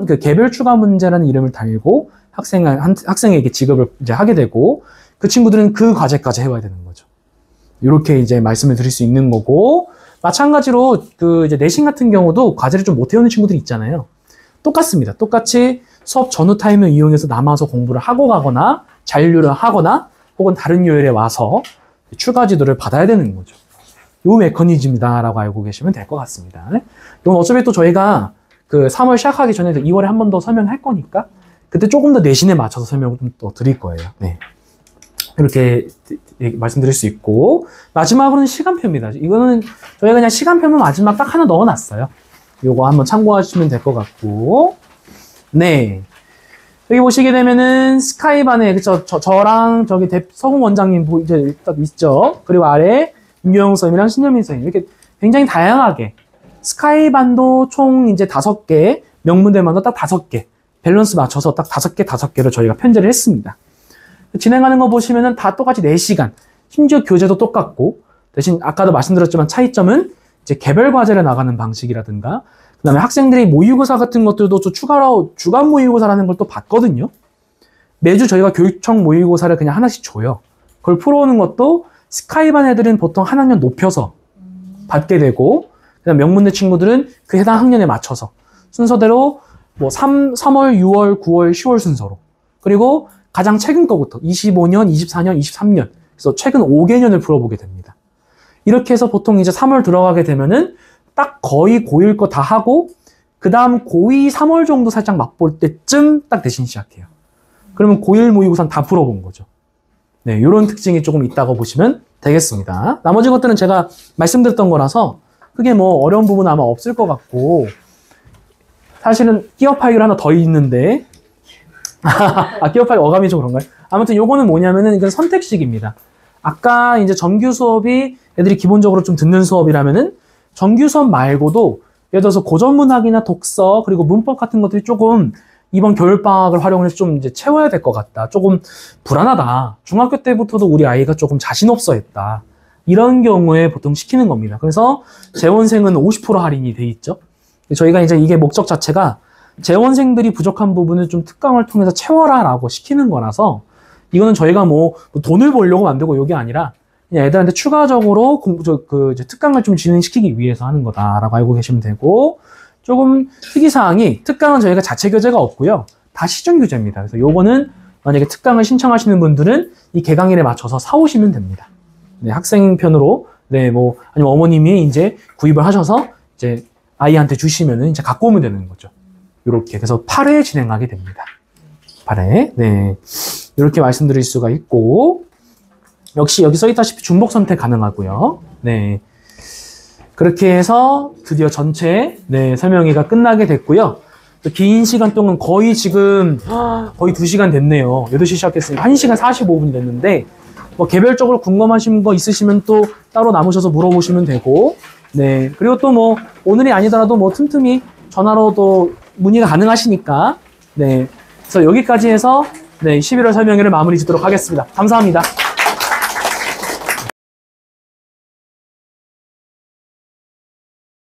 그 개별 추가 문제라는 이름을 달고 학생에게 지급을 이제 하게 되고, 그 친구들은 그 과제까지 해와야 되는 거죠. 이렇게 이제 말씀을 드릴 수 있는 거고, 마찬가지로 그 이제 내신 같은 경우도 과제를 좀 못 해오는 친구들이 있잖아요. 똑같습니다. 똑같이 수업 전후 타임을 이용해서 남아서 공부를 하고 가거나 잔류를 하거나 혹은 다른 요일에 와서 추가 지도를 받아야 되는 거죠. 요 메커니즘이다라고 알고 계시면 될 것 같습니다. 이건 어차피 또 저희가 그 3월 시작하기 전에 2월에 한 번 더 설명할 거니까 그때 조금 더 내신에 맞춰서 설명을 좀 더 드릴 거예요. 네. 이렇게 말씀드릴 수 있고, 마지막으로는 시간표입니다. 이거는 저희가 그냥 시간표만 마지막 딱 하나 넣어놨어요. 요거 한번 참고하시면 될 것 같고, 네. 여기 보시게 되면은 스카이반에 그쵸, 저랑 저기 서공 원장님 이제 일단 있죠. 그리고 아래 임교영 선생님이랑 신현민 선생님 이렇게 굉장히 다양하게 스카이반도 총 이제 5개, 명문대만도 딱 5개, 밸런스 맞춰서 딱 5개를 저희가 편제를 했습니다. 진행하는 거 보시면은 다 똑같이 4시간, 심지어 교재도 똑같고, 대신 아까도 말씀드렸지만 차이점은 이제 개별 과제를 나가는 방식이라든가, 그 다음에 학생들이 모의고사 같은 것들도 또 추가로 주간 모의고사라는 걸 또 받거든요. 매주 저희가 교육청 모의고사를 그냥 하나씩 줘요. 그걸 풀어오는 것도 스카이반 애들은 보통 한 학년 높여서 받게 되고, 그다음 명문대 친구들은 그 해당 학년에 맞춰서 순서대로 뭐 3월, 6월, 9월, 10월 순서로, 그리고 가장 최근 거부터 25년, 24년, 23년, 그래서 최근 5개년을 풀어보게 됩니다. 이렇게 해서 보통 이제 3월 들어가게 되면은 딱 거의 고1 거 다 하고, 그 다음 고2 3월 정도 살짝 맛볼 때쯤 딱 내신 시작해요. 그러면 고1 모의고사는 다 풀어본 거죠. 네, 이런 특징이 조금 있다고 보시면 되겠습니다. 나머지 것들은 제가 말씀드렸던 거라서 크게 뭐 어려운 부분은 아마 없을 것 같고, 사실은 끼어 파일이 하나 더 있는데, 끼어 파일 어감이 좀 그런가요? 아무튼 요거는 뭐냐면은 이건 선택식입니다. 아까 이제 정규 수업이 애들이 기본적으로 좀 듣는 수업이라면은 정규 수업 말고도 예를 들어서 고전문학이나 독서 그리고 문법 같은 것들이 조금 이번 겨울방학을 활용해서 좀 이제 채워야 될 것 같다. 조금 불안하다. 중학교 때부터도 우리 아이가 조금 자신 없어 했다. 이런 경우에 보통 시키는 겁니다. 그래서 재원생은 50% 할인이 돼 있죠. 저희가 이제 이게 목적 자체가 재원생들이 부족한 부분을 좀 특강을 통해서 채워라 라고 시키는 거라서 이거는 저희가 뭐 돈을 벌려고 만들고 이게 아니라 그냥 애들한테 추가적으로 이제 특강을 좀 진행시키기 위해서 하는 거다라고 알고 계시면 되고, 조금 특이사항이 특강은 저희가 자체 교재가 없고요. 다 시중 교재입니다. 그래서 요거는 만약에 특강을 신청하시는 분들은 이 개강일에 맞춰서 사오시면 됩니다. 네, 학생편으로, 네, 뭐, 아니면 어머님이 이제 구입을 하셔서 이제 아이한테 주시면은 이제 갖고 오면 되는 거죠. 요렇게. 그래서 8회 진행하게 됩니다. 8회. 네. 이렇게 말씀드릴 수가 있고, 역시 여기 써있다시피 중복 선택 가능하고요. 네. 그렇게 해서 드디어 전체, 네, 설명회가 끝나게 됐고요. 또 긴 시간 동안 거의 지금, 거의 2시간 됐네요. 8시 시작했으니까 1시간 45분이 됐는데, 뭐 개별적으로 궁금하신 거 있으시면 또 따로 남으셔서 물어보시면 되고, 네. 그리고 또 뭐, 오늘이 아니더라도 뭐 틈틈이 전화로도 문의가 가능하시니까, 네. 그래서 여기까지 해서, 네, 11월 설명회를 마무리 짓도록 하겠습니다. 감사합니다.